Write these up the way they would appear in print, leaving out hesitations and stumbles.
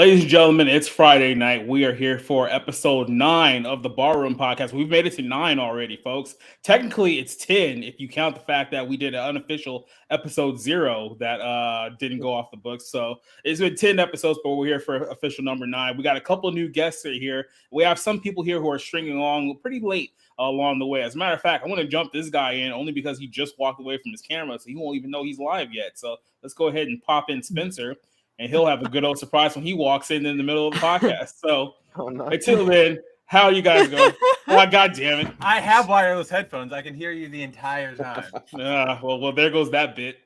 Ladies and gentlemen, it's Friday night. We are here for episode 9 of the Barroom Podcast. We've made it to 9 already, folks. Technically, it's 10 if you count the fact that we did an unofficial episode 0 that didn't go off the books. So it's been 10 episodes, but we're here for official number 9. We got a couple of new guests here. We have some people here who are stringing along pretty late along the way. As a matter of fact, I want to jump this guy in only because he just walked away from his camera, so he won't even know he's live yet. So let's go ahead and pop in Spencer. And he'll have a good old surprise when he walks in the middle of the podcast. So until then, how are you guys going? Oh, God damn it. I have wireless headphones. I can hear you the entire time. Well, there goes that bit.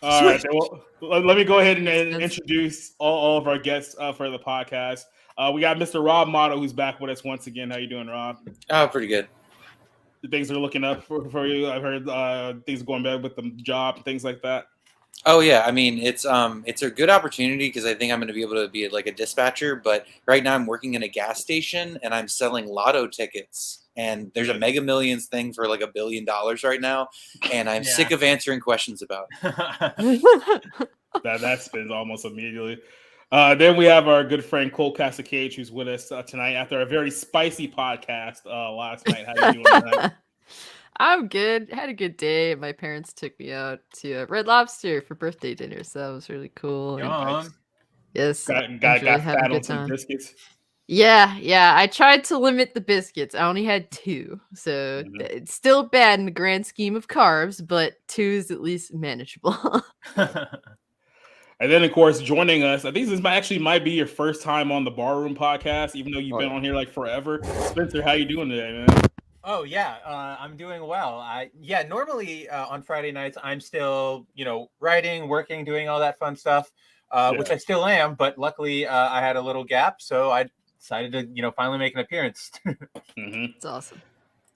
All right. Well, let me go ahead and introduce all of our guests for the podcast. We got Mr. Rob Motto, who's back with us once again. How you doing, Rob? Oh, pretty good. Things are looking up for you. I've heard things are going better with the job and things like that. Oh yeah, I mean it's a good opportunity because I think I'm going to be able to be like a dispatcher. But right now I'm working in a gas station and I'm selling lotto tickets. And there's a Mega Millions thing for like $1 billion right now, and I'm sick of answering questions about it. that spins almost immediately. Then we have our good friend Cole Casacage, who's with us tonight after a very spicy podcast last night. How you doing tonight? I'm good. Had a good day. My parents took me out to Red Lobster for birthday dinner, so that was really cool. Yes, got fat on some biscuits. Yeah. I tried to limit the biscuits. I only had 2, so it's still bad in the grand scheme of carbs, but 2 is at least manageable. And then, of course, joining us, I think this might be your first time on the Barroom Podcast, even though you've been on here like forever. Spencer, how you doing today, man? Oh yeah, I'm doing well. Normally on Friday nights I'm still, writing, working, doing all that fun stuff, which I still am. But luckily I had a little gap, so I decided to, finally make an appearance. It's awesome.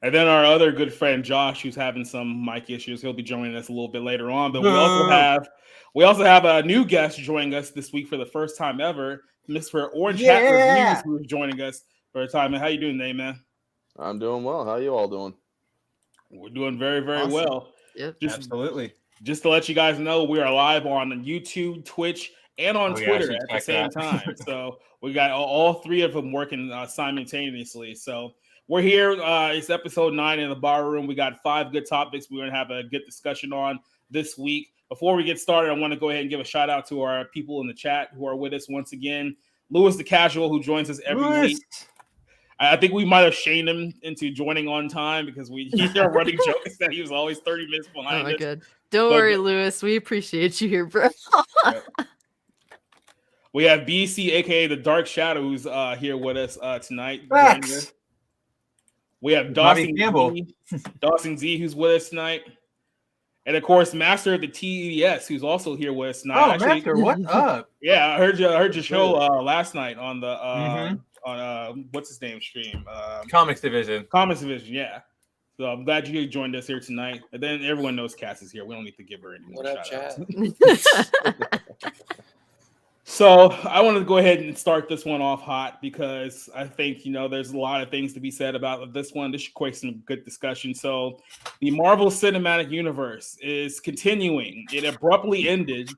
And then our other good friend Josh, who's having some mic issues, he'll be joining us a little bit later on. But we also have a new guest joining us this week for the first time ever, Mr. Orange Hat Reviews, who's joining us for a time. And how you doing today, man? I'm doing well. How you all doing? We're doing very, very awesome. Well. Yep. Absolutely. Just to let you guys know, we are live on YouTube, Twitch, and on Twitter at the same time. So we got all 3 of them working simultaneously. So we're here. It's episode 9 in the bar room. We got 5 good topics we're going to have a good discussion on this week. Before we get started, I want to go ahead and give a shout out to our people in the chat who are with us once again. Lewis the Casual, who joins us every week. I think we might have shamed him into joining on time because he's running jokes that he was always 30 minutes behind. Oh my god! Don't worry, Lewis. We appreciate you here, bro. We have BC, aka the Dark Shadow, who's here with us tonight. We have Dawson Z, who's with us tonight, and of course, Master of the TES, who's also here with us tonight. Oh, Master, what up? Yeah, I heard your show last night on the. On what's his name stream? Comics Division, yeah. So I'm glad you joined us here tonight. And then everyone knows Cass is here. We don't need to give her any more shout outs. So I wanted to go ahead and start this one off hot because I think there's a lot of things to be said about this one. This should create some good discussion. So the Marvel Cinematic Universe is continuing. It abruptly ended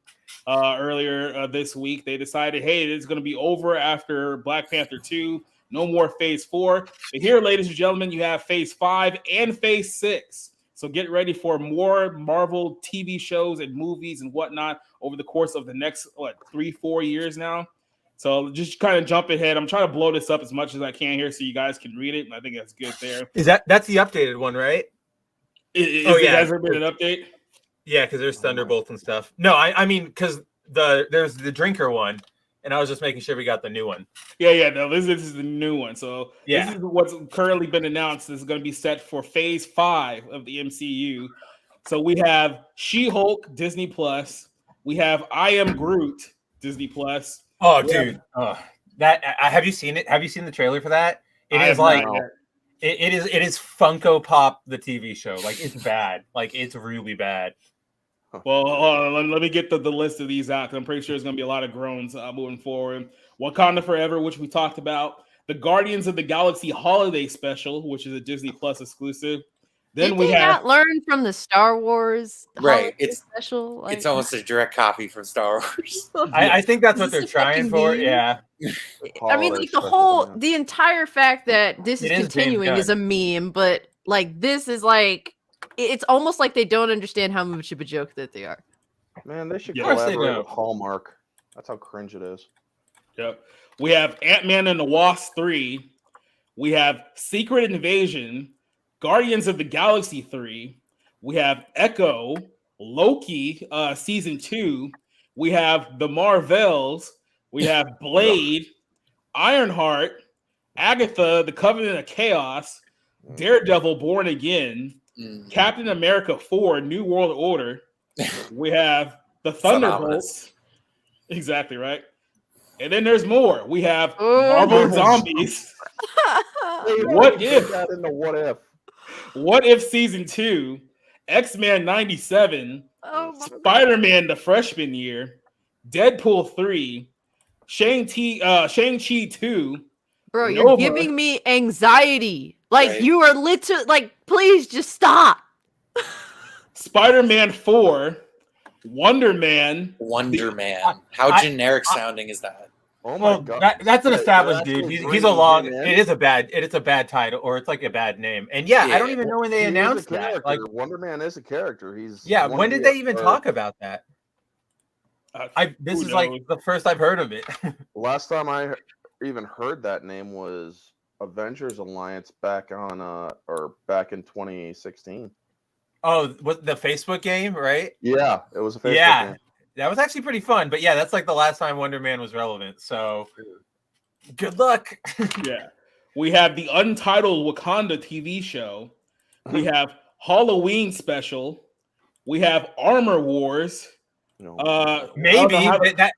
earlier this week. They decided, hey, it's going to be over after Black Panther 2. No more Phase 4. But here, ladies and gentlemen, you have Phase 5 and Phase 6. So get ready for more Marvel TV shows and movies and whatnot over the course of the next 3-4 years now. So just kind of jump ahead. I'm trying to blow this up as much as I can here so you guys can read it. And I think that's good there. That's the updated one, right? Has there been an update? Yeah, because there's Thunderbolts and stuff. No, I mean, because there's the drinker one, and I was just making sure we got the new one. Yeah. No, this is the new one. So this is what's currently been announced. This is going to be set for Phase 5 of the MCU. So we have She-Hulk, Disney Plus. We have I Am Groot, Disney Plus. Oh, dude. Have you seen it? Have you seen the trailer for that? It is Funko Pop, the TV show. Like, it's bad. Like, it's really bad. Well, let me get the list of these out because I'm pretty sure there's going to be a lot of groans moving forward. Wakanda Forever, which we talked about. The Guardians of the Galaxy Holiday Special, which is a Disney Plus exclusive. Then Did we they have not learn from the Star Wars Right, holiday special? it's almost a direct copy from Star Wars. I think that's Is what they're this a trying fucking for. meme? Yeah. I mean, Holiday like special, yeah. the entire fact that this is It is James continuing is a meme, but like this is like it's almost like they don't understand how much of a joke that they are. Man, they should Yeah. Of course they collaborate don't. with Hallmark. That's how cringe it is. Yep. We have Ant-Man and the Wasp 3. We have Secret Invasion, Guardians of the Galaxy 3. We have Echo, Loki, season 2. We have The Marvels. We have Blade, Ironheart, Agatha, The Covenant of Chaos, Daredevil, Born Again, Captain America 4, New World Order. We have The Thunderbolts. Exactly, right? And then there's more. We have Marvel Zombies. What if? That in the what if? What if season 2? X-Men 97. Oh my Spider-Man: The Freshman Year. Deadpool 3. Shang-Chi 2. Bro, you're Nova. giving me anxiety. Like Right. you are literally like, please just stop. Spider-Man 4. Wonder Man. How generic sounding is that? Oh my Well, god. that's an They're established dude. actually He's a bringing long. him in. It is a bad title, or it's like a bad name. And yeah, I don't even know when they He is a announced that. character. Like, Wonder Man is a character. He's yeah, one when of did the, they even talk about that? This who is like knows? the first I've heard of it. Last time I even heard that name was Avengers Alliance back in 2016. Oh, what the Facebook game, right? Yeah, it was a Facebook Yeah. game. That was actually pretty fun. But yeah, that's like the last time Wonder Man was relevant. So good luck. Yeah. We have the untitled Wakanda TV show. We have Halloween special. We have Armor Wars. No. Maybe I don't know that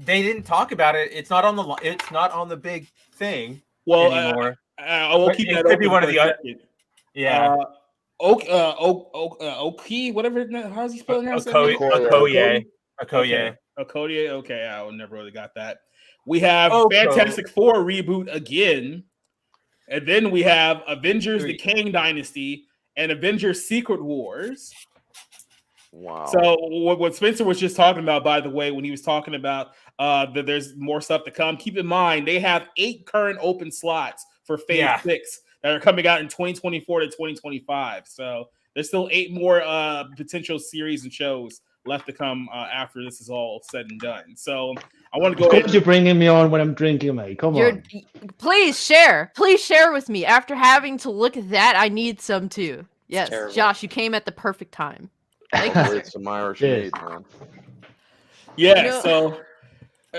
they didn't talk about it. It's not on the. It's not on the big thing anymore. I will But keep it that could open be one of for the a other- second. Yeah. Oki, whatever. How's he spelling that? Okoye. Okoye. Okay, I never really got that. We have Oko. Fantastic Four reboot again, and then we have Avengers: The 3. Kang Dynasty and Avengers: Secret Wars. Wow. So what Spencer was just talking about, by the way, when he was talking about that there's more stuff to come, keep in mind they have 8 current open slots for Phase 6 that are coming out in 2024 to 2025. So there's still 8 more potential series and shows left to come after this is all said and done. So I want to go Of ahead. course, you're bringing me on when I'm drinking, mate. Come on. Please share with me. After having to look at that, I need some too. Yes, terrible. Josh, you came at the perfect time. Thank you. It's some Irish Yes. meat, man. Yeah, You know- so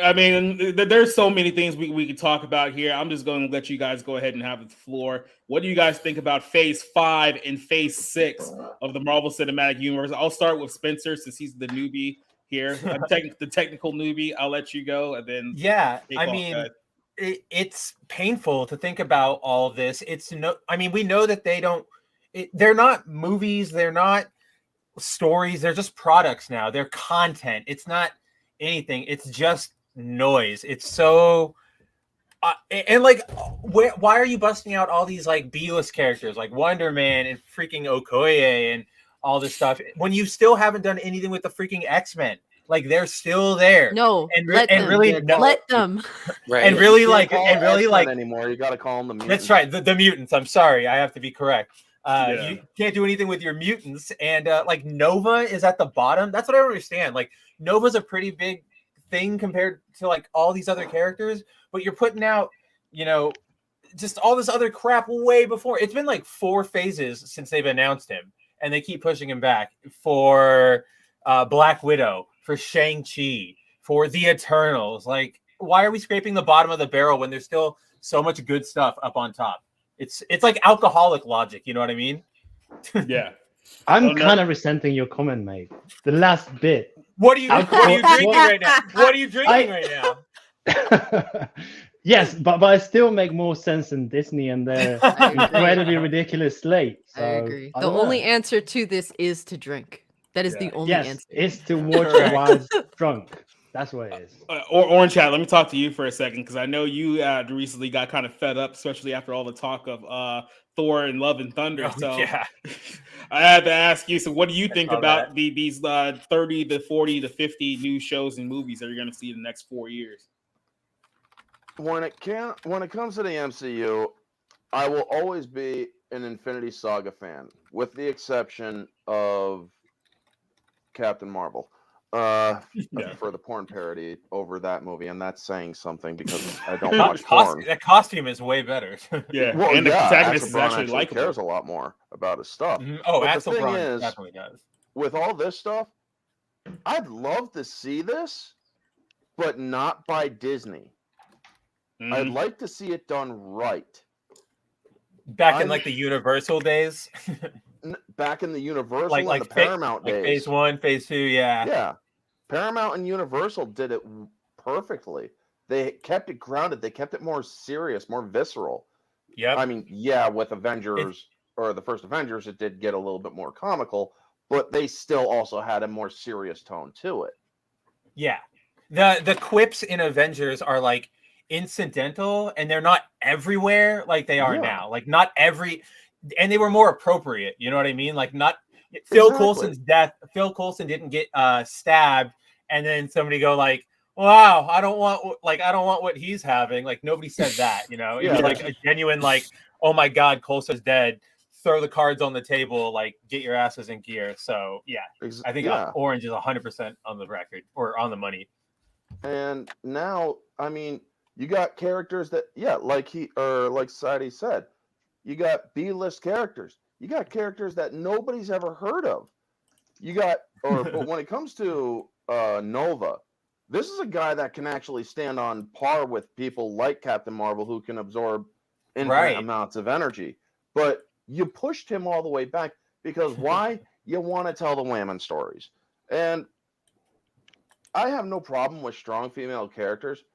I mean, there's so many things we could talk about here. I'm just going to let you guys go ahead and have the floor. What do you guys think about Phase 5 and Phase 6 of the Marvel Cinematic Universe? I'll start with Spencer since he's the newbie here. The technical newbie. I'll let you go, and then I mean, it's painful to think about all this. We know that they're not movies, they're not stories, they're just products now. They're content. It's not anything. It's just noise. It's so why are you busting out all these like B-list characters like Wonder Man and freaking Okoye and all this stuff when you still haven't done anything with the freaking X-Men? Like they're still there. No, let them. Let them. Right. And really You like can't and call really X-Men like anymore. You got to call them the mutants. that's right. The mutants. I'm sorry. I have to be correct. Yeah. You can't do anything with your mutants. And like Nova is at the bottom. That's what I don't understand. Like Nova's a pretty big thing compared to like all these other characters, but you're putting out, just all this other crap way before. It's been like 4 phases since they've announced him, and they keep pushing him back for Black Widow, for Shang-Chi, for the Eternals. Like, why are we scraping the bottom of the barrel when there's still so much good stuff up on top? It's like alcoholic logic, you know what I mean? Yeah. I'm kind of resenting your comment, mate. The last bit. What are you drinking right now? What are you drinking right now? Yes, but I still make more sense than Disney and their incredibly ridiculous slate. So, I agree. I The don't only know. answer to this is to drink. That is the only Yes, answer. it's to watch the wives drunk. That's what it is. Orange Hat, let me talk to you for a second because I know you recently got kind of fed up, especially after all the talk of Thor and Love and Thunder. Oh, So yeah. I had to ask you. So what do you think saw about that. these 30 to 40 to 50 new shows and movies that you're going to see in the next 4 years? When it comes to the MCU, I will always be an Infinity Saga fan, with the exception of Captain Marvel. I prefer the porn parody over that movie, and that's saying something because I don't watch porn. That costume is way better. Yeah, Well, and the yeah, protagonist Axel is Braun actually likable. cares a lot more about his stuff. Oh, but Axel the thing Braun is, definitely does. with all this stuff, I'd love to see this, but not by Disney. I'd like to see it done right. Back in like the Universal days. Back in the Universal like and the Paramount days. Phase 1, Phase 2, yeah. Yeah. Paramount and Universal did it perfectly. They kept it grounded. They kept it more serious, more visceral. Yeah. I mean, yeah, with Avengers or the first Avengers, it did get a little bit more comical, but they still also had a more serious tone to it. Yeah. The quips in Avengers are like incidental, and they're not everywhere like they are now. Like not every, and they were more appropriate. You know what I mean? Like not Phil Coulson's death. Phil Coulson didn't get stabbed, and then somebody go like, "Wow, I don't want what he's having." Like nobody said that. You know, it was like a genuine like, "Oh my God, Coulson's dead. Throw the cards on the table. Like get your asses in gear." So yeah, I think Orange is 100% on the record or on the money. And now, I mean, you got characters that, like Sadie said, you got B-list characters. You got characters that nobody's ever heard of. But when it comes to Nova, this is a guy that can actually stand on par with people like Captain Marvel, who can absorb infinite amounts of energy. But you pushed him all the way back because why? You want to tell the women stories. And I have no problem with strong female characters,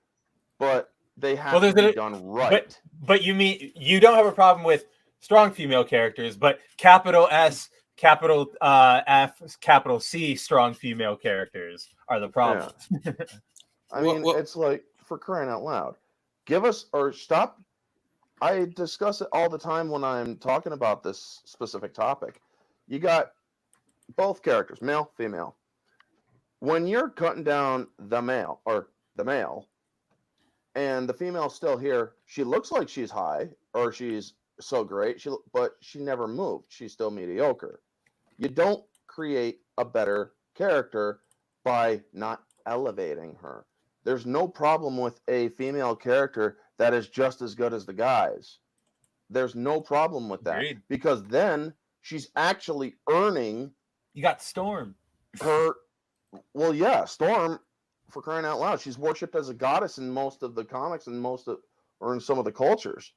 but they have to be done right. But you mean you don't have a problem with strong female characters, but capital S, capital F, capital C strong female characters are the problem. Yeah. I mean, it's like, for crying out loud, give us or stop. I discuss it all the time when I'm talking about this specific topic. You got both characters, male, female. When you're cutting down the male, and the female's still here, she looks like she's high or she's so great, but she never moved. She's still mediocre. You don't create a better character by not elevating her. There's no problem with a female character that is just as good as the guys. There's no problem with that. Agreed. Because then she's actually earning. You got Storm. Her. Well, yeah, Storm, for crying out loud, she's worshipped as a goddess in most of the comics and in some of the cultures.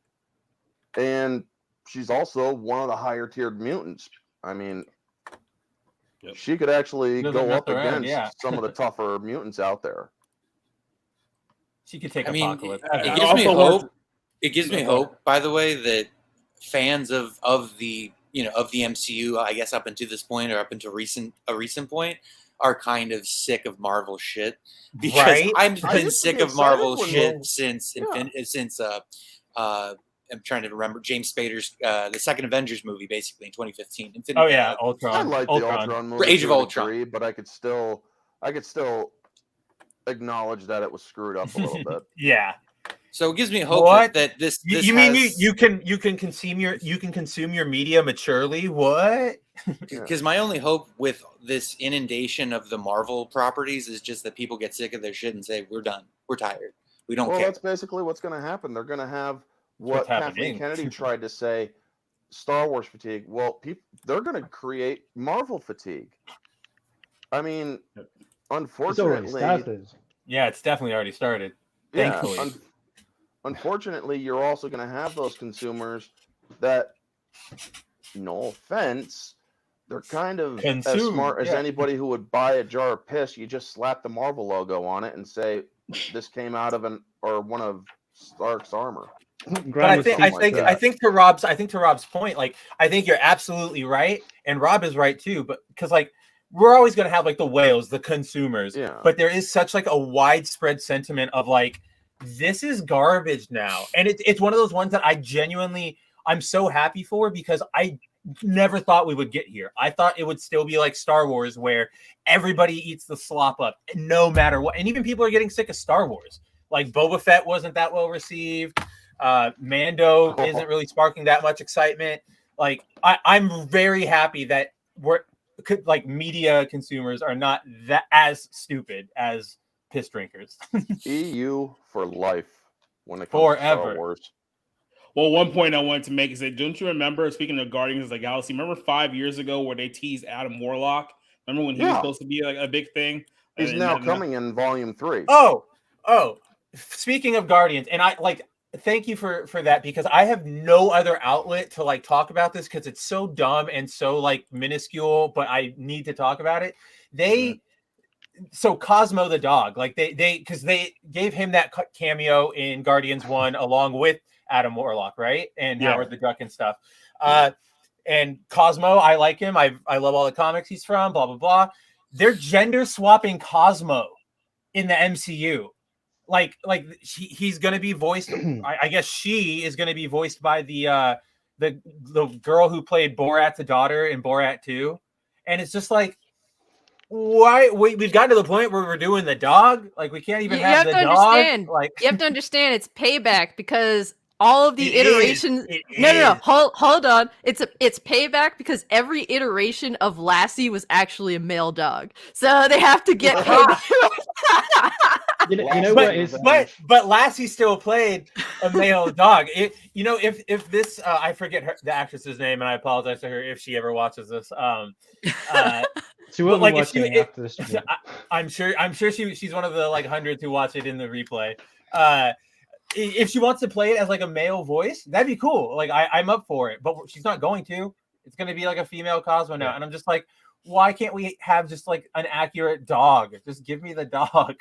And she's also one of the higher tiered mutants. I mean, she could actually go up against some of the tougher mutants out there. She could take Apocalypse. It gives me hope. It gives me hope, by the way, that fans of the MCU, I guess up until this point or up until a recent point, are kind of sick of Marvel shit, because I've been sick of Marvel shit since I'm trying to remember James Spader's the second Avengers movie, basically in 2015. Ultron. I like the Ultron movie, Age of Ultron, but I could still acknowledge that it was screwed up a little bit. Yeah. So it gives me hope that this. You mean you can consume your media maturely? What? Because my only hope with this inundation of the Marvel properties is just that people get sick of their shit and say, "We're done. We're tired. We don't care." Well, that's basically what's going to happen. They're going to have what Kathleen Kennedy tried to say, Star Wars fatigue. Well, they're going to create Marvel fatigue. I mean, unfortunately, it's definitely already started. Thankfully. Unfortunately, you're also going to have those consumers that, no offense, they're kind of as smart as anybody who would buy a jar of piss. You just slap the Marvel logo on it and say, this came out of one of Stark's armor. But I think to Rob's point, like, I think you're absolutely right, and Rob is right too. But because we're always going to have the whales, the consumers, but there is such a widespread sentiment of this is garbage now, and it's one of those ones that I genuinely I'm so happy for, because I never thought we would get here. I thought it would still be like Star Wars, where everybody eats the slop up no matter what. And even people are getting sick of Star Wars. Like Boba Fett wasn't that well received. Mando isn't really sparking that much excitement. Like I'm very happy that media consumers are not that as stupid as piss drinkers. EU for life when it comes to Star Wars. Well, one point I wanted to make is that, don't you remember, speaking of Guardians of the Galaxy, remember 5 years ago where they teased Adam Warlock? Remember when he was supposed to be like a big thing? He's now coming in Volume 3. Oh, speaking of Guardians, and thank you for that, because I have no other outlet to like talk about this, because it's so dumb and so like minuscule, but I need to talk about it. So Cosmo the dog, like because they gave him that cameo in Guardians 1 along with Adam Warlock, right? And Howard the Duck and stuff. And Cosmo, I like him. I love all the comics he's from, blah, blah, blah. They're gender swapping Cosmo in the MCU. Like he's going to be voiced. I guess she is going to be voiced by the girl who played Borat's daughter in Borat 2. And it's just like, why we've gotten to the point where we're doing the dog? Like we can't even have the dog. Like you have to understand it's payback, because all of the iterations. No. Hold on. It's payback because every iteration of Lassie was actually a male dog, so they have to get paid. But Lassie still played a male dog. If this I forget the actress's name, and I apologize to her if she ever watches this. She will be watching after this. I'm sure she's one of the like hundreds who watch it in the replay. If she wants to play it as like a male voice, that'd be cool. Like I'm up for it, but she's not going to. It's going to be like a female Cosmo now, and I'm just like, why can't we have just like an accurate dog? Just give me the dog.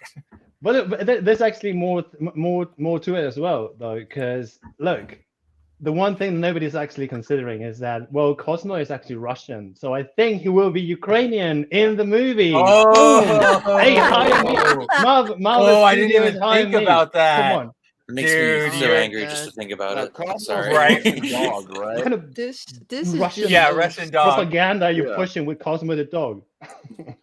But there's actually more to it as well, though, because look, the one thing nobody's actually considering is that, well, Cosmo is actually Russian, so I think he will be Ukrainian in the movie. Hey, Marvel I didn't even think about that. Come on. It makes me so angry just to think about it. I'm sorry. Right? Dog, right? What kind of This Russian, is Russian dog propaganda you're pushing with Cosmo the dog.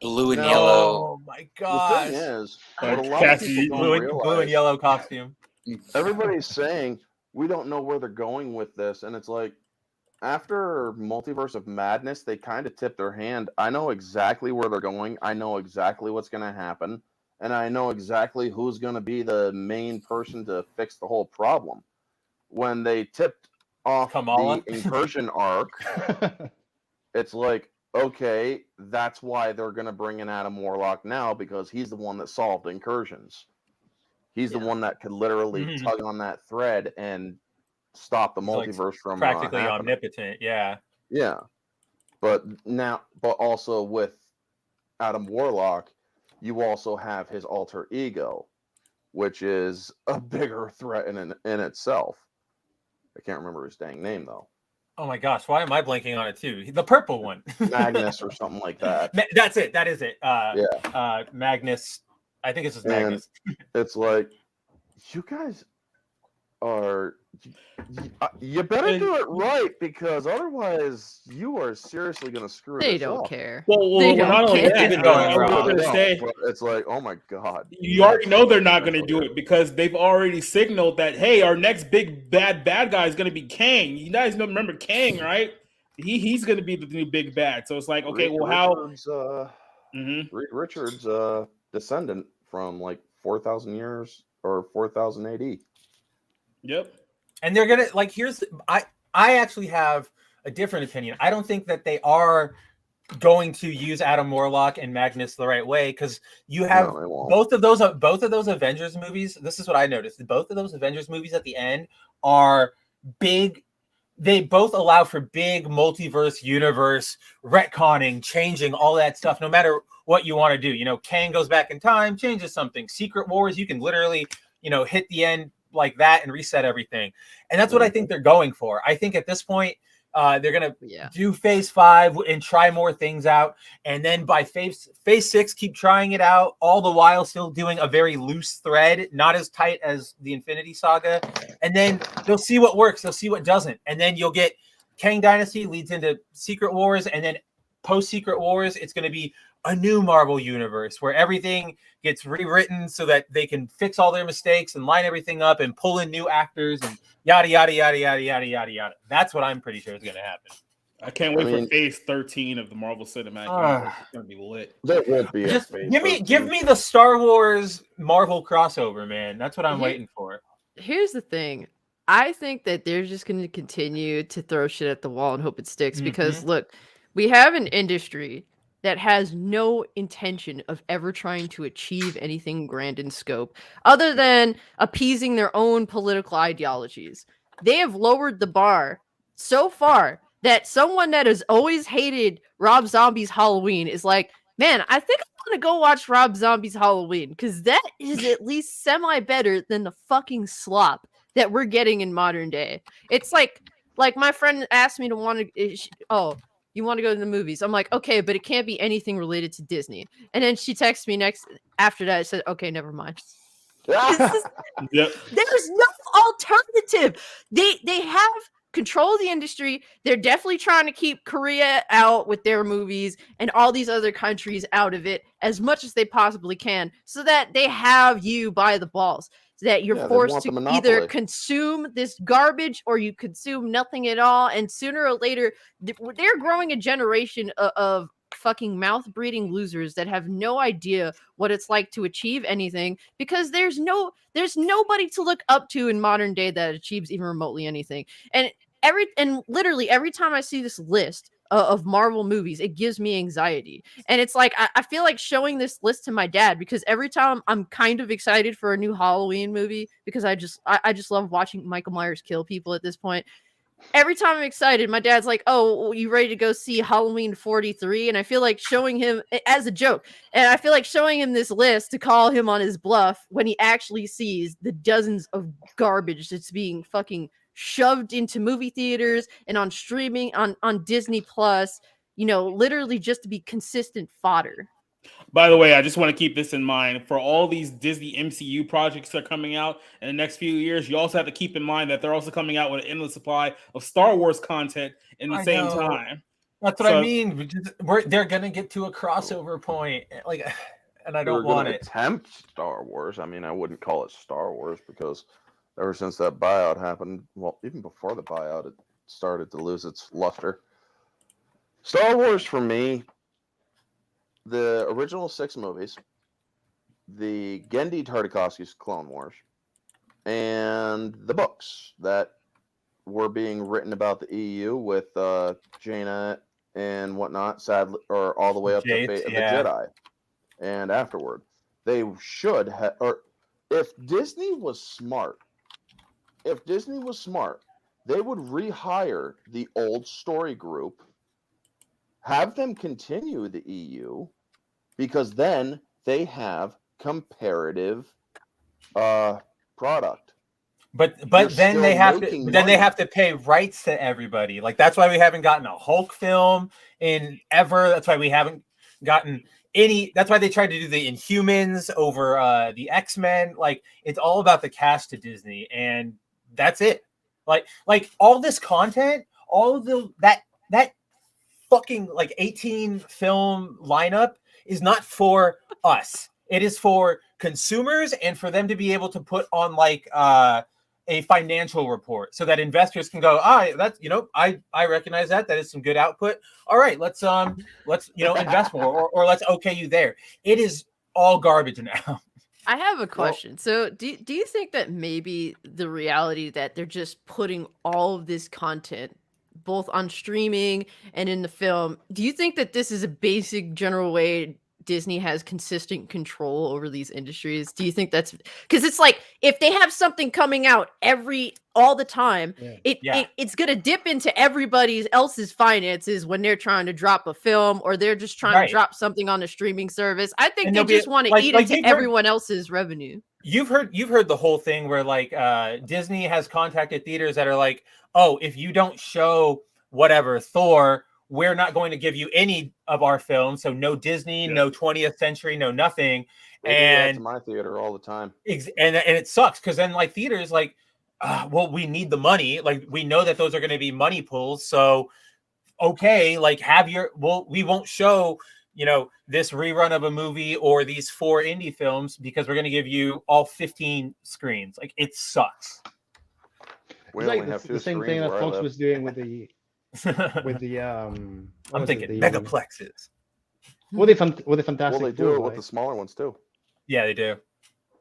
Blue and yellow. Oh my god! The thing is, what a lot of people don't realize, blue and yellow costume. Everybody's saying we don't know where they're going with this, and it's like, after Multiverse of Madness, they kind of tipped their hand. I know exactly where they're going. I know exactly what's going to happen, and I know exactly who's going to be the main person to fix the whole problem. When they tipped off Kamala? the incursion arc, it's like, okay, that's why they're going to bring in Adam Warlock now, because he's the one that solved incursions. He's the one that could literally tug on that thread and stop the multiverse from practically happening. omnipotent. Yeah. But also with Adam Warlock, you also have his alter ego, which is a bigger threat in itself. I can't remember his dang name though. Oh my gosh, why am I blanking on it too? The purple one. Magnus or something like that. That's it. That is it. Magnus. I think it's just Magnus. It's like, you guys are... You better do it right, because otherwise you are seriously going to screw They this don't up. care. Well, They not don't only care. that, it's like, oh my god. You already know they're not going to do it, because they've already signaled that, hey, our next big bad guy is going to be Kang. You guys remember Kang, right? He's going to be the new big bad. So it's like, okay, Richard's descendant from like 4,000 years or 4,000 AD. Yep. And they're gonna I actually have a different opinion. I don't think that they are going to use Adam Warlock and Magnus the right way, because you have both of those Avengers movies. This is what I noticed. Both of those Avengers movies at the end are big. They both allow for big multiverse universe retconning, changing all that stuff, no matter what you want to do. You know, Kang goes back in time, changes something. Secret Wars, you can literally, hit the end like that and reset everything. And that's what I think they're going for. I think at this point, They're gonna do phase 5 and try more things out, and then by phase 6, keep trying it out, all the while still doing a very loose thread, not as tight as the Infinity Saga. And then they'll see what works, they'll see what doesn't, and then you'll get Kang Dynasty leads into Secret Wars, and then post Secret Wars, it's going to be a new Marvel universe where everything gets rewritten so that they can fix all their mistakes and line everything up and pull in new actors and yada yada yada yada yada yada yada. That's what I'm pretty sure is going to happen. I can't wait for phase 13 of the Marvel Cinematic Universe. It's going to be lit. That won't be just give me the Star Wars Marvel crossover, man. That's what I'm waiting for. Here's the thing. I think that they're just going to continue to throw shit at the wall and hope it sticks because look, we have an industry that has no intention of ever trying to achieve anything grand in scope other than appeasing their own political ideologies. They have lowered the bar so far that someone that has always hated Rob Zombie's Halloween is like, man, I think I'm going to go watch Rob Zombie's Halloween because that is at least semi better than the fucking slop that we're getting in modern day. It's like my friend asked me to you want to go to the movies? I'm like, okay, but it can't be anything related to Disney. And then she texted me after that. I said, okay, never mind. There's no alternative. They have control of the industry. They're definitely trying to keep Korea out with their movies and all these other countries out of it as much as they possibly can so that they have you by the balls. That you're forced to either consume this garbage or you consume nothing at all. And sooner or later, they're growing a generation of fucking mouth-breathing losers that have no idea what it's like to achieve anything because there's nobody to look up to in modern day that achieves even remotely anything. And literally every time I see this list of Marvel movies, it gives me anxiety. And it's like I feel like showing this list to my dad because every time I'm kind of excited for a new Halloween movie because I just love watching Michael Myers kill people at this point. Every time I'm excited, my dad's like, "Oh, you ready to go see Halloween 43?" And I feel like showing him as a joke. And I feel like showing him this list to call him on his bluff when he actually sees the dozens of garbage that's being fucking shoved into movie theaters and on streaming on Disney Plus, literally just to be consistent fodder. By the way, I just want to keep this in mind. For all these Disney MCU projects that are coming out in the next few years, you also have to keep in mind that they're also coming out with an endless supply of Star Wars content in the same time. That's what I mean. They're going to get to a crossover point. And I don't want it. Attempt Star Wars. I mean, I wouldn't call it Star Wars because ever since that buyout happened, well, even before the buyout, it started to lose its luster. Star Wars for me, the original 6 movies, the Genndy Tartakovsky's Clone Wars, and the books that were being written about the EU with Jaina and whatnot, sadly, or all the way up to Fate of the Jedi, and afterward. They should have, or if Disney was smart, they would rehire the old story group, have them continue the EU, because then they have comparative product. But then they have to pay rights to everybody. Like that's why we haven't gotten a Hulk film in ever. That's why we haven't gotten any. That's why they tried to do the Inhumans over the X-Men. Like it's all about the cash to Disney, and that's it. Like all this content, all of that fucking 18 film lineup is not for us. It is for consumers and for them to be able to put on a financial report so that investors can go, that's, I recognize that is some good output. All right, let's invest more or let's okay you there. It is all garbage now. I have a question. So do you think that maybe the reality that they're just putting all of this content both on streaming and in the film, do you think that this is a basic general way Disney has consistent control over these industries? Do you think that's because it's like if they have something coming out all the time, it's gonna dip into everybody else's finances when they're trying to drop a film or they're just trying to drop something on a streaming service. I think they just want to eat into everyone else's revenue. You've heard the whole thing where Disney has contacted theaters that are like, oh, if you don't show whatever, Thor, we're not going to give you any of our films. So no Disney, no 20th Century, no nothing. They do that to my theater all the time. And it sucks because then like theaters like, well, we need the money. Like we know that those are going to be money pulls. So, okay, like we won't show, this rerun of a movie or these 4 indie films because we're going to give you all 15 screens. Like it sucks. We It's only like have 2 the same screens thing that where I Fox live. was doing with the I'm thinking megaplexes. With the Fantastic Well, they do Four, it with right? the smaller ones too. Yeah, they do.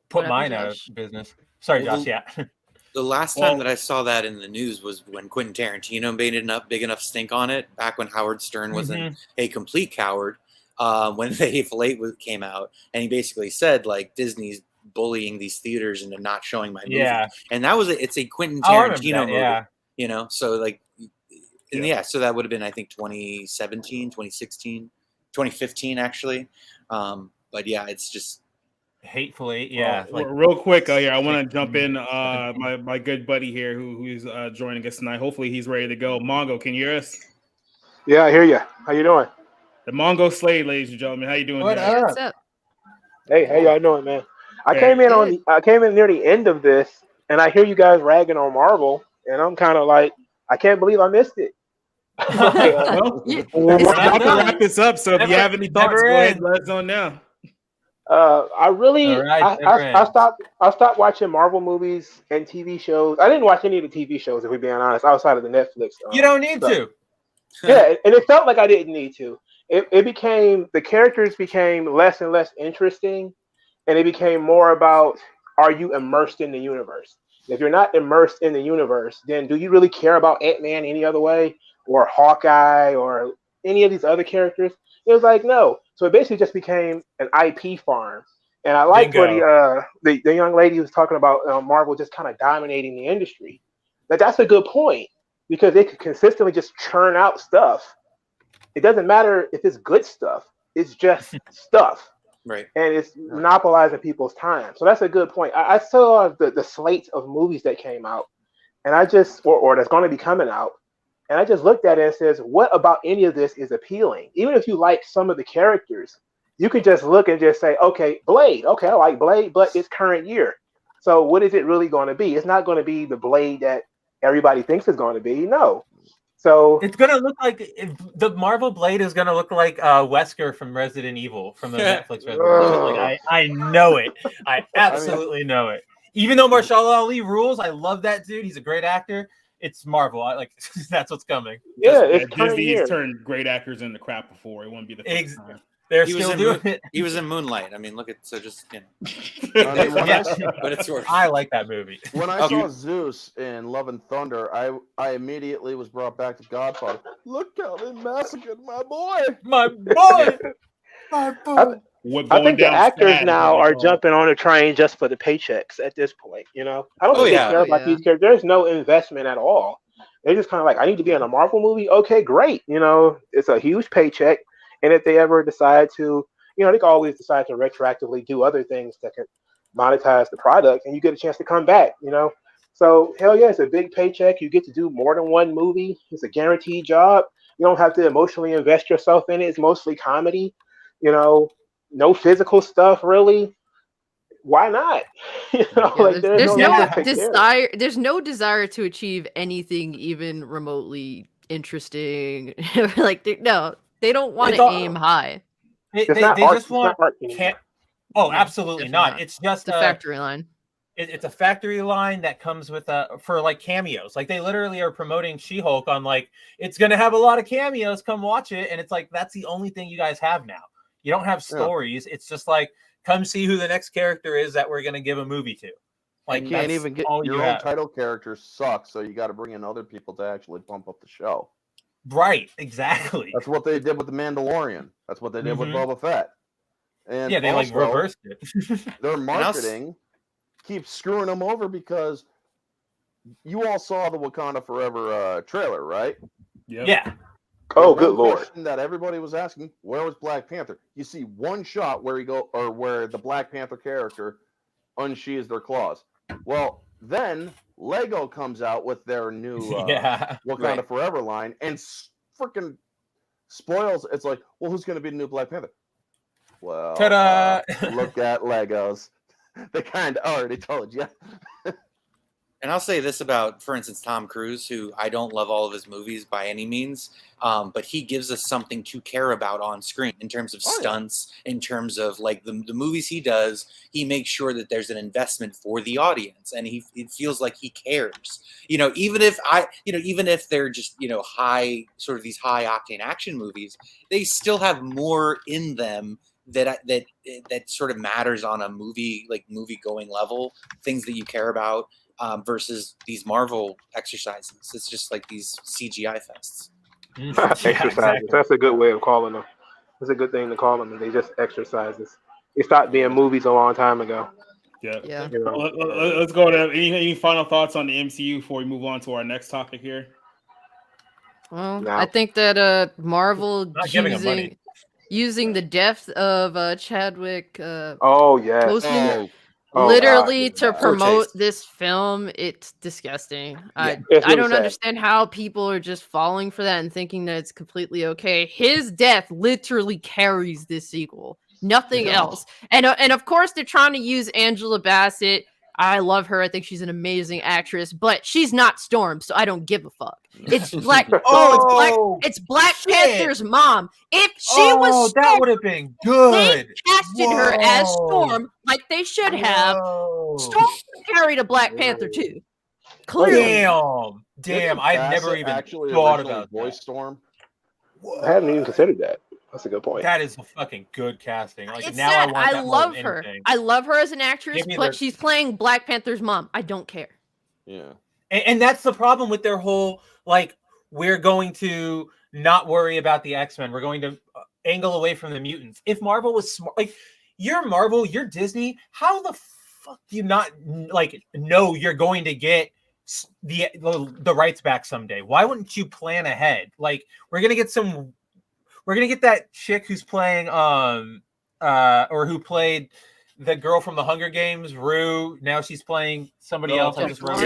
Put What mine happened, out Josh? of business. Sorry, Well, Josh. Yeah. The last time that I saw that in the news was when Quentin Tarantino made enough big enough stink on it, back when Howard Stern wasn't a complete coward, when The Hateful Eight came out, and he basically said like Disney's bullying these theaters into not showing my movie. Yeah. And that was it's a Quentin Oh, I remember Tarantino that, movie. yeah. So like, so that would have been I think 2017, 2016, 2015 actually. But yeah, it's just. Hateful Eight, yeah. Real quick here, I want to jump in. My good buddy here, who's joining us tonight. Hopefully, he's ready to go. Mongo, can you hear us? Yeah, I hear you. How you doing? The Mongo Slade, ladies and gentlemen. How you doing? What guys? up? What's up? Hey, how y'all doing, man? I Hey. came in near the end of this, and I hear you guys ragging on Marvel, and I'm kind of like, I can't believe I missed it. Well, we're about to wrap this up, so if you have any thoughts, go ahead and let us know now. I stopped watching Marvel movies and TV shows. I didn't watch any of the TV shows, if we're being honest, outside of the Netflix. You don't need to. Yeah, and it felt like I didn't need to. The characters became less and less interesting, and it became more about, are you immersed in the universe? If you're not immersed in the universe, then do you really care about Ant-Man any other way, or Hawkeye, or any of these other characters? It was like, no. So it basically just became an IP farm. And I like where the young lady was talking about Marvel just kind of dominating the industry. That's a good point, because they could consistently just churn out stuff. It doesn't matter if it's good stuff. It's just stuff. Right. And it's monopolizing people's time. So that's a good point. I saw the slate of movies that came out, and I just, or that's going to be coming out, and I just looked at it and says, what about any of this is appealing? Even if you like some of the characters, you could just look and just say, okay, Blade. Okay, I like Blade, but it's current year. So what is it really going to be? It's not going to be the Blade that everybody thinks it's going to be. No. So it's gonna look like the Marvel Blade is gonna look like Wesker from Resident Evil from the Netflix Resident Evil. Like I know it. I absolutely know it. Even though Marshall Ali rules, I love that dude. He's a great actor. It's Marvel. That's what's coming. Yeah, it's Disney's turned great actors into crap before. It won't be the first time. They're still doing it. He was in Moonlight. I mean, look at but it's worth. I like that movie. When I saw Zeus in Love and Thunder, I immediately was brought back to Godfather. Look how they massacred my boy. My boy. My boy. I think the actors now are jumping on the train just for the paychecks at this point. I don't think they care about these characters. There's no investment at all. They're just kind of like, I need to be in a Marvel movie. Okay, great. It's a huge paycheck. And if they ever decide to, they can always decide to retroactively do other things that can monetize the product, and you get a chance to come back, So, hell yeah, it's a big paycheck. You get to do more than one movie. It's a guaranteed job. You don't have to emotionally invest yourself in it. It's mostly comedy, no physical stuff, really. Why not? There's no desire to achieve anything even remotely interesting. They don't want to aim high. They just want. Absolutely not. It's just a factory line. It's a factory line that comes with for like cameos. Like they literally are promoting She-Hulk on like it's gonna have a lot of cameos. Come watch it, and it's like that's the only thing you guys have now. You don't have stories. Yeah. It's just like come see who the next character is that we're gonna give a movie to. Like you can't even get your own title characters suck, so you got to bring in other people to actually bump up the show. Right, exactly. That's what they did with the Mandalorian. That's what they did with Boba Fett. And they also, reversed it. Their marketing keeps screwing them over because you all saw the Wakanda Forever trailer, right? Yep. Yeah. Oh, good lord! That everybody was asking, where was Black Panther? You see one shot where where the Black Panther character unsheathes their claws. Well, then Lego comes out with their new Wakanda Right. Forever line and freaking spoils. It's like, well, who's going to be the new Black Panther? Well, Ta-da! look at Legos. They kind of already told you. And I'll say this about, for instance, Tom Cruise, who I don't love all of his movies by any means, but he gives us something to care about on screen in terms of stunts, in terms of like the movies he does. He makes sure that there's an investment for the audience, and it feels like he cares. Even if they're just high, sort of these high octane action movies, they still have more in them that sort of matters on a movie going level, things that you care about. Versus these Marvel exercises. It's just like these CGI fests. Exercises. Exactly. That's a good way of calling them. That's a good thing to call them. They just exercises. They stopped being movies a long time ago. Yeah. Let's go to any final thoughts on the MCU before we move on to our next topic here. Well, I think that Marvel using the depth of Chadwick Boseman literally to promote this film, it's disgusting. I don't understand how people are just falling for that and thinking that it's completely okay. His death literally carries this sequel, nothing else. And of course they're trying to use Angela Bassett. I love her. I think she's an amazing actress, but she's not Storm, so I don't give a fuck. It's Black Panther's mom. If she was Storm, that would have been good. They casted her as Storm like they should have. Storm carried a Black Panther too. Clearly. Damn! I've never even thought about voice that. Storm. I hadn't even considered that. That's a good point. That is a fucking good casting. Like, it's now sad. I love her. I love her as an actress, but she's playing Black Panther's mom. I don't care. Yeah. And that's the problem with their whole, like, we're going to not worry about the X-Men. We're going to angle away from the mutants. If Marvel was smart, like, you're Marvel, you're Disney, how the fuck do you not, like, know you're going to get the rights back someday? Why wouldn't you plan ahead? Like, we're going to get that chick who's playing, or who played the girl from the Hunger Games, Rue. Now she's playing somebody else. I just wrote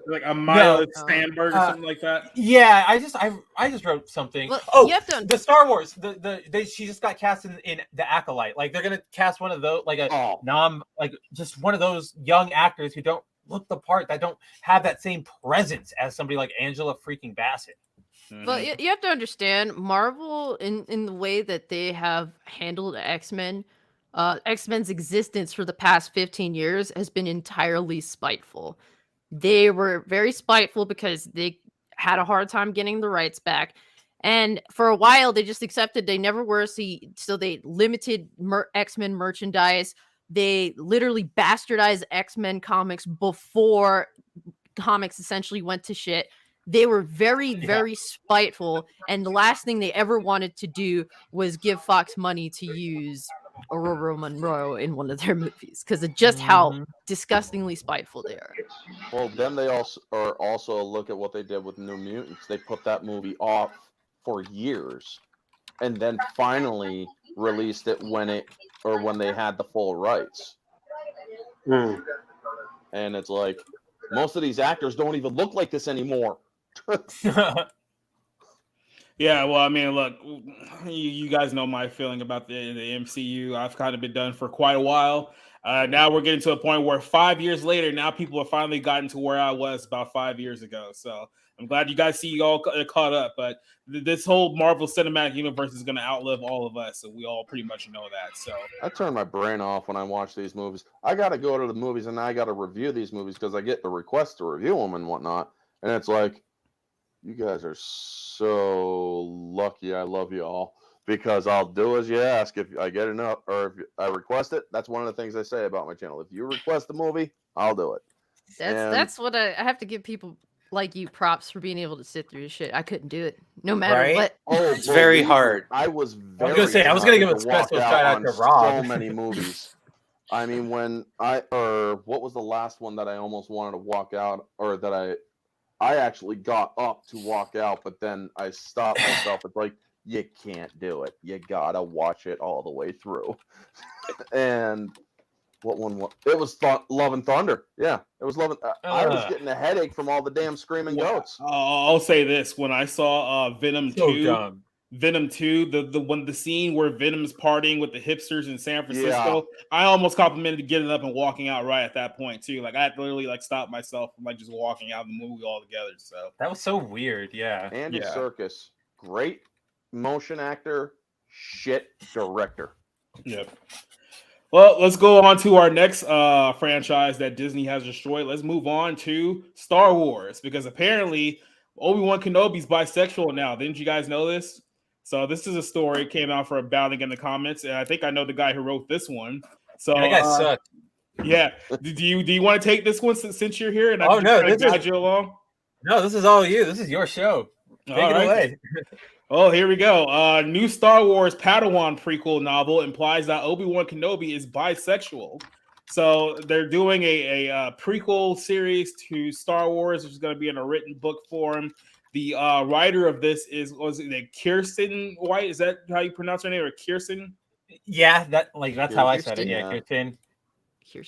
like a Maya Stanberg or something like that. Yeah, I just wrote something. Well, the Star Wars. She just got cast in the Acolyte. Like, they're gonna cast one of those, like just one of those young actors who don't look the part, that don't have that same presence as somebody like Angela freaking Bassett. But you have to understand, Marvel, in the way that they have handled X-Men, X-Men's existence for the past 15 years has been entirely spiteful. They were very spiteful because they had a hard time getting the rights back. And for a while, they just accepted they never were. So they limited X-Men merchandise. They literally bastardized X-Men comics before comics essentially went to shit. They were very, very spiteful, and the last thing they ever wanted to do was give Fox money to use Aurora Monroe in one of their movies because of just how disgustingly spiteful they are. Well, then they also look at what they did with New Mutants. They put that movie off for years, and then finally released it when they had the full rights. And it's like, most of these actors don't even look like this anymore. Yeah, well, I mean, look, you guys know my feeling about the MCU. I've kind of been done for quite a while. Now we're getting to a point where 5 years later, now people have finally gotten to where I was about 5 years ago. So I'm glad you guys see you all caught up. But this whole Marvel Cinematic Universe is going to outlive all of us. So we all pretty much know that. So I turn my brain off when I watch these movies. I got to go to the movies and I got to review these movies because I get the request to review them and whatnot. And it's like, you guys are so lucky. I love you all because I'll do as you ask. If I get enough or if I request it, that's one of the things I say about my channel. If you request the movie, I'll do it. That's what I have to give people like you props for being able to sit through this shit. I couldn't do it no matter what. Oh, it's very hard. I was going to give a special shout out to Rob. So many movies. I mean, what was the last one that I almost wanted to walk out, or that I actually got up to walk out, but then I stopped myself. It's like, you can't do it. You gotta watch it all the way through. And What one? It was Love and Thunder. Yeah, it was Love. I was getting a headache from all the damn screaming goats. I'll say this: when I saw Venom So 2, dumb. Venom 2, the scene where Venom's partying with the hipsters in San Francisco, I almost complimented getting up and walking out right at that point too. Like I had to literally like stop myself from like just walking out of the movie altogether. So that was so weird. Yeah. Andy Serkis, great motion actor, shit director. Yep. Well, let's go on to our next franchise that Disney has destroyed. Let's move on to Star Wars, because apparently Obi-Wan Kenobi's bisexual now. Didn't you guys know this? So this is a story. It came out for Abounding in the comments, and I think I know the guy who wrote this one. So that guy sucked. Yeah. Do you want to take this one since you're here? And I can guide you along? No, this is all you. This is your show. Take it away. Oh, here we go. New Star Wars Padawan prequel novel implies that Obi-Wan Kenobi is bisexual. So they're doing a prequel series to Star Wars, which is going to be in a written book form. The writer of this was it Kirsten White? Is that how you pronounce her name, or Kirsten? Yeah, that's how I said it. Yeah, Kirsten.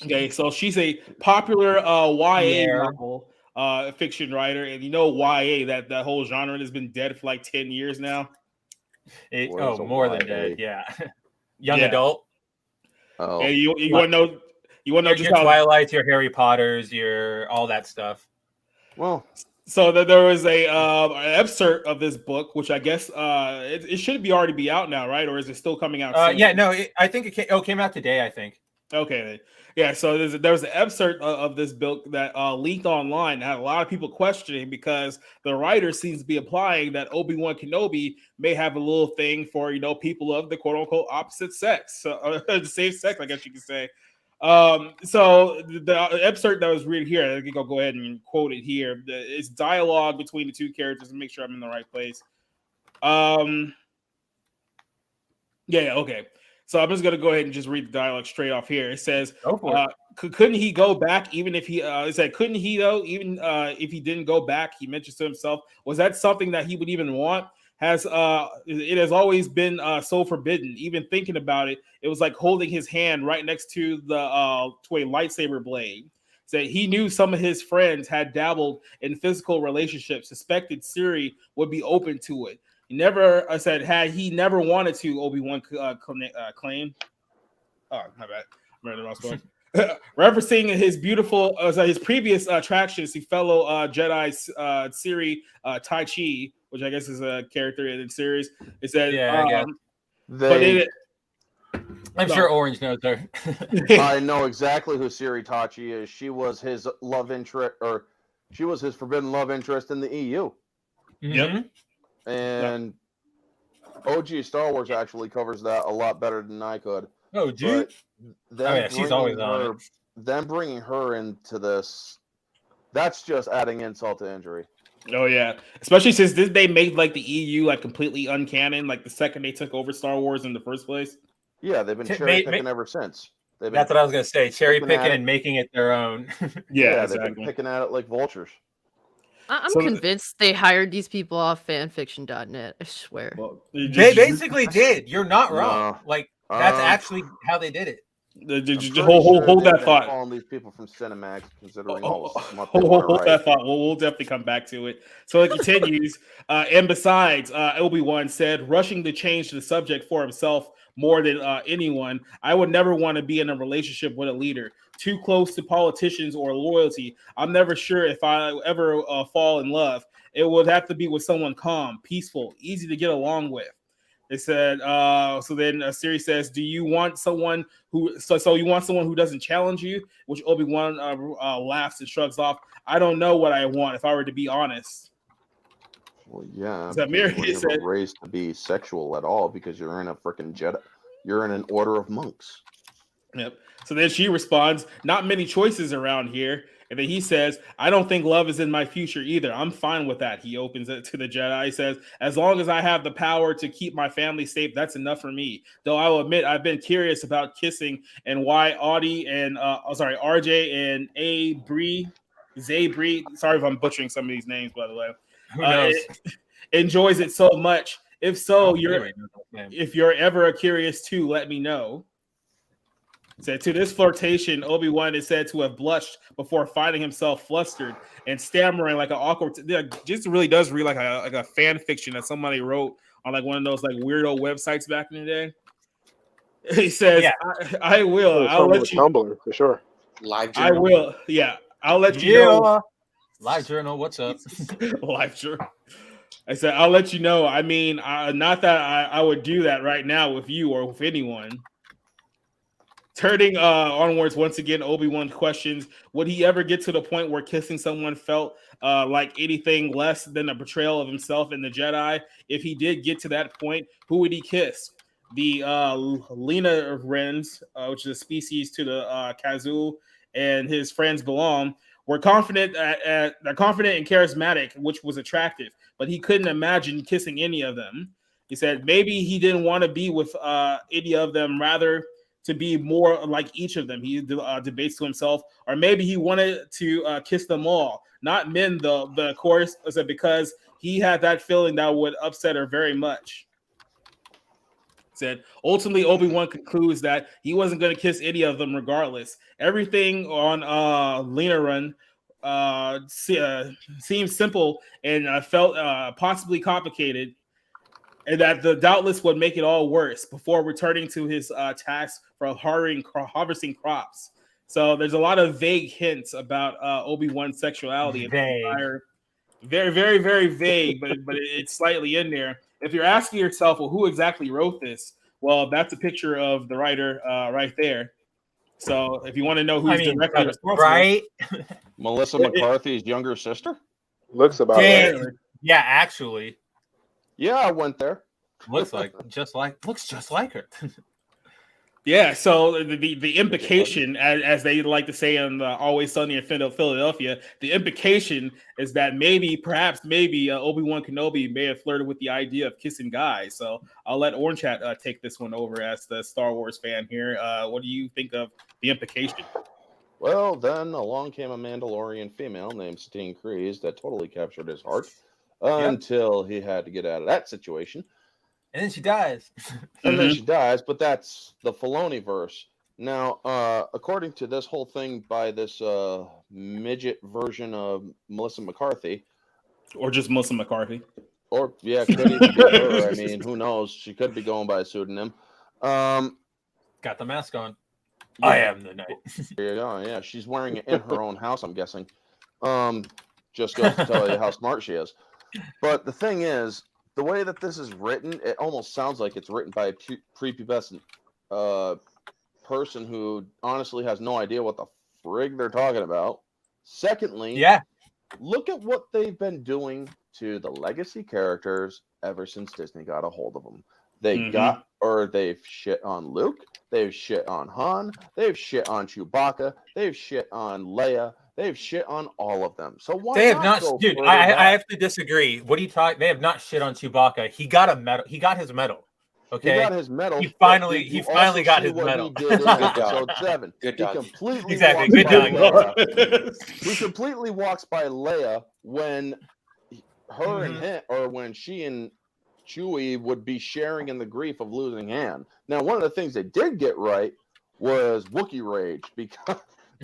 Okay, so she's a popular YA novel fiction writer, and YA, that whole genre has been dead for like 10 years now. More than dead, yeah. Young adult. Oh, and you want to know? You want to know just your how Twilight, your Harry Potters, your all that stuff. Well, so there was an excerpt of this book, which I guess it should already be out now, right? Or is it still coming out soon? Yeah, no, I think it came out today, I think. Okay, yeah. So there was an excerpt of this book that leaked online. Had a lot of people questioning because the writer seems to be implying that Obi-Wan Kenobi may have a little thing for people of the quote unquote opposite sex, the same sex, I guess you could say. So the excerpt that was read here, I can go ahead and quote it here. It's dialogue between the two characters and make sure I'm in the right place. Yeah, okay. So I'm just gonna go ahead and just read the dialogue straight off here. It says, couldn't he go back even if he it said, couldn't he though, even if he didn't go back, he mentions to himself, was that something that he would even want? It has always been so forbidden. Even thinking about it, it was like holding his hand right next to a lightsaber blade. Said he knew some of his friends had dabbled in physical relationships, suspected Siri would be open to it. Had he never wanted to, Obi-Wan claimed. Oh, my bad. I'm ready to wrong spot. Referencing his previous attractions to fellow Jedi Siri Tai Chi, which I guess is a character in the series. It said, I'm sure Orange knows her. I know exactly who Siri Tachi is. She was his love interest, or she was his forbidden love interest in the EU. Yep. And OG Star Wars actually covers that a lot better than I could. Oh, dude. She's always on it. Them bringing her into this, that's just adding insult to injury. Oh yeah, especially since they made like the EU like completely uncanon, like the second they took over Star Wars in the first place. Yeah, they've been cherry picking ever since. That's what I was gonna say. Cherry picking and making it their own. Yeah, exactly. They've been picking at it like vultures. I'm convinced they hired these people off fanfiction.net. I swear. Well, they basically did. You're not wrong. That's actually how they did it. Just hold that thought. Calling these people from Cinemax, considering hold that thought. We'll definitely come back to it. So it continues. And besides, Obi-Wan said, rushing to change the subject for himself more than anyone, I would never want to be in a relationship with a leader too close to politicians or loyalty. I'm never sure if I ever fall in love. It would have to be with someone calm, peaceful, easy to get along with. They said, so then Siri says, do you want someone who, so you want someone who doesn't challenge you? Which Obi-Wan laughs and shrugs off. I don't know what I want, if I were to be honest. Well, yeah. So Mary said, raised to be sexual at all because you're in a freaking Jedi. You're in an order of monks. Yep. So then she responds, not many choices around here. And then he says, I don't think love is in my future either. I'm fine with that. He opens it to the Jedi. He says, as long as I have the power to keep my family safe, that's enough for me. Though I will admit, I've been curious about kissing and why RJ and Zabri, sorry if I'm butchering some of these names, by the way, who knows? Enjoys it so much. If so, if you're ever curious too, let me know. Said to this flirtation, Obi-Wan is said to have blushed before finding himself flustered and stammering like an awkward. Just really does read like a fan fiction that somebody wrote on like one of those like weirdo websites back in the day. He says, Yeah. I will. I'll let you. Tumblr for sure. Live journal. I will. Yeah, I'll let you know. Live journal. What's up? Live journal. I said, I'll let you know. I mean, not that I would do that right now with you or with anyone. Turning onwards once again, Obi-Wan questions, would he ever get to the point where kissing someone felt like anything less than a betrayal of himself and the Jedi? If he did get to that point, who would he kiss? The Lena Wrens, which is a species to the Kazoo and his friends belong, were confident and charismatic, which was attractive, but he couldn't imagine kissing any of them. He said maybe he didn't want to be with any of them, rather to be more like each of them. He debates to himself, or maybe he wanted to kiss them all, not men though. Of course, because he had that feeling that would upset her very much. Said ultimately, Obi-Wan concludes that he wasn't going to kiss any of them regardless. Everything on Lena Run seems simple and felt possibly complicated, and that the doubtless would make it all worse before returning to his task for harvesting crops. So there's a lot of vague hints about Obi-Wan's sexuality. Very, very, very vague, but it's slightly in there. If you're asking yourself, well, who exactly wrote this? Well, that's a picture of the writer right there. So if you want to know who's directly responsible, right? Melissa McCarthy's younger sister? Looks about right. Yeah, actually. Yeah, I went there. Looks just like her. Yeah, so the implication, as they like to say in Always Sunny in Philadelphia, the implication is that perhaps Obi-Wan Kenobi may have flirted with the idea of kissing guys. So I'll let Orange Hat take this one over as the Star Wars fan here. What do you think of the implication? Well, then along came a Mandalorian female named Satine Kryze that totally captured his heart until he had to get out of that situation. And then she dies. Then she dies, but that's the Filoni verse. Now, according to this whole thing by this midget version of Melissa McCarthy. Or just Melissa McCarthy. Or, yeah, could even be her. I mean, who knows? She could be going by a pseudonym. Got the mask on. Yeah. I am the knight. There you go. Yeah, she's wearing it in her own house, I'm guessing. Just goes to tell you how smart she is. But the thing is, the way that this is written, it almost sounds like it's written by a prepubescent person who honestly has no idea what the frig they're talking about. Secondly, look at what they've been doing to the legacy characters ever since Disney got a hold of them. They've shit on Luke, they've shit on Han, they've shit on Chewbacca, they've shit on Leia. They've shit on all of them. So why they have not, dude? I have to disagree. What are you talking? They have not shit on Chewbacca. He got a medal. He got his medal. Okay, he got his medal. He finally got his medal. He did in episode 7. Good job. He completely walks by Leia when when she and Chewie would be sharing in the grief of losing Han. Now, one of the things they did get right was Wookiee rage, because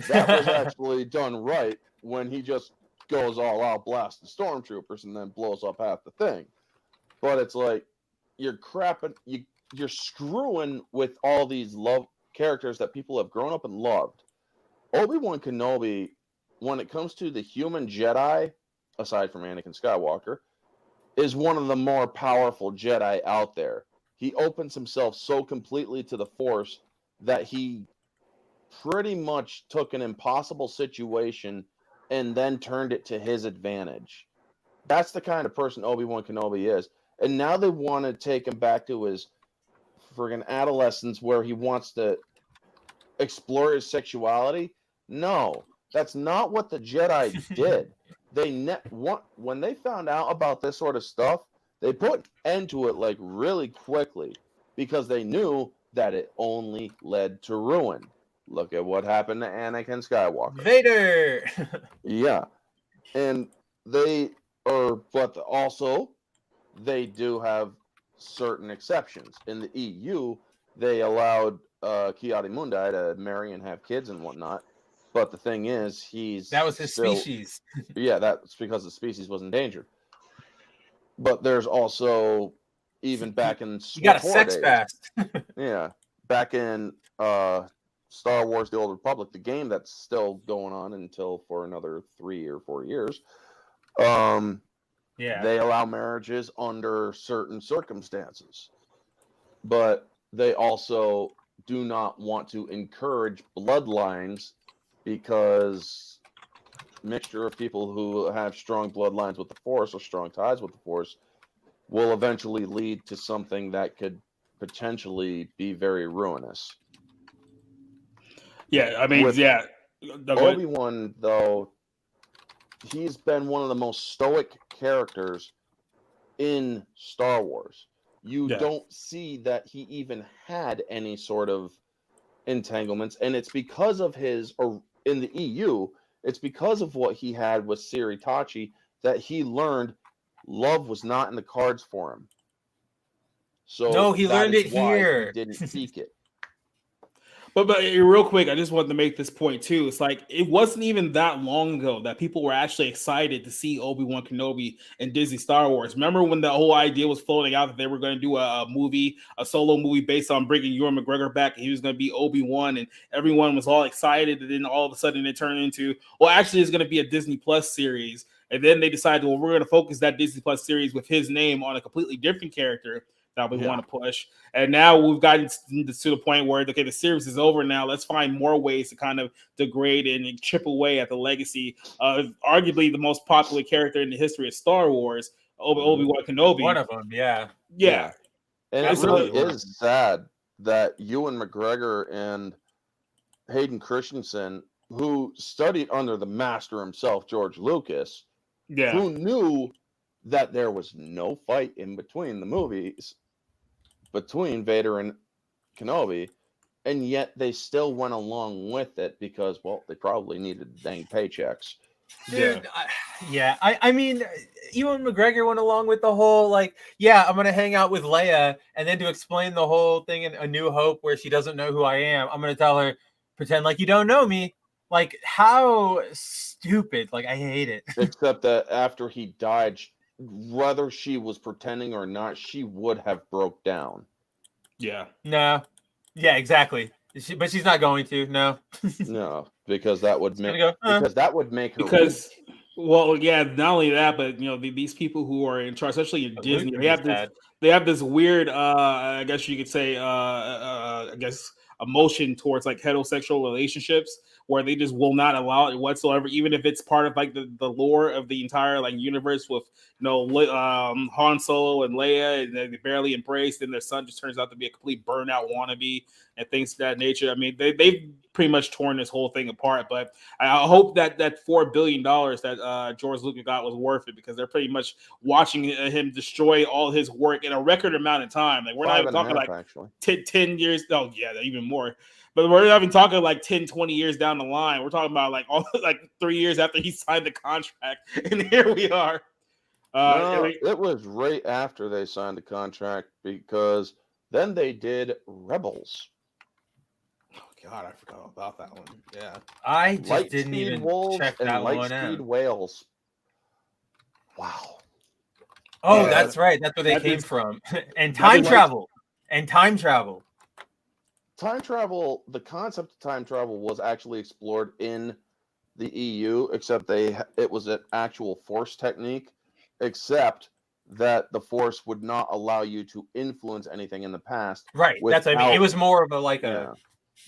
that was actually done right when he just goes all out, blasting stormtroopers, and then blows up half the thing. But it's like you're screwing with all these love characters that people have grown up and loved. Obi-Wan Kenobi, when it comes to the human Jedi, aside from Anakin Skywalker, is one of the more powerful Jedi out there. He opens himself so completely to the Force that he pretty much took an impossible situation and then turned it to his advantage. That's the kind of person Obi-Wan Kenobi is. And now they want to take him back to his friggin' adolescence where he wants to explore his sexuality. No, that's not what the Jedi did. When they found out about this sort of stuff, they put an end to it like really quickly because they knew that it only led to ruin. Look at what happened to Anakin Skywalker. Vader! Yeah. And but also, they do have certain exceptions. In the EU, they allowed Ki-Adi-Mundi to marry and have kids and whatnot. But the thing is, That was his species. Yeah, that's because the species was endangered. But there's also, even back in You got a SWTOR sex days, fast. yeah, back in Star Wars: The Old Republic, the game that's still going on until for another 3 or 4 years. Yeah. They allow marriages under certain circumstances, but they also do not want to encourage bloodlines, because mixture of people who have strong bloodlines with the Force or strong ties with the Force will eventually lead to something that could potentially be very ruinous. Yeah, I mean, With yeah. Obi-Wan, though, he's been one of the most stoic characters in Star Wars. You don't see that he even had any sort of entanglements, and it's because of his, or in the EU, it's because of what he had with Siri Tachi that he learned love was not in the cards for him. So no, he learned it here. He didn't seek it. But real quick, I just wanted to make this point too. It's like it wasn't even that long ago that people were actually excited to see Obi-Wan Kenobi in Disney Star Wars. Remember when the whole idea was floating out that they were going to do a solo movie based on bringing Ewan McGregor back, and he was going to be Obi-Wan, and everyone was all excited. And then all of a sudden it turned into, well, actually it's going to be a Disney Plus series. And then they decided, well, we're going to focus that Disney Plus series with his name on a completely different character that we want to push. And now we've gotten to the point where, okay, the series is over now. Let's find more ways to kind of degrade and chip away at the legacy of arguably the most popular character in the history of Star Wars, Obi-Wan Kenobi. One of them, yeah. And it really is sad that Ewan McGregor and Hayden Christensen, who studied under the master himself, George Lucas, who knew that there was no fight in between the movies between Vader and Kenobi, and yet they still went along with it because, well, they probably needed dang paychecks. Dude, I mean, Ewan McGregor went along with the whole, like, I'm going to hang out with Leia, and then to explain the whole thing in A New Hope where she doesn't know who I am, I'm going to tell her, pretend like you don't know me. Like, how stupid. Like, I hate it. Except that after he died, whether she was pretending or not, she would have broke down. No. Yeah, exactly. But she's not going to. No. No, because that would make because that would make her well, yeah. Not only that, but these people who are in charge, especially in Disney, they have this weird. I guess you could say. I guess emotion towards like heterosexual relationships, where they just will not allow it whatsoever, even if it's part of like the lore of the entire like universe with Han Solo and Leia, and they barely embraced, and their son just turns out to be a complete burnout wannabe and things of that nature. I mean, they've pretty much torn this whole thing apart, but I hope that $4 billion that George Lucas got was worth it, because they're pretty much watching him destroy all his work in a record amount of time. Like, we're not even talking like 10 years. Oh yeah, even more. But we're not even talking like 10, 20 years down the line. We're talking about like 3 years after he signed the contract, and here we are. It was right after they signed the contract, because then they did Rebels. Oh God, I forgot about that one. Yeah, I just didn't even check that one out. Lightspeed whales. Wow. Oh, that's right. That's where they came from. And time travel. Time travel, the concept of time travel was actually explored in the EU, except it was an actual Force technique, except that the Force would not allow you to influence anything in the past. Right, that's what I mean. It was more of a like a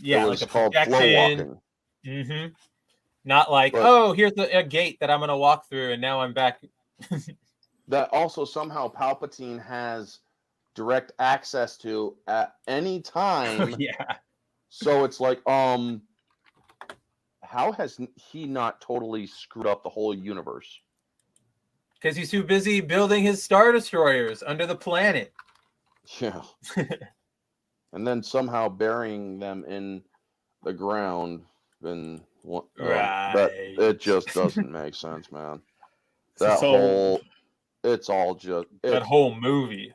projection. Mm-hmm. Not like, here's a gate that I'm going to walk through, and now I'm back. That also somehow Palpatine has direct access to at any time. So it's like, how has he not totally screwed up the whole universe? Because he's too busy building his Star Destroyers under the planet. Yeah. And then somehow burying them in the ground. And but it just doesn't make sense, man. That whole movie.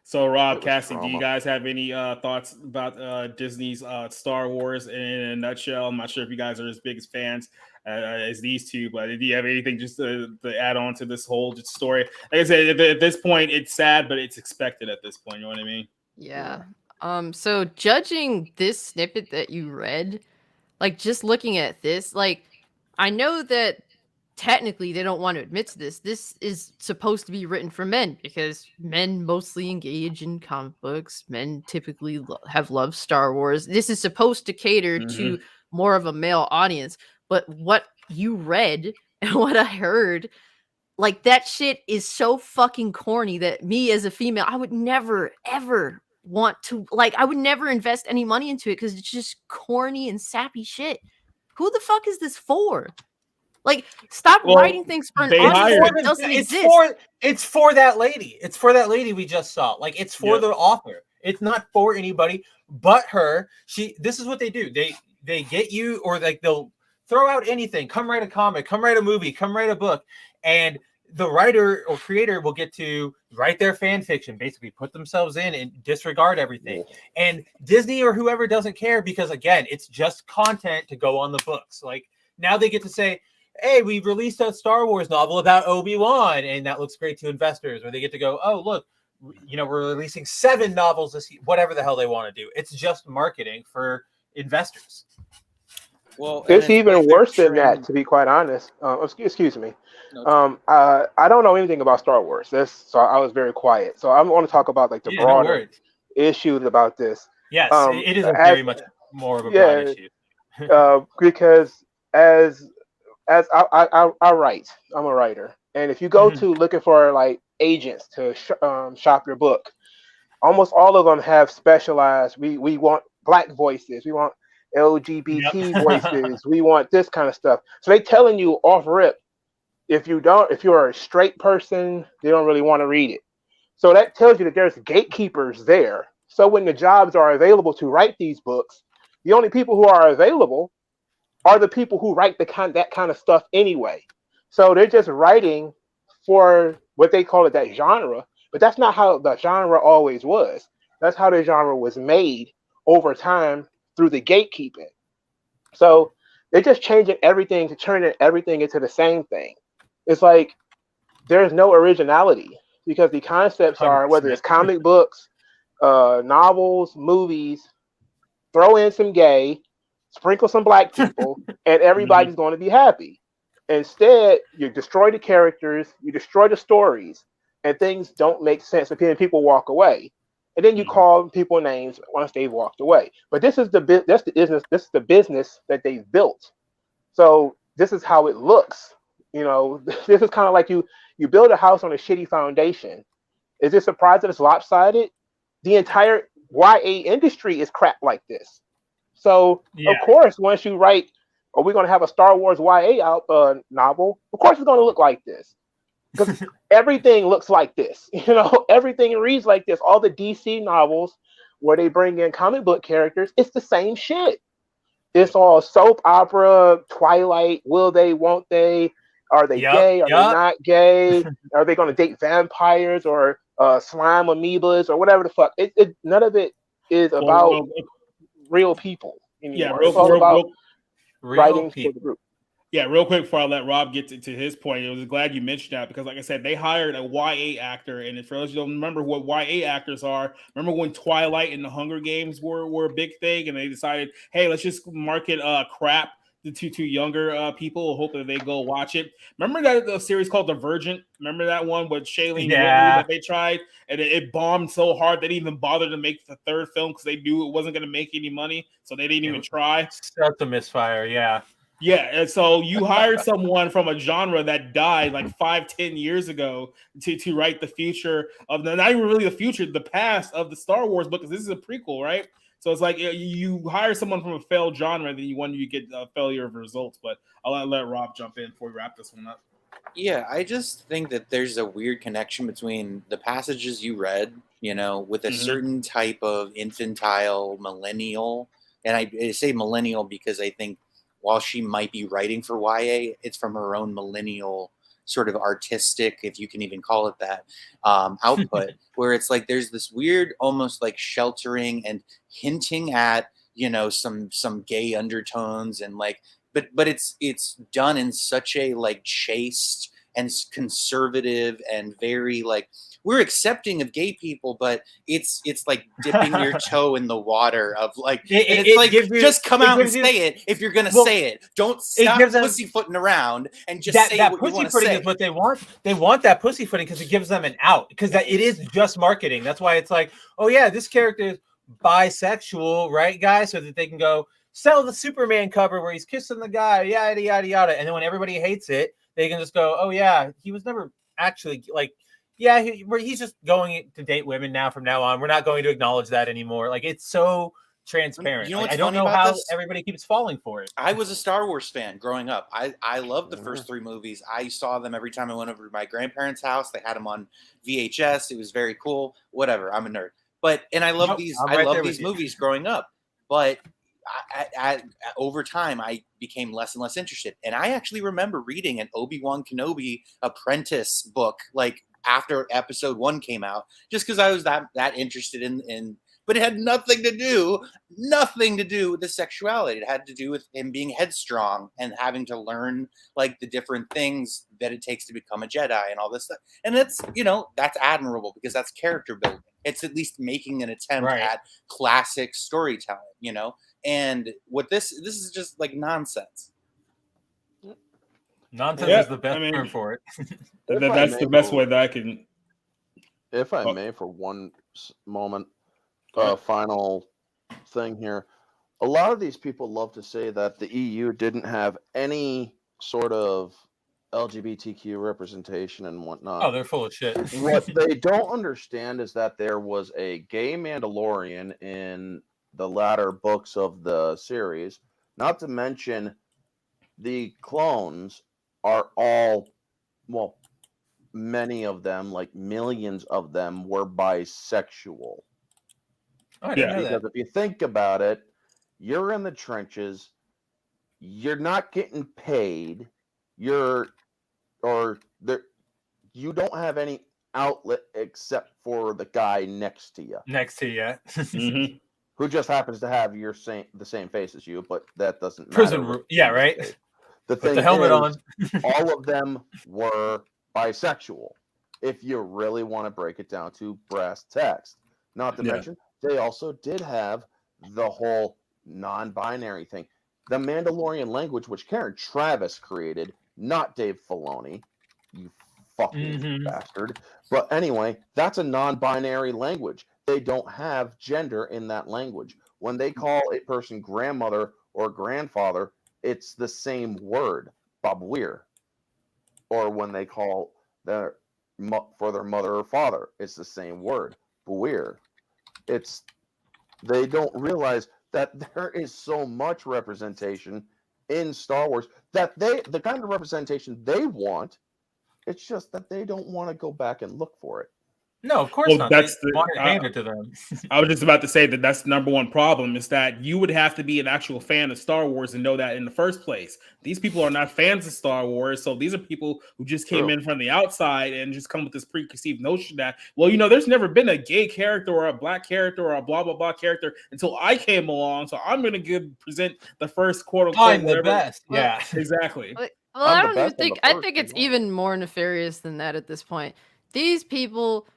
So, Rob, It was Cassie, do you trauma. guys have any thoughts about Disney's Star Wars in a nutshell? I'm not sure if you guys are as big as fans as these two, but do you have anything just to add on to this whole story? Like I said, at this point, it's sad, but it's expected at this point. You know what I mean? Yeah. So judging this snippet that you read, like just looking at this, like I know that technically they don't want to admit to this. This is supposed to be written for men because men mostly engage in comic books. Men typically have loved Star Wars. This is supposed to cater to more of a male audience. But what you read and what I heard, like that shit is so fucking corny that me as a female, I would never ever want to, like, I would never invest any money into it because it's just corny and sappy shit. Who the fuck is this for? Like, stop writing things for an audience that doesn't exist. It's for that lady. It's for that lady we just saw. Like, it's for the author. It's not for anybody but her. This is what they do. They get you, or like they'll throw out anything. Come write a comic. Come write a movie. Come write a book. And the writer or creator will get to write their fan fiction, basically put themselves in and disregard everything. And Disney or whoever doesn't care because, again, it's just content to go on the books. Like, now they get to say, hey, we released a Star Wars novel about Obi-Wan, and that looks great to investors. Or they get to go, oh, look, we're releasing 7 novels this year, whatever the hell they want to do. It's just marketing for investors. Well, it's even worse than that, to be quite honest. Excuse me. I don't know anything about Star Wars. So I was very quiet. So I want to talk about like the broader issues about this. Yes, it is very much more of a broad issue. Because as I write, I'm a writer, and if you go to looking for like agents to shop your book, almost all of them have specialized. We want Black voices. We want LGBT voices. We want this kind of stuff. So they telling you off rip, if you're a straight person, they don't really want to read it. So that tells you that there's gatekeepers there. So when the jobs are available to write these books, the only people who are available are the people who write that kind of stuff anyway. So they're just writing for what they call it, that genre, but that's not how the genre always was. That's how the genre was made over time through the gatekeeping. So they're just changing everything to turning everything into the same thing. It's like there's no originality because the concepts are, whether it's comic books, novels, movies, throw in some gay, sprinkle some Black people, and everybody's going to be happy. Instead, you destroy the characters, you destroy the stories, and things don't make sense, and people walk away. And then you call people names once they've walked away. But this is the business that they've built. So this is how it looks. This is kind of like you build a house on a shitty foundation. Is it surprised that it's lopsided? The entire YA industry is crap like this. So of course, once you write, are we going to have a Star Wars YA novel? Of course, it's going to look like this. Because everything looks like this, everything reads like this. All the DC novels where they bring in comic book characters, it's the same shit. It's all soap opera, Twilight. Will they, won't they? Are they gay? Are they not gay? Are they going to date vampires or slime amoebas or whatever the fuck? None of it is about real people anymore. It's all about writing for the group. Yeah, real quick before I let Rob get to his point, I was glad you mentioned that because, like I said, they hired a YA actor, and for those who don't remember what YA actors are, remember when Twilight and the Hunger Games were a big thing, and they decided, hey, let's just market crap to younger people, hope that they go watch it. Remember that series called Divergent? Remember that one with Shailene Woodley that they tried, and it bombed so hard they didn't even bother to make the third film because they knew it wasn't going to make any money, so they didn't even try. Such a misfire, yeah. Yeah, and so you hired someone from a genre that died like 5-10 years ago to write the future of not even really the future, the past of the Star Wars book, because this is a prequel, right? So it's like you hire someone from a failed genre, then you wonder you get a failure of results. But I'll let Rob jump in before we wrap this one up. Yeah, I just think that there's a weird connection between the passages you read, with a certain type of infantile millennial. And I say millennial because I think while she might be writing for YA, it's from her own millennial sort of artistic, if you can even call it that, output, where it's like there's this weird, almost like sheltering and hinting at, you know, some gay undertones, and like, but it's done in such a like chaste and conservative and very like, we're accepting of gay people, but it's like dipping your toe in the water of like, and it's like, just come out and say it if you're gonna say it. Don't stop pussyfooting around and just say what you want to say. Is what they want. They want that pussyfooting because it gives them an out. Because it is just marketing. That's why it's like, oh yeah, this character is bisexual, right, guys? So that they can go sell the Superman cover where he's kissing the guy, yada yada yada. And then when everybody hates it, they can just go, oh yeah, he was never actually like. Yeah, he's just going to date women now from now on. We're not going to acknowledge that anymore. Like, it's so transparent. You know, I don't know how everybody keeps falling for it. I was a Star Wars fan growing up. I loved the first 3 movies. I saw them every time I went over to my grandparents' house. They had them on VHS. It was very cool. Whatever. I'm a nerd. And I love these movies growing up. But over time, I became less and less interested. And I actually remember reading an Obi-Wan Kenobi apprentice book, like, after episode 1 came out, just because I was that interested in, but it had nothing to do with the sexuality. It had to do with him being headstrong and having to learn like the different things that it takes to become a Jedi and all this stuff. And that's, you know, that's admirable because that's character building. It's at least making an attempt at classic storytelling, you know. And what this is just like nonsense. Nonsense is the best term for it. That's the best way that I can. If I may, for one moment, final thing here. A lot of these people love to say that the EU didn't have any sort of LGBTQ representation and whatnot. Oh, they're full of shit. What they don't understand is that there was a gay Mandalorian in the latter books of the series. Not to mention, the clones are all, well, many of them, like millions of them, were bisexual. Oh, I didn't know because that. if you think about it, you're in the trenches, you're not getting paid, you don't have any outlet except for the guy next to you. Mm-hmm. Who just happens to have the same face as you, but that doesn't matter. Prison, yeah, right. The thing the helmet on. All of them were bisexual. If you really want to break it down to brass tacks, not to mention they also did have the whole non-binary thing. The Mandalorian language, which Karen Travis created, not Dave Filoni, you fucking bastard. But anyway, that's a non-binary language. They don't have gender in that language. When they call a person grandmother or grandfather, it's the same word, Bob Weir. Or when they call for their mother or father, it's the same word, Weir. They don't realize that there is so much representation in Star Wars that the kind of representation they want, it's just that they don't want to go back and look for it. No, of course not. That's they want to hand it to them. I was just about to say that's the number one problem is that you would have to be an actual fan of Star Wars and know that in the first place. These people are not fans of Star Wars, so these are people who just came in from the outside and just come with this preconceived notion that, well, you know, there's never been a gay character or a black character or a blah blah blah character until I came along, so I'm going to present the first quote unquote. I'm the best. Yeah, exactly. Well, I don't even think. I think it's even more nefarious than that at this point. These people.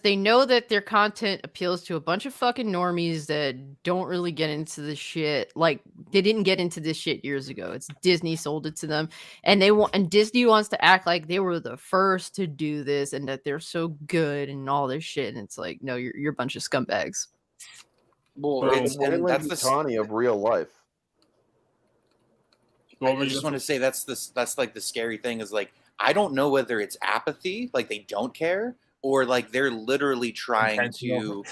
They know that their content appeals to a bunch of fucking normies that don't really get into this shit. Like, they didn't get into this shit years ago. It's Disney sold it to them, and Disney wants to act like they were the first to do this and that they're so good and all this shit. And it's like, no, you're a bunch of scumbags. Well, and that's the Tawny of real life. I just want to say that's like the scary thing is like, I don't know whether it's apathy, like they don't care, or like they're literally trying to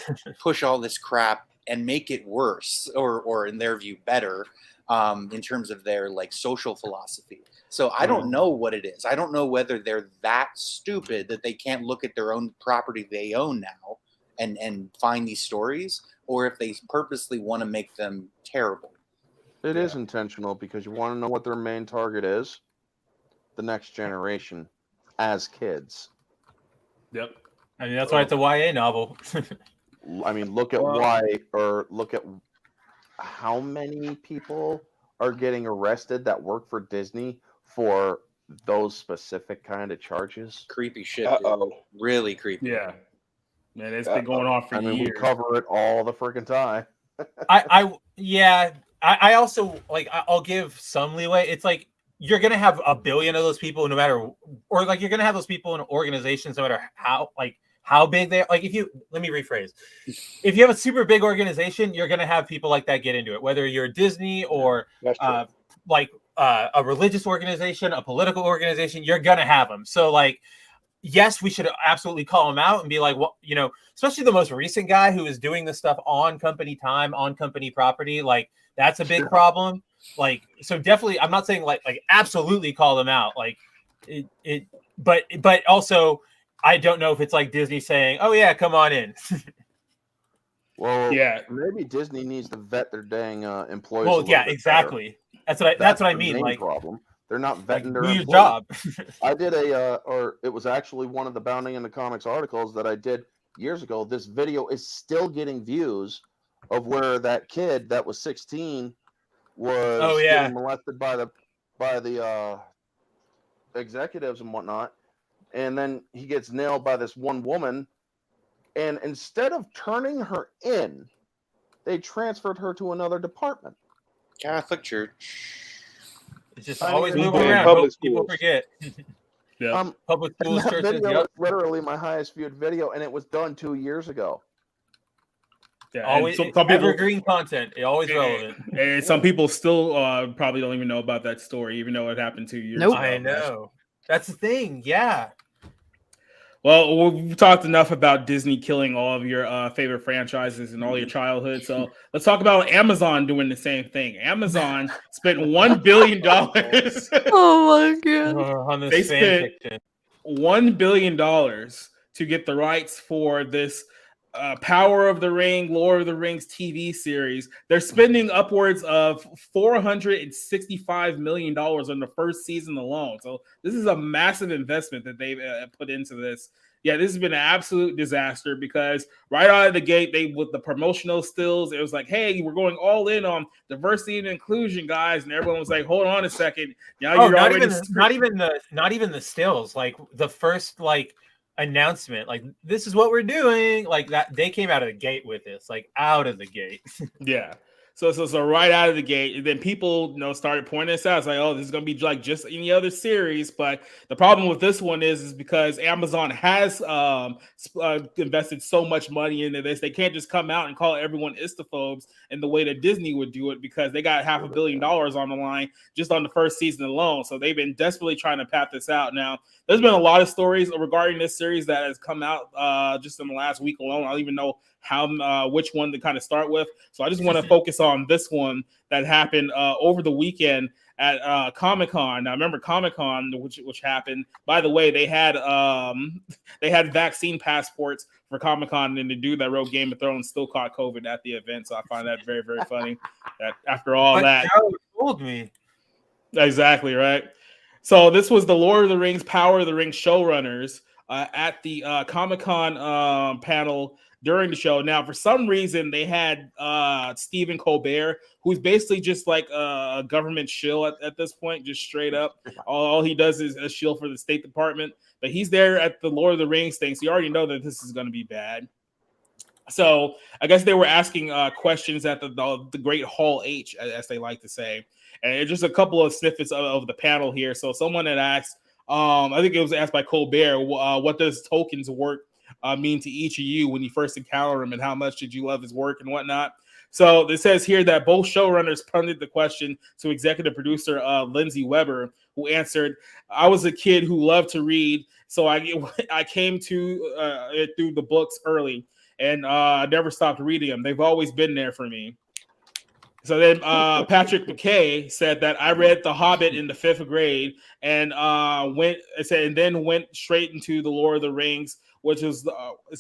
push all this crap and make it worse, or in their view better, in terms of their like social philosophy. So I don't know what it is. I don't know whether they're that stupid that they can't look at their own property they own now and find these stories, or if they purposely want to make them terrible. It is intentional because you want to know what their main target is? The next generation. as kids. Yep. I mean, that's why it's a YA novel. I mean, look at look at how many people are getting arrested that work for Disney for those specific kind of charges. Creepy shit. Dude. Really creepy. Yeah. Man, it's been going on for years. We cover it all the freaking time. I also like, I'll give some leeway. It's like, you're going to have a billion of those people no matter, or like you're going to have those people in organizations no matter how big they are. Like let me rephrase. If you have a super big organization, you're going to have people like that get into it, whether you're Disney or a religious organization, a political organization, you're going to have them. So like, yes, we should absolutely call him out and be like, well, you know, especially the most recent guy who is doing this stuff on company time, on company property. Like, that's a big problem. Like, so definitely, I'm not saying like absolutely call them out. Like but also, I don't know if it's like Disney saying, oh yeah, come on in. Well, yeah, maybe Disney needs to vet their dang employees. Well, yeah, exactly. Better. That's what I mean. Like, problem. They're not vetting their do your job. I did or it was actually one of the Bounding in the Comics articles that I did years ago. This video is still getting views of where that kid that was 16 was getting molested by the executives and whatnot, and then he gets nailed by this one woman, and instead of turning her in, they transferred her to another department. Catholic Church. It's just always moving around. Public people forget. Yeah. Public schools, churches. Was literally my highest viewed video, and it was done 2 years ago. Yeah, always evergreen content. It always relevant. And some people still probably don't even know about that story, even though it happened 2 years ago. I know. That's the thing. Yeah. Well, we've talked enough about Disney killing all of your favorite franchises and all your childhood. So let's talk about Amazon doing the same thing. Amazon spent $1 billion. Oh my God. They spent $1 billion to get the rights for this Power of the Ring, Lord of the Rings TV series. They're spending upwards of $465 million on the first season alone. So this is a massive investment that they've put into this. Yeah, this has been an absolute disaster because right out of the gate, with the promotional stills, it was like, hey, we're going all in on diversity and inclusion, guys. And everyone was like, hold on a second. Now not even the stills. Like the first announcement, like this is what we're doing, like that they came out of the gate with this, like out of the gate. Yeah. So right out of the gate, and then people started pointing this out. It's like, oh, this is gonna be like just any other series. But the problem with this one is because Amazon has invested so much money into this, they can't just come out and call everyone istophobes in the way that Disney would do it, because they got $500 million on the line just on the first season alone. So they've been desperately trying to pat this out. Now, there's been a lot of stories regarding this series that has come out just in the last week alone. I don't even know which one to kind of start with. So I just want to focus on this one that happened over the weekend at Comic-Con. Now, remember Comic-Con, which happened. By the way, they had vaccine passports for Comic-Con, and the dude that wrote Game of Thrones still caught COVID at the event. So I find that very, very funny. That after all that, told me exactly right. So this was the Lord of the Rings, Power of the Rings showrunners at the Comic-Con panel during the show. Now, for some reason, they had Stephen Colbert, who's basically just like a government shill at this point, just straight up. All he does is a shill for the State Department. But he's there at the Lord of the Rings thing, so you already know that this is going to be bad. So I guess they were asking questions at the Great Hall H, as they like to say. And just a couple of snippets of the panel here. So someone had asked, I think it was asked by Colbert, what does Tolkien's work mean to each of you when you first encounter him, and how much did you love his work and whatnot? So it says here that both showrunners punted the question to executive producer Lindsay Weber, who answered, I was a kid who loved to read, so I came to it through the books early, and I never stopped reading them. They've always been there for me. So then Patrick McKay said that I read The Hobbit in the 5th grade and then went straight into The Lord of the Rings, which was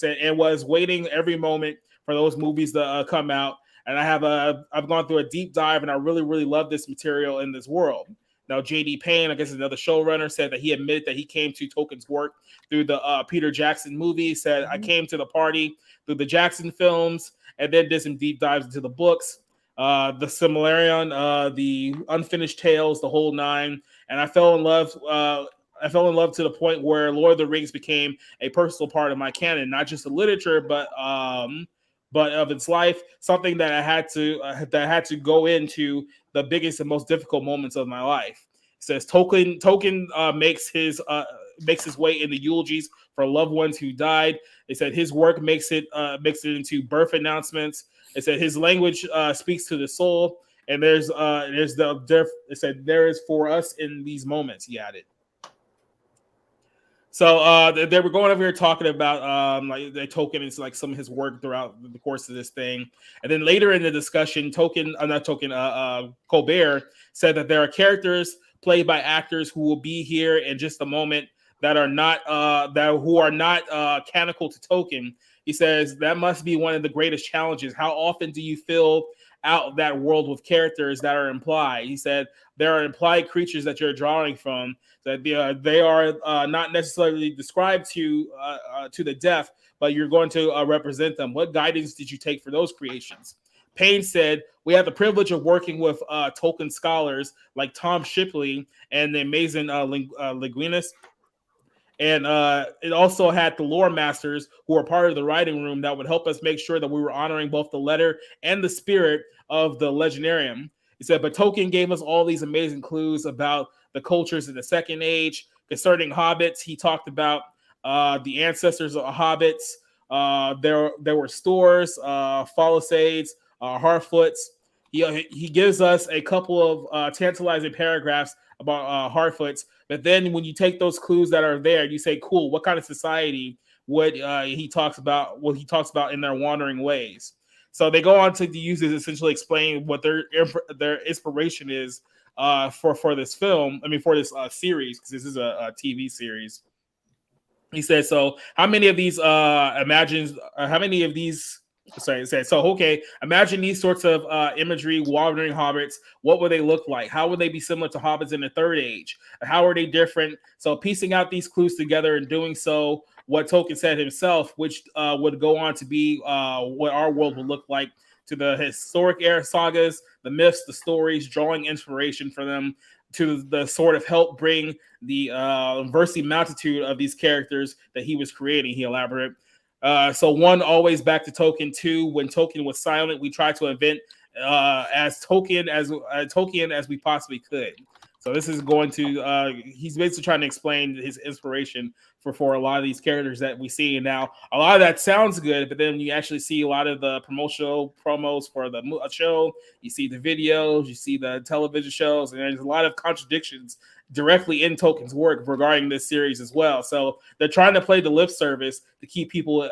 and was waiting every moment for those movies to come out. And I've gone through a deep dive, and I really, really love this material in this world. Now, J.D. Payne, I guess another showrunner, said that he admitted that he came to Tolkien's work through the Peter Jackson movie. He said, I came to the party through the Jackson films and then did some deep dives into the books, the Silmarillion, the unfinished tales, the whole nine. And I fell in love. I fell in love to the point where Lord of the Rings became a personal part of my canon, not just the literature, but of its life. Something that I had to go into the biggest and most difficult moments of my life. It says Tolkien makes his way in the eulogies for loved ones who died. It said his work makes it into birth announcements. It said his language speaks to the soul, and it said there is for us in these moments. He added. So they were going over here talking about like the Tolkien is like some of his work throughout the course of this thing, and then later in the discussion, Colbert said that there are characters played by actors who will be here in just a moment that are not canonical to Tolkien. He says that must be one of the greatest challenges. How often do you fill out that world with characters that are implied? He said there are implied creatures that you're drawing from, that they are not necessarily described to the deaf, but you're going to represent them. What guidance did you take for those creations? Payne said, we have the privilege of working with Tolkien scholars like Tom Shipley and the amazing linguist. And it also had the lore masters who were part of the writing room that would help us make sure that we were honoring both the letter and the spirit of the legendarium. He said, but Tolkien gave us all these amazing clues about the cultures of the Second Age. Concerning hobbits, he talked about the ancestors of hobbits. There were Stores, Follisades, Harfoots. He gives us a couple of tantalizing paragraphs about Harfoots. But then when you take those clues that are there, you say, cool, what kind of society would he talks about in their wandering ways? So they go on to use this, essentially explain what their inspiration is for this film. I mean, for this series, because this is a TV series. He said, so how many of these imagine these sorts of imagery, wandering hobbits. What would they look like? How would they be similar to hobbits in the Third Age? How are they different? So piecing out these clues together and doing so, what Tolkien said himself, which would go on to be what our world would look like, to the historic era sagas, the myths, the stories, drawing inspiration for them, to the sort of help bring the versity multitude of these characters that he was creating. He elaborated. So one, always back to Tolkien. Two, when Tolkien was silent, we tried to invent as Tolkien as we possibly could. So this is going to he's basically trying to explain his inspiration for a lot of these characters that we see. And now a lot of that sounds good, but then you actually see a lot of the promotional promos for the show. You see the videos, you see the television shows, and there's a lot of contradictions directly in Tolkien's work regarding this series as well. So they're trying to play the lip service to keep people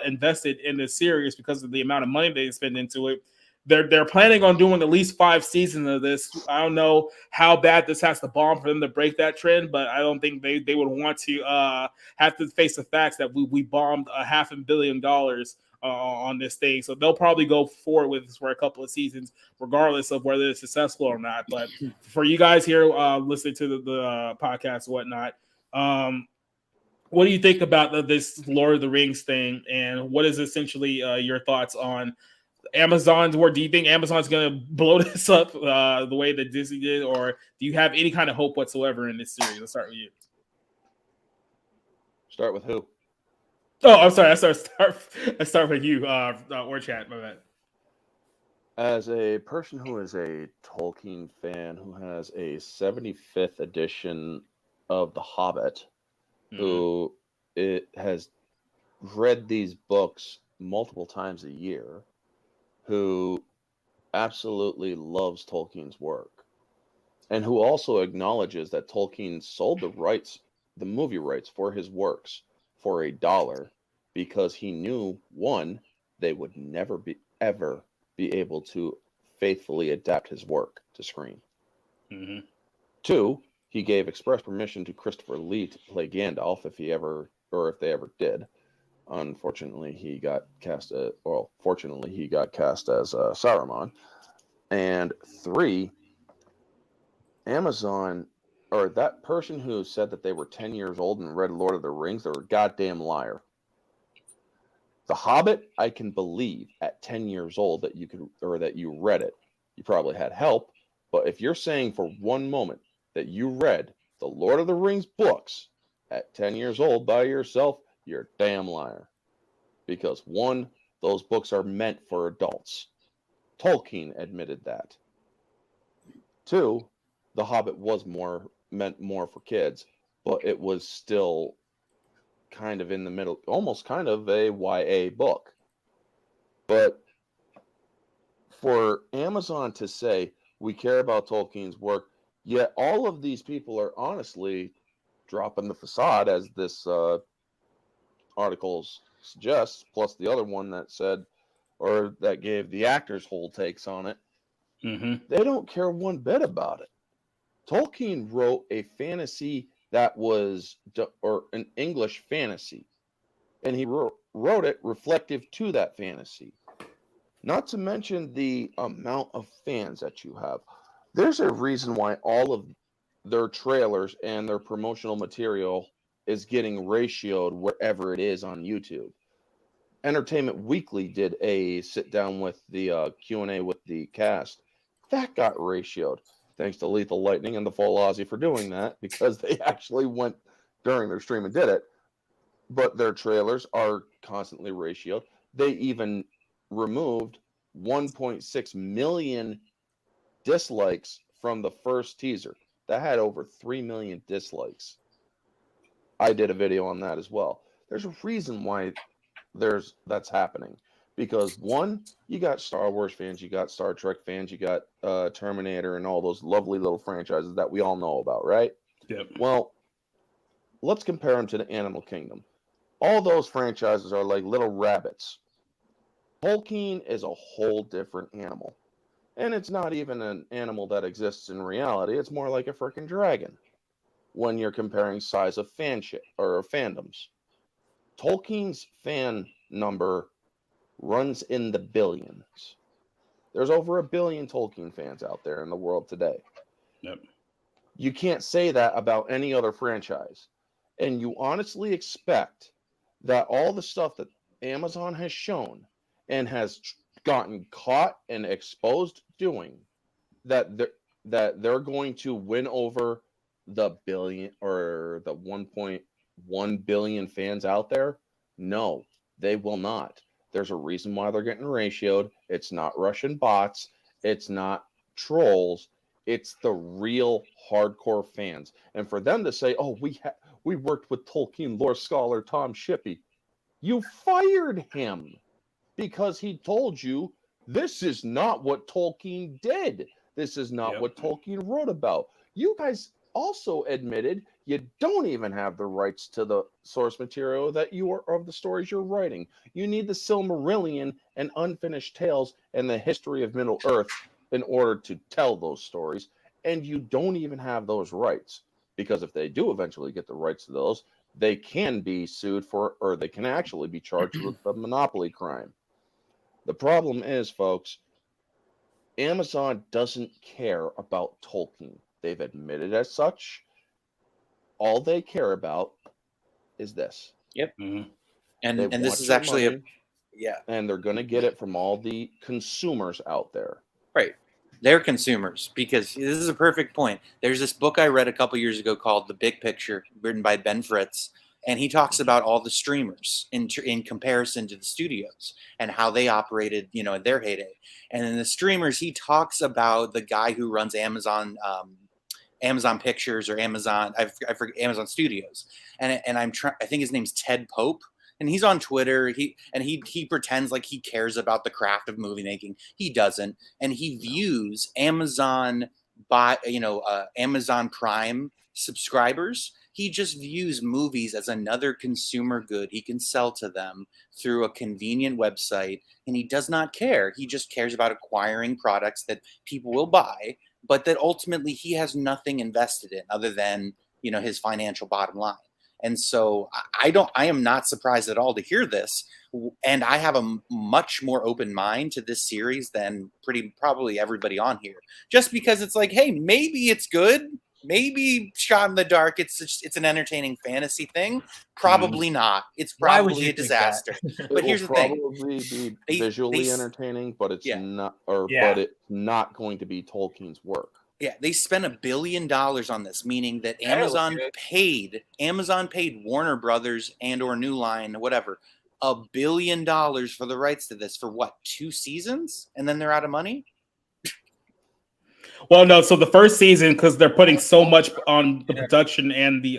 invested in this series because of the amount of money they spend into it. They're planning on doing at least 5 seasons of this. I don't know how bad this has to bomb for them to break that trend, but I don't think they would want to have to face the facts that we bombed $500 million on this thing. So they'll probably go forward with this for a couple of seasons, regardless of whether it's successful or not. But for you guys here listening to the podcast and whatnot, what do you think about this Lord of the Rings thing? And what is essentially your thoughts on Amazon's work? Do you think Amazon's going to blow this up the way that Disney did, or do you have any kind of hope whatsoever in this series? Let's start with you. Start with who? Oh, I'm sorry. I start with you, or chat. My bad. As a person who is a Tolkien fan, who has a 75th edition of The Hobbit, who has read these books multiple times a year, who absolutely loves Tolkien's work, and who also acknowledges that Tolkien sold the movie rights for his works for $1 because he knew, one, they would never ever be able to faithfully adapt his work to screen. Mm-hmm. Two, he gave express permission to Christopher Lee to play Gandalf if they ever did. Unfortunately, he got cast fortunately, he got cast as Saruman. And three, Amazon, or that person who said that they were 10 years old and read Lord of the Rings, they're a goddamn liar. The Hobbit, I can believe at 10 years old that you could, or that you read it. You probably had help, but if you're saying for one moment that you read the Lord of the Rings books at 10 years old by yourself, you're a damn liar. Because one, those books are meant for adults. Tolkien admitted that. Two, The Hobbit was meant more for kids, but it was still kind of in the middle, almost kind of a YA book. But for Amazon to say, we care about Tolkien's work, yet all of these people are honestly dropping the facade, as this article suggests, plus the other one that said, or that gave the actors whole takes on it. They don't care one bit about it. Tolkien wrote a fantasy that was, or an English fantasy, and he wrote it reflective to that fantasy. Not to mention the amount of fans that you have. There's a reason why all of their trailers and their promotional material is getting ratioed wherever it is on YouTube. Entertainment Weekly did a sit down with the Q&A with the cast. That got ratioed. Thanks to Lethal Lightning and the Full Aussie for doing that, because they actually went during their stream and did it. But their trailers are constantly ratioed. They even removed 1.6 million dislikes from the first teaser. That had over 3 million dislikes. I did a video on that as well. There's a reason why that's happening. Because one, you got Star Wars fans, you got Star Trek fans, you got Terminator and all those lovely little franchises that we all know about, right? Yep. Well, let's compare them to the Animal Kingdom. All those franchises are like little rabbits. Tolkien is a whole different animal. And it's not even an animal that exists in reality. It's more like a freaking dragon when you're comparing size of fandoms. Tolkien's fan number runs in the billions. There's over 1 billion Tolkien fans out there in the world today. Yep. You can't say that about any other franchise. And you honestly expect that all the stuff that Amazon has shown and has gotten caught and exposed doing, that they're going to win over the billion or the 1.1 billion fans out there? No, they will not. There's a reason why they're getting ratioed. It's not Russian bots. It's not trolls. It's the real hardcore fans. And for them to say, oh, we worked with Tolkien lore scholar Tom Shippey. You fired him because he told you this is not what Tolkien did. This is not what Tolkien wrote about. You guys also admitted you don't even have the rights to the source material that you are of the stories you're writing. You need the Silmarillion and Unfinished Tales and the history of Middle Earth in order to tell those stories, and you don't even have those rights, because if they do eventually get the rights to those, they can be sued for, or they can actually be charged with a monopoly crime. The problem is, folks, Amazon doesn't care about Tolkien. They've admitted as such. All they care about is this. Yep. Mm-hmm. And this is actually money, and they're going to get it from all the consumers out there. Right. They're consumers, because this is a perfect point. There's this book I read a couple years ago called The Big Picture, written by Ben Fritz, and he talks about all the streamers in comparison to the studios and how they operated, in their heyday. And in the streamers, he talks about the guy who runs Amazon Pictures or Amazon, I forget, Amazon Studios, and I think his name's Ted Pope. And he's on Twitter. He pretends like he cares about the craft of movie making. He doesn't, and he views Amazon Amazon Prime subscribers. He just views movies as another consumer good he can sell to them through a convenient website, and he does not care. He just cares about acquiring products that people will buy, but that ultimately he has nothing invested in other than his financial bottom line. And so I am not surprised at all to hear this. And I have a much more open mind to this series than probably everybody on here, just because it's like, hey, maybe it's good. Maybe Shot in the Dark, it's an entertaining fantasy thing. Probably not. It's probably a disaster. But here's the thing: probably be visually entertaining, but it's not, but it's not going to be Tolkien's work. Yeah, they spent $1 billion on this, meaning that Amazon paid Warner Brothers or New Line, whatever, $1 billion for the rights to this for what, 2 seasons, and then they're out of money. Well, no. So the first season, because they're putting so much on the production and the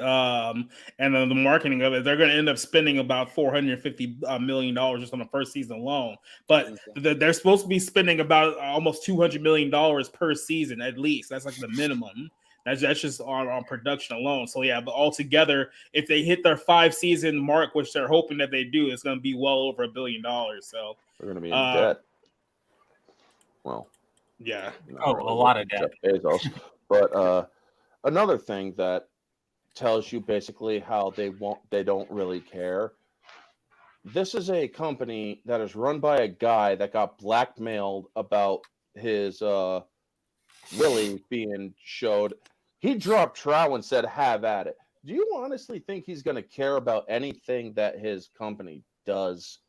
marketing of it, they're going to end up spending about $450 million just on the first season alone. But they're supposed to be spending about almost $200 million per season at least. That's like the minimum. That's just on production alone. So yeah, but altogether, if they hit their 5-season mark, which they're hoping that they do, it's going to be well over $1 billion. So they're going to be in debt. Well. Yeah. A lot of debt. Bezos. But another thing that tells you basically how they don't really care. This is a company that is run by a guy that got blackmailed about his Willie being showed. He dropped trow and said, "Have at it." Do you honestly think he's going to care about anything that his company does?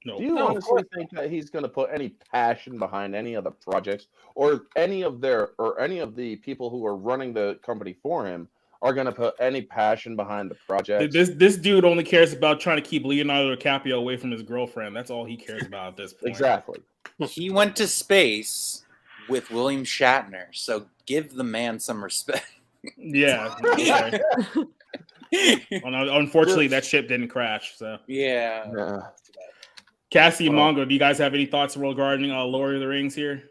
No. Do you honestly think that he's going to put any passion behind any of the projects, or any of the people who are running the company for him are going to put any passion behind the project? This dude only cares about trying to keep Leonardo DiCaprio away from his girlfriend. That's all he cares about at this point. Exactly. He went to space with William Shatner, so give the man some respect. Yeah. Unfortunately, that ship didn't crash. So yeah. Cassie and Mongo, do you guys have any thoughts regarding Lord of the Rings here?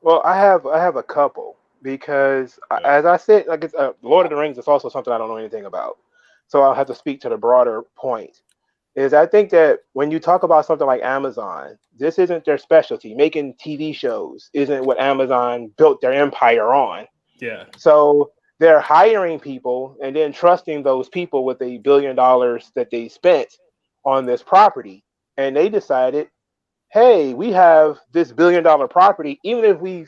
Well, I have a couple, because as I said, like it's Lord of the Rings is also something I don't know anything about, so I'll have to speak to the broader point. Is I think that when you talk about something like Amazon, this isn't their specialty. Making TV shows isn't what Amazon built their empire on. Yeah. So they're hiring people and then trusting those people with $1 billion that they spent on this property. And they decided, hey, we have this $1 billion property. Even if we,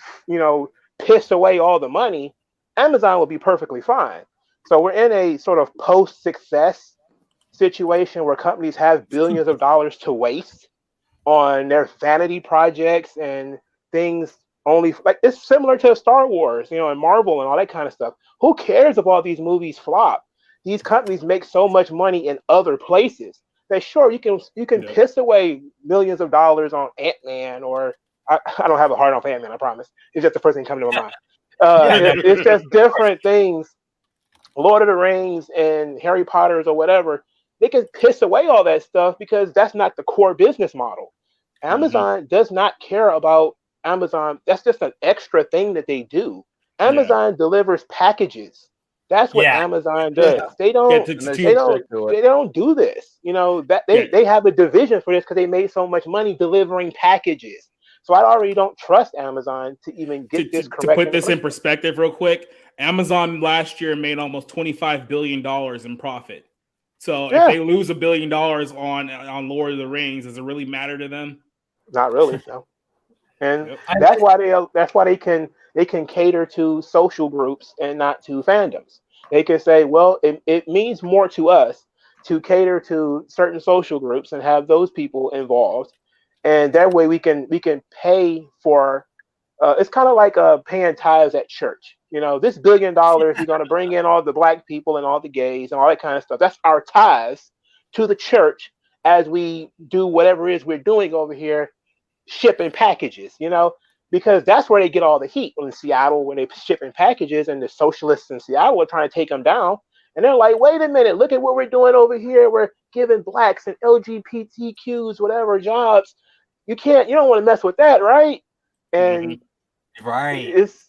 piss away all the money, Amazon will be perfectly fine. So we're in a sort of post-success situation where companies have billions of dollars to waste on their vanity projects and things. Only like it's similar to Star Wars, and Marvel and all that kind of stuff. Who cares if all these movies flop? These companies make so much money in other places that sure you can piss away millions of dollars on Ant-Man, or I don't have a heart on Ant-Man, I promise. It's just the first thing coming to my mind. It's just different things. Lord of the Rings and Harry Potter's or whatever, they can piss away all that stuff because that's not the core business model. Amazon does not care about Amazon. That's just an extra thing that they do. Amazon delivers packages. That's what Amazon does. They don't do this. They have a division for this because they made so much money delivering packages. So I already don't trust Amazon to even get this correct. To put this in perspective real quick, Amazon last year made almost $25 billion in profit. So if they lose $1 billion on Lord of the Rings, does it really matter to them? Not really, no. And that's why they can cater to social groups and not to fandoms. They can say, well, it means more to us to cater to certain social groups and have those people involved, and that way we can pay for. It's kind of like paying tithes at church. This $1 billion, you're going to bring in all the black people and all the gays and all that kind of stuff. That's our tithes to the church as we do whatever it is we're doing over here, shipping packages. Because that's where they get all the heat in Seattle when they're shipping packages, and the socialists in Seattle are trying to take them down. And they're like, wait a minute, look at what we're doing over here. We're giving blacks and LGBTQs, whatever, jobs. You don't want to mess with that, right? And it's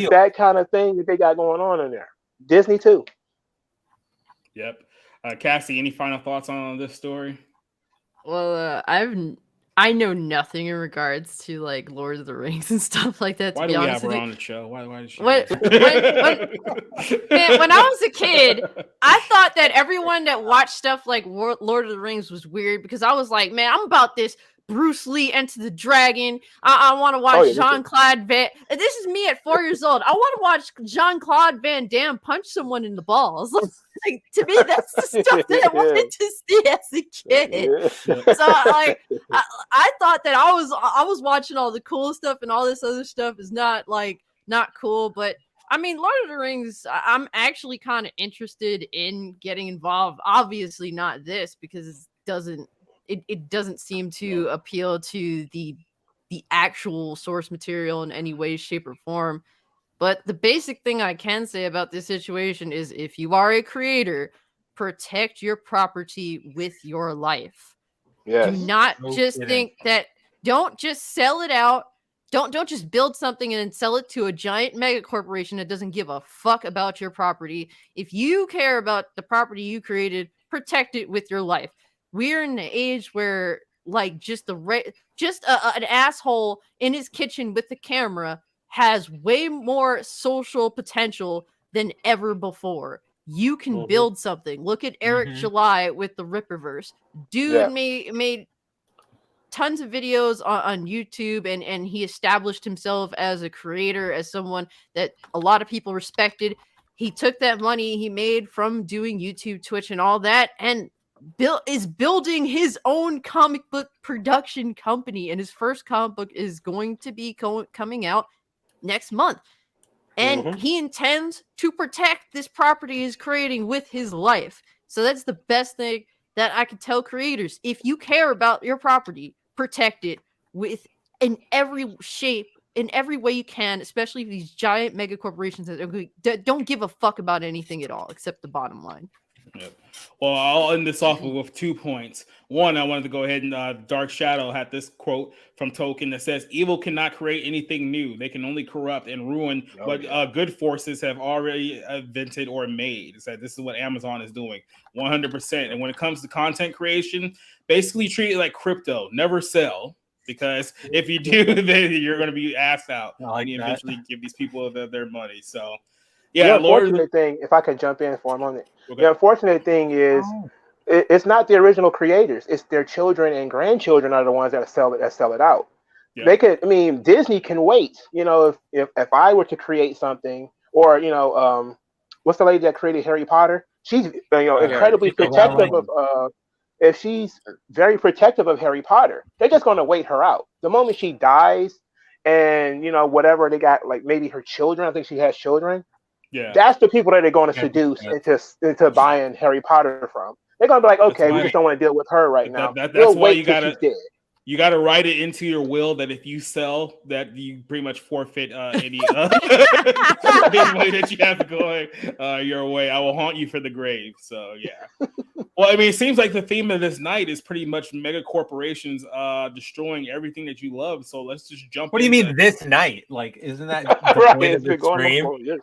that kind of thing that they got going on in there. Disney too. Yep. Cassie, any final thoughts on this story? Well, I know nothing in regards to like Lord of the Rings and stuff like that. Why To be do we honest have her with on the show? Why did she? When I was a kid, I thought that everyone that watched stuff like Lord of the Rings was weird because I was like, man, I'm about this Bruce Lee Enter the Dragon. I want to watch Jean-Claude Van. This is me at 4 years old. I want to watch Jean-Claude Van Damme punch someone in the balls. Like, to me, that's the stuff that I wanted to see as a kid. So like, I thought that I was watching all the cool stuff and all this other stuff is not cool. But I mean, Lord of the Rings, I'm actually kind of interested in getting involved. Obviously not this because it doesn't seem to appeal to the actual source material in any way, shape, or form. But the basic thing I can say about this situation is if you are a creator, protect your property with your life. Yes. Do not think that, don't just sell it out. Don't just build something and then sell it to a giant mega corporation that doesn't give a fuck about your property. If you care about the property you created, protect it with your life. We're in an age where like an asshole in his kitchen with the camera has way more social potential than ever before. You can build something. Look at Eric July with the Ripperverse. Dude made tons of videos on YouTube and he established himself as a creator, as someone that a lot of people respected. He took that money he made from doing YouTube, Twitch, and all that, and is building his own comic book production company. And his first comic book is going to be coming out next month. And he intends to protect this property he's creating with his life. So that's the best thing that I could tell creators. If you care about your property, protect it in every shape, in every way you can, especially these giant mega corporations that don't give a fuck about anything at all except the bottom line. Yep. Well, I'll end this off with 2 points. One, I wanted to go ahead and Dark Shadow had this quote from Tolkien that says, "Evil cannot create anything new. They can only corrupt and ruin what good forces have already invented or made." So this is what Amazon is doing 100%. And when it comes to content creation, basically treat it like crypto. Never sell. Because if you do, then you're going to be asked out. And you eventually give these people their money. So, yeah, the unfortunate thing, if I could jump in for a moment, the unfortunate thing is it's not the original creators; it's their children and grandchildren are the ones that sell it out. Yeah. They could, I mean, Disney can wait. You know, if I were to create something, or what's the lady that created Harry Potter? She's incredibly protective of. If she's very protective of Harry Potter, they're just going to wait her out. The moment she dies, and whatever they got, like maybe her children. I think she has children. Yeah, that's the people that they're going to seduce into buying Harry Potter from. They're going to be like, okay, we just don't want to deal with her right now. That's why you got to write it into your will that if you sell, that you pretty much forfeit any money that you have going your way. I will haunt you for the grave. So yeah. Well, I mean, it seems like the theme of this night is pretty much mega corporations destroying everything that you love. So let's just jump. What do you mean this night? Like, isn't that the point of the stream?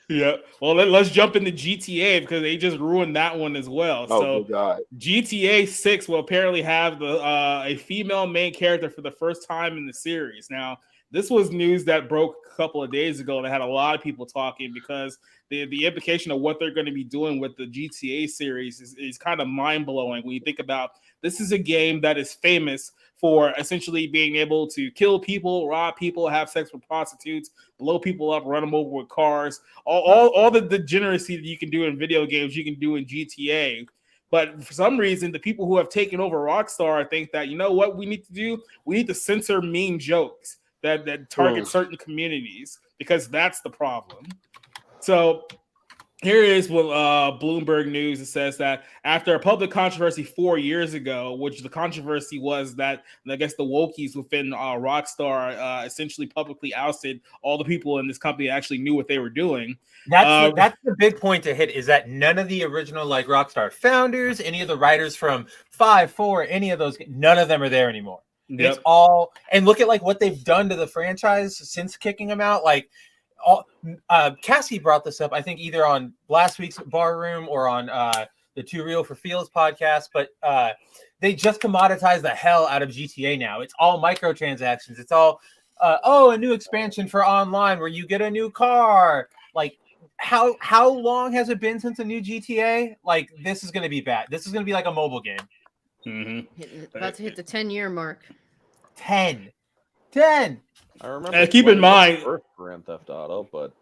Yeah. Well, let's jump into GTA because they just ruined that one as well. Oh, God. GTA 6 will apparently have a female main character for the first time in the series. Now, this was news that broke a couple of days ago that had a lot of people talking because the implication of what they're going to be doing with the GTA series is kind of mind-blowing when you think about this is a game that is famous for essentially being able to kill people, rob people, have sex with prostitutes, blow people up, run them over with cars. All the degeneracy that you can do in video games, you can do in GTA. But for some reason, the people who have taken over Rockstar think that, you know what we need to do? We need to censor mean jokes that target certain communities because that's the problem. So here is what Bloomberg News. It says that after a public controversy 4 years ago, which the controversy was that I guess the wokies within Rockstar essentially publicly ousted all the people in this company that actually knew what they were doing. That's the big point to hit is that none of the original like Rockstar founders, any of the writers from 5-4, any of those, none of them are there anymore. Yep. It's all, and look at like what they've done to the franchise since kicking them out. Like, Cassie brought this up, I think, either on last week's Bar Room or on the Too Real for Feels podcast. But they just commoditize the hell out of GTA now. It's all microtransactions. It's all a new expansion for online where you get a new car. Like how long has it been since a new GTA? Like this is gonna be bad. This is gonna be like a mobile game. About to hit the 10-year mark. 10. I remember. Keep in mind, first Grand Theft Auto, but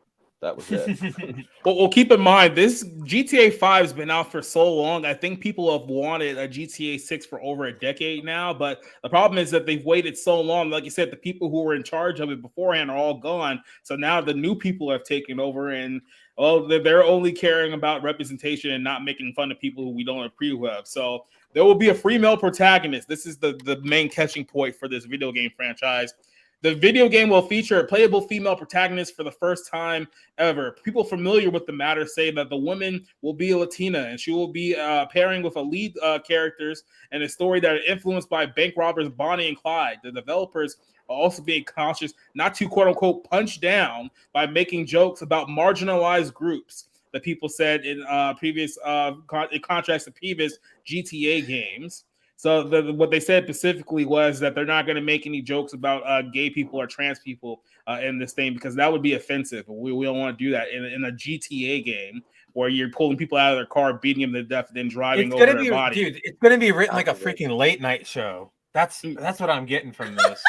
that was it. well, keep in mind, this GTA 5 has been out for so long. I think people have wanted a GTA 6 for over a decade now, but the problem is that they've waited so long. Like you said, the people who were in charge of it beforehand are all gone. So now the new people have taken over, and they're only caring about representation and not making fun of people who we don't approve of. So there will be a female protagonist. This is the main catching point for this video game franchise. The video game will feature a playable female protagonist for the first time ever. People familiar with the matter say that the woman will be a Latina, and she will be pairing with a lead characters in a story that are influenced by bank robbers Bonnie and Clyde. The developers are also being cautious not to quote-unquote punch down by making jokes about marginalized groups. The people said in previous contracts to previous GTA games. So what they said specifically was that they're not going to make any jokes about gay people or trans people in this thing, because that would be offensive. We don't want to do that in a GTA game where you're pulling people out of their car, beating them to death, and then driving over their body. Dude, it's going to be written like a freaking late night show. That's what I'm getting from this.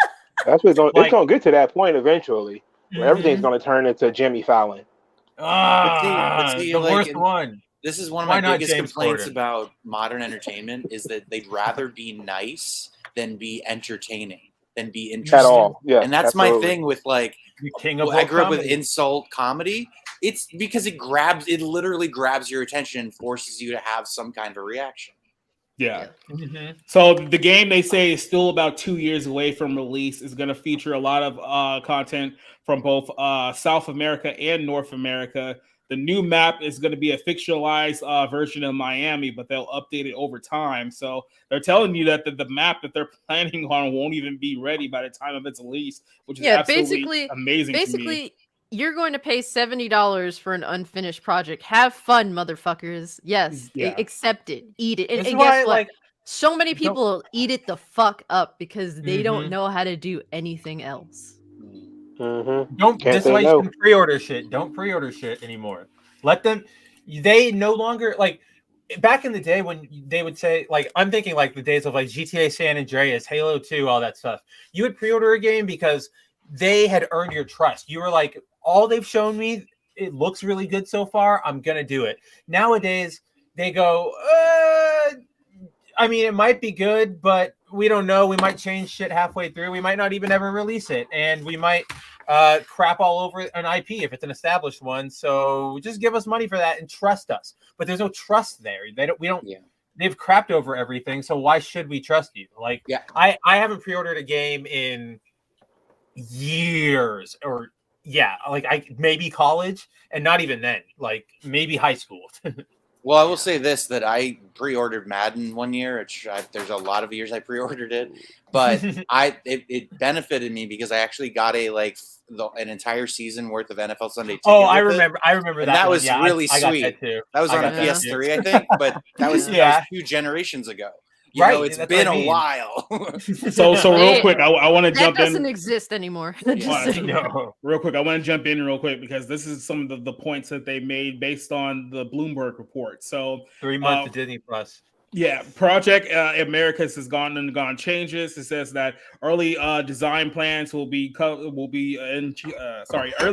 That's what's it's going to get to that point eventually, where everything's going to turn into Jimmy Fallon. The worst one. This is one of my biggest complaints about modern entertainment is that they'd rather be nice than be entertaining, than be interesting. At all. Yeah, and that's absolutely. my thing with like, I grew up with insult comedy. It's because it literally grabs your attention and forces you to have some kind of a reaction. Yeah. So the game, they say, is still about 2 years away from release. Is going to feature a lot of content from both South America and North America. The new map is going to be a fictionalized version of Miami, but they'll update it over time. So they're telling you that the map that they're planning on won't even be ready by the time of its release, which is absolutely amazing. Basically, you're going to pay $70 for an unfinished project. Have fun, motherfuckers. Yes, accept it, eat it, and guess what? So many people eat it the fuck up because they don't know how to do anything else. This way you can pre-order shit. Don't pre-order shit anymore. Let them. They no longer like back in the day when they would say like I'm thinking like the days of like GTA San Andreas, Halo 2, all that stuff. You would pre-order a game because they had earned your trust. You were like, all they've shown me, it looks really good so far. I'm gonna do it. Nowadays they go, I mean, it might be good, but we don't know. We might change shit halfway through. We might not even ever release it, and we might crap all over an IP if it's an established one. So just give us money for that and trust us. But there's no trust there. They've crapped over everything. So why should we trust you? Like, I haven't pre-ordered a game in years, or maybe college, and not even then. Like maybe high school. Well, I will say this, that I pre-ordered Madden one year. There's a lot of years I pre-ordered it, but it benefited me because I actually got an entire season worth of NFL Sunday ticket. I remember that. That was really I sweet. got that too. That was on a PS3, I think, but that was 2 generations ago. It's been a while. So real quick, I want to jump in. That doesn't exist anymore. Real quick, I want to jump in real quick because this is some of the points that they made based on the Bloomberg report. So 3 months of Disney Plus. Yeah, Project Americas has undergone changes. It says that early design plans early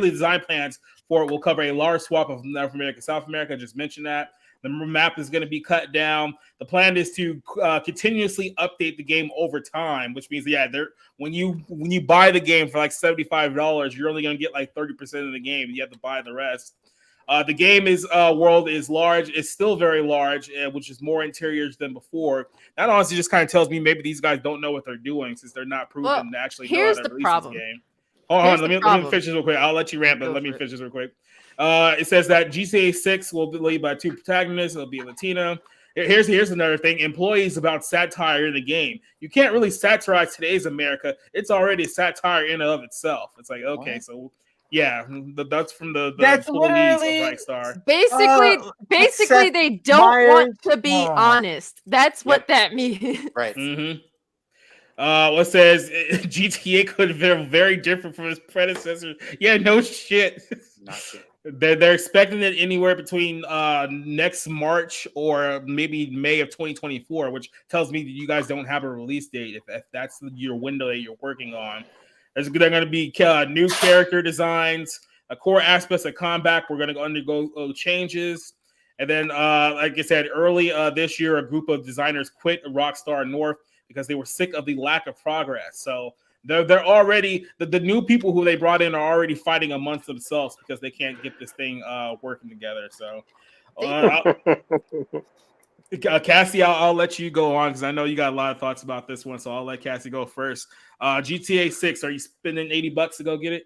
design plans for it will cover a large swath of North America, South America. I just mentioned that. The map is going to be cut down. The plan is to continuously update the game over time, which means, when you buy the game for like $75, you're only going to get like 30% of the game. You have to buy the rest. The game world is large. It's still very large, which is more interiors than before. That honestly just kind of tells me maybe these guys don't know what they're doing since they're not proven to actually know how to release this game. Hold on, let me finish this real quick. I'll let you rant, but let me finish this real quick. It says that GTA 6 will be led by 2 protagonists. It'll be Latina. Here's another thing. Employees about satire in the game. You can't really satirize today's America. It's already a satire in and of itself. It's like, okay, so Yeah, that's from the That's employees of literally Rockstar. Basically, Seth they don't want Meyers. to be honest. That's what Yep. that means. Right. Mm-hmm. What says GTA could have been very different from its predecessors. Yeah, no shit. Not good. They're expecting it anywhere between next March or maybe May of 2024, which tells me that you guys don't have a release date if that's your window that you're working on. They're going to be new character designs, core aspects of combat. We're going to undergo changes. And then, like I said, early this year, a group of designers quit Rockstar North because they were sick of the lack of progress. So they're already, the new people who they brought in are already fighting amongst themselves because they can't get this thing working together. So, Cassie, I'll let you go on because I know you got a lot of thoughts about this one. So I'll let Cassie go first. GTA 6, are you spending $80 to go get it?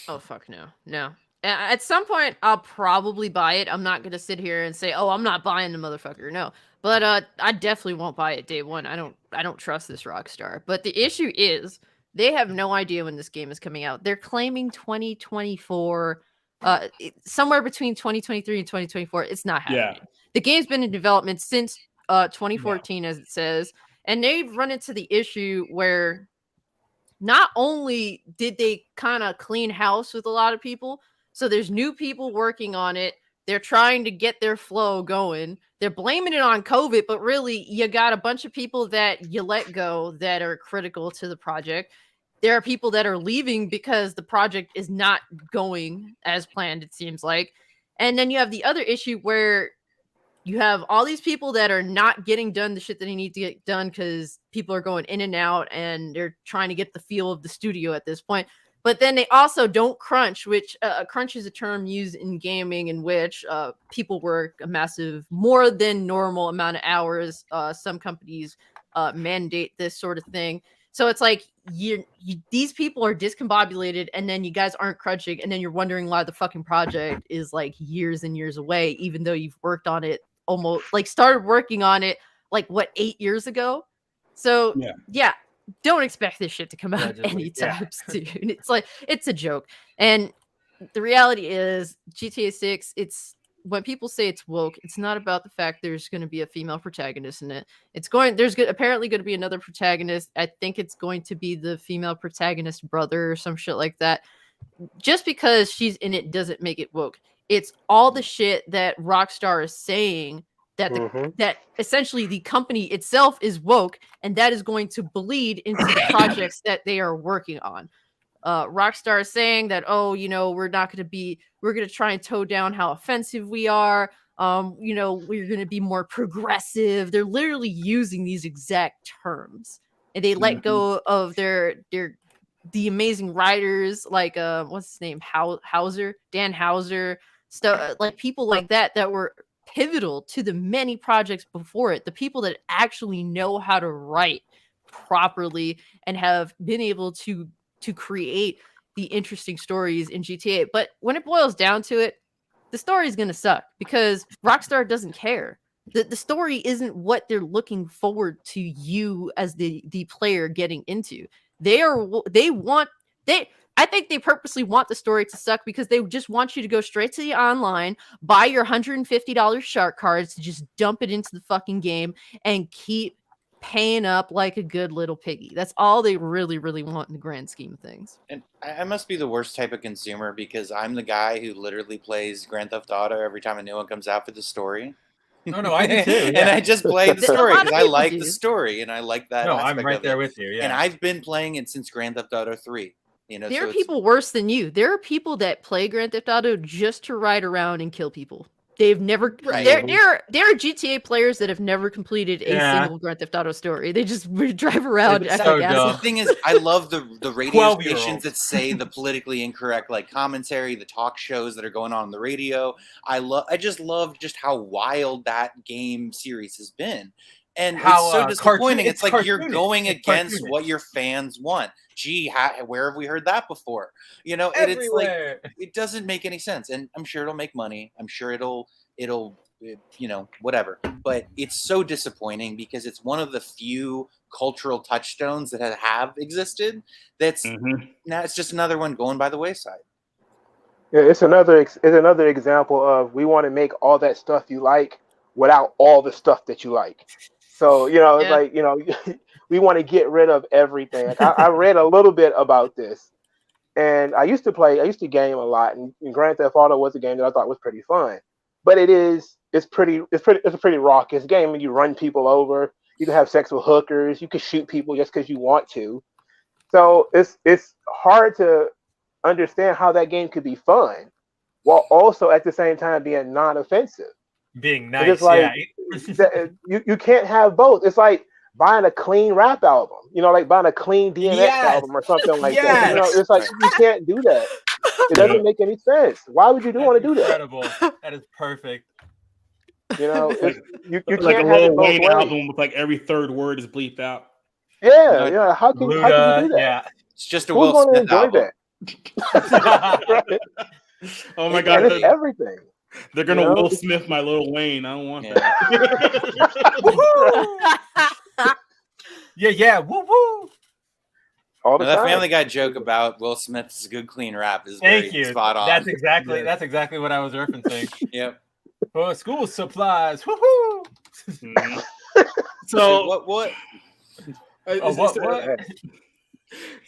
Oh, fuck no. At some point, I'll probably buy it. I'm not going to sit here and say, oh, I'm not buying the motherfucker. No. But I definitely won't buy it day one. I don't trust this Rockstar. But the issue is they have no idea when this game is coming out. They're claiming 2024, somewhere between 2023 and 2024. It's not happening. Yeah. The game's been in development since 2014, as it says. And they've run into the issue where not only did they kind of clean house with a lot of people, so there's new people working on it. They're trying to get their flow going. They're blaming it on COVID, but really you got a bunch of people that you let go that are critical to the project. There are people that are leaving because the project is not going as planned, it seems like. And then you have the other issue where you have all these people that are not getting done the shit that they need to get done because people are going in and out and they're trying to get the feel of the studio at this point. But then they also don't crunch, which crunch is a term used in gaming in which people work a massive, more than normal amount of hours. Some companies mandate this sort of thing. So it's like these people are discombobulated and then you guys aren't crunching. And then you're wondering why the fucking project is like years and years away, even though you've worked on it started working on it 8 years ago. So yeah. Don't expect this shit to come out anytime soon. It's a joke. And the reality is GTA 6, it's when people say it's woke, it's not about the fact there's going to be a female protagonist in it. There's apparently going to be another protagonist. I think it's going to be the female protagonist brother or some shit like that. Just because she's in it doesn't make it woke. It's all the shit that Rockstar is saying that that essentially the company itself is woke, and that is going to bleed into the projects that they are working on. Rockstar is saying that, we're going to try and toe down how offensive we are. We're going to be more progressive. They're literally using these exact terms, and they let go of the amazing writers like what's his name, Dan Houser, stuff like people like that were pivotal to the many projects before it, the people that actually know how to write properly and have been able to create the interesting stories in GTA. But when it boils down to it, the story is going to suck because Rockstar doesn't care. The story isn't what they're looking forward to you as the player getting into. I think they purposely want the story to suck because they just want you to go straight to the online, buy your $150 shark cards to just dump it into the fucking game and keep paying up like a good little piggy. That's all they really, really want in the grand scheme of things. And I must be the worst type of consumer because I'm the guy who literally plays Grand Theft Auto every time a new one comes out for the story. No, I do too. Yeah. And I just play the story because I like the story and I like that. No, I'm right there with you. Yeah. And I've been playing it since Grand Theft Auto 3. There are people worse than you. There are people that play Grand Theft Auto just to ride around and kill people. They've never. Right. There are GTA players that have never completed a single Grand Theft Auto story. They just drive around. The thing is, I love the radio stations that say the politically incorrect commentary, the talk shows that are going on the radio. I just love how wild that game series has been. And it's so disappointing. It's like you're going against what your fans want. Gee, where have we heard that before? It's like it doesn't make any sense. And I'm sure it'll make money. I'm sure it'll whatever. But it's so disappointing because it's one of the few cultural touchstones that have existed. That's now it's just another one going by the wayside. Yeah, it's another example of we want to make all that stuff you like without all the stuff that you like. So it's Yeah. like we want to get rid of everything. Like I read a little bit about this, and I used to game a lot, and Grand Theft Auto was a game that I thought was pretty fun. But it's a pretty raucous game, and you run people over. You can have sex with hookers. You can shoot people just because you want to. So it's hard to understand how that game could be fun while also at the same time being non-offensive. Being It's just nice, like yeah. you can't have both. It's like buying a clean rap album, like buying a clean DMX Yes. album or something like that. Yes. It's like you can't do that. It doesn't make any sense. Why would you want to do that? Incredible. That is perfect. You like can't a have Lil it both Wayne ways. album with like every third word is bleeped out. Yeah. How can you do that? Yeah. It's just a Who's Will going to Smith enjoy album. that? Right? Oh my And god, it's everything. they're gonna Will Smith my Lil Wayne. I don't want that. Yeah. Woo woo. All the Now, that time. Family Guy joke about Will Smith's good clean rap is Thank very you. spot on. That's exactly what I was referencing. Yep. Oh, school supplies. Woohoo! Mhm. So So what? What?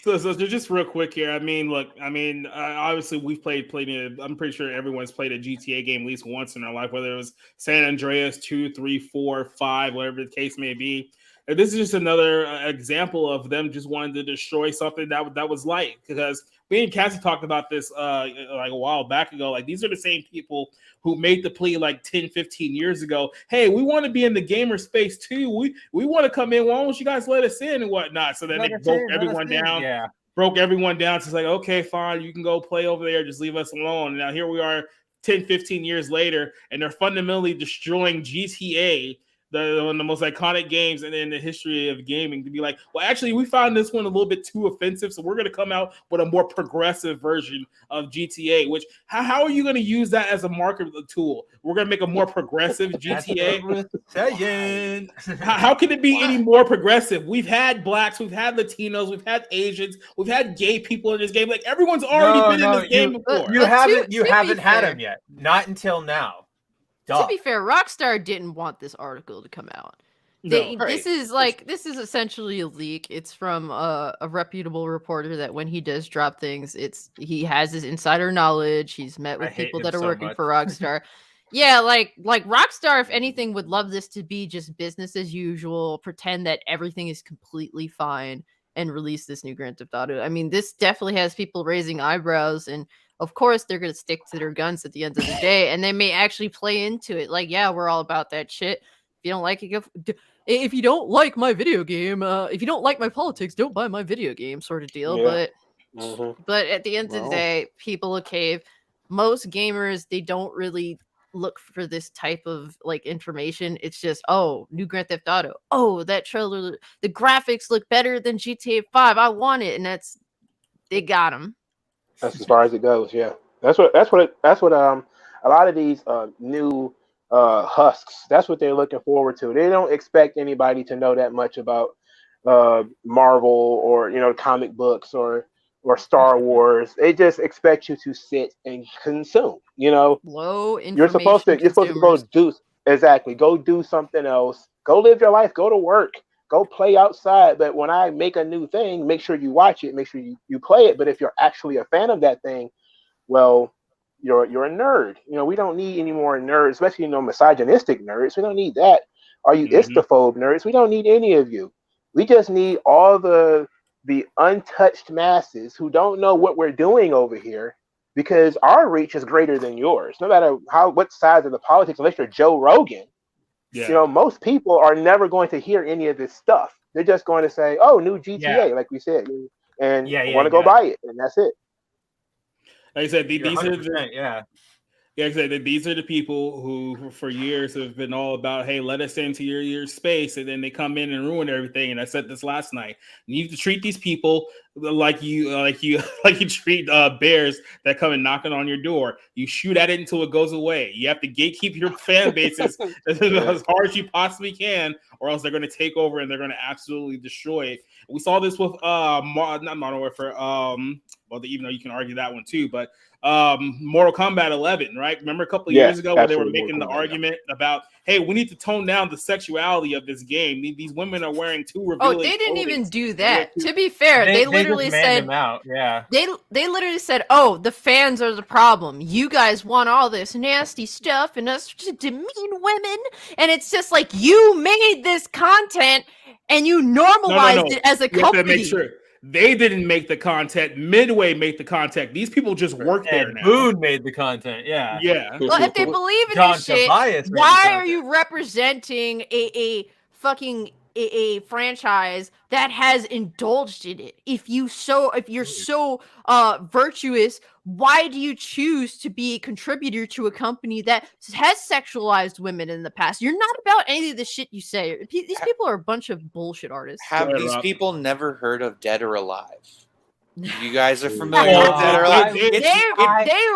So just real quick here. I mean, look. Obviously we've played it. I'm pretty sure everyone's played a GTA game at least once in their life, whether it was San Andreas 2, 3, 4, 5, whatever the case may be. And this is just another example of them just wanting to destroy something that was light. Because me and Cassie talked about this like a while back ago. Like, these are the same people who made the plea like 10, 15 years ago. Hey, we want to be in the gamer space too. We want to come in. Why don't you guys let us in and whatnot? So then they broke everyone down. Yeah. Broke everyone down. So it's like, okay, fine, you can go play over there. Just leave us alone. And now here we are 10, 15 years later, and they're fundamentally destroying GTA, one of the most iconic games in the history of gaming, to be like, well, actually, we found this one a little bit too offensive, so we're going to come out with a more progressive version of GTA. Which, how are you going to use that as a marketing tool? We're going to make a more progressive GTA. How can it be any more progressive? We've had blacks, we've had Latinos, we've had Asians, we've had gay people in this game. Like, everyone's already been in this game before. You haven't to had be them fair- yet. Not until now. To be fair, Rockstar didn't want this article to come out. This is essentially a leak. It's from a reputable reporter that when he does drop things, he has his insider knowledge. He's met with people that are working for Rockstar. Yeah, like Rockstar, if anything, would love this to be just business as usual, pretend that everything is completely fine, and release this new Grand Theft Auto. I mean, this definitely has people raising eyebrows, and of course they're going to stick to their guns at the end of the day, and they may actually play into it. Like, yeah, we're all about that shit. If you don't like it, if you don't like my video game, if you don't like my politics, don't buy my video game, sort of deal. Yeah. But at the end of the day, people will cave. Most gamers, they don't really look for this type of like information. It's just, oh, new Grand Theft Auto. Oh, that trailer, the graphics look better than GTA 5. I want it, and they got them. That's as far as it goes. Yeah, that's what a lot of these new husks. That's what they're looking forward to. They don't expect anybody to know that much about Marvel or comic books or Star Wars. They just expect you to sit and consume. Low information. You're supposed to go do something else. Go live your life. Go to work. Go play outside. But when I make a new thing, make sure you watch it. Make sure you play it. But if you're actually a fan of that thing, well, you're a nerd. We don't need any more nerds, especially misogynistic nerds. We don't need that. Are you istophobe nerds? We don't need any of you. We just need all the untouched masses who don't know what we're doing over here, because our reach is greater than yours. No matter what size of the politics, unless you're Joe Rogan. Yeah. Most people are never going to hear any of this stuff. They're just going to say, "Oh, new GTA," like we said, and want to go buy it, and that's it. Like I said, these are these are the people who for years have been all about, hey, let us into your space, and then they come in and ruin everything. And I said this last night. You need to treat these people like you treat bears that come and knocking on your door. You shoot at it until it goes away. You have to gatekeep your fan bases as hard as you possibly can, or else they're going to take over and they're going to absolutely destroy it. We saw this with not Modern Warfare. Well, even though you can argue that one too, but Mortal Kombat 11, right? Remember a couple of years ago where they were making the argument about, hey, we need to tone down the sexuality of this game. These women are wearing too revealing. Oh, they didn't even do that. To be fair, they literally said, out. Yeah. They literally said, "Oh, the fans are the problem. You guys want all this nasty stuff and us to demean women." And it's just like, you made this content and you normalized it as a company. You have to make sure. They didn't make the content. Midway made the content. These people just work there now. Boone made the content. Yeah. Yeah. Well, if they believe in this shit, why are you representing a fucking a franchise that has indulged in it? If you're so virtuous, why do you choose to be a contributor to a company that has sexualized women in the past? You're not about any of the shit you say. These people are a bunch of bullshit artists. Have these people never heard of Dead or Alive? You guys are familiar with Dead or Alive? They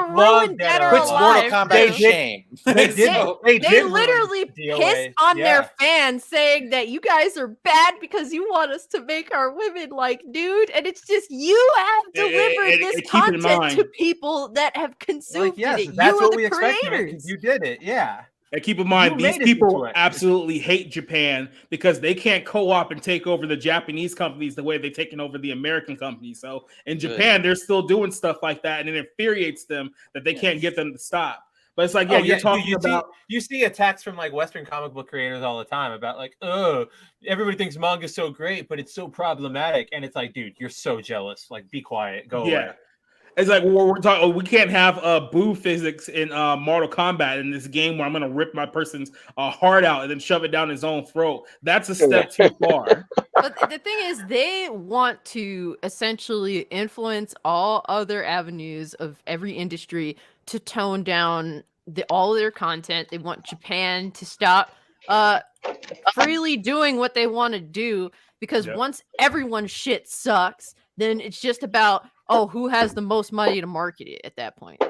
ruined Dead or Puts Mortal Alive. Kombat to shame. They literally pissed on their fans, saying that you guys are bad because you want us to make our women like dude, and it's just you have delivered this content to people that have consumed it. That's you what are we the expected creators. because you did it. Yeah. And keep in mind, these people absolutely hate Japan because they can't co-op and take over the Japanese companies the way they're taking over the American companies. So in Japan, they're still doing stuff like that, and it infuriates them that they can't get them to stop. But it's like, you're talking about... You see attacks from like Western comic book creators all the time about like, oh, everybody thinks manga's so great, but it's so problematic. And it's like, dude, you're so jealous. Like, be quiet. Go away. It's like we're talking. We can't have boo physics in Mortal Kombat in this game where I'm gonna rip my person's heart out and then shove it down his own throat. That's a step too far. But the thing is, they want to essentially influence all other avenues of every industry to tone down all of their content. They want Japan to stop freely doing what they want to do because once everyone's shit sucks, then it's just about, oh, who has the most money to market it at that point?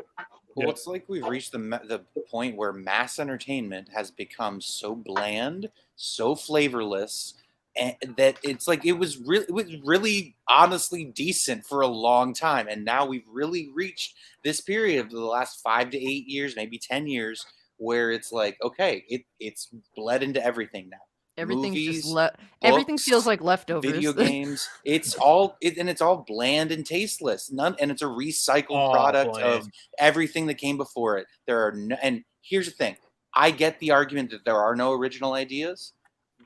Well, it's like we've reached the point where mass entertainment has become so bland, so flavorless, and that it's like it was really honestly decent for a long time, and now we've really reached this period of the last 5 to 8 years, maybe 10 years, where it's like, okay, it's bled into everything now. Everything's Movies, just everything feels like leftovers. Video games, it's all bland and tasteless. And it's a recycled product of everything that came before it. And here's the thing: I get the argument that there are no original ideas,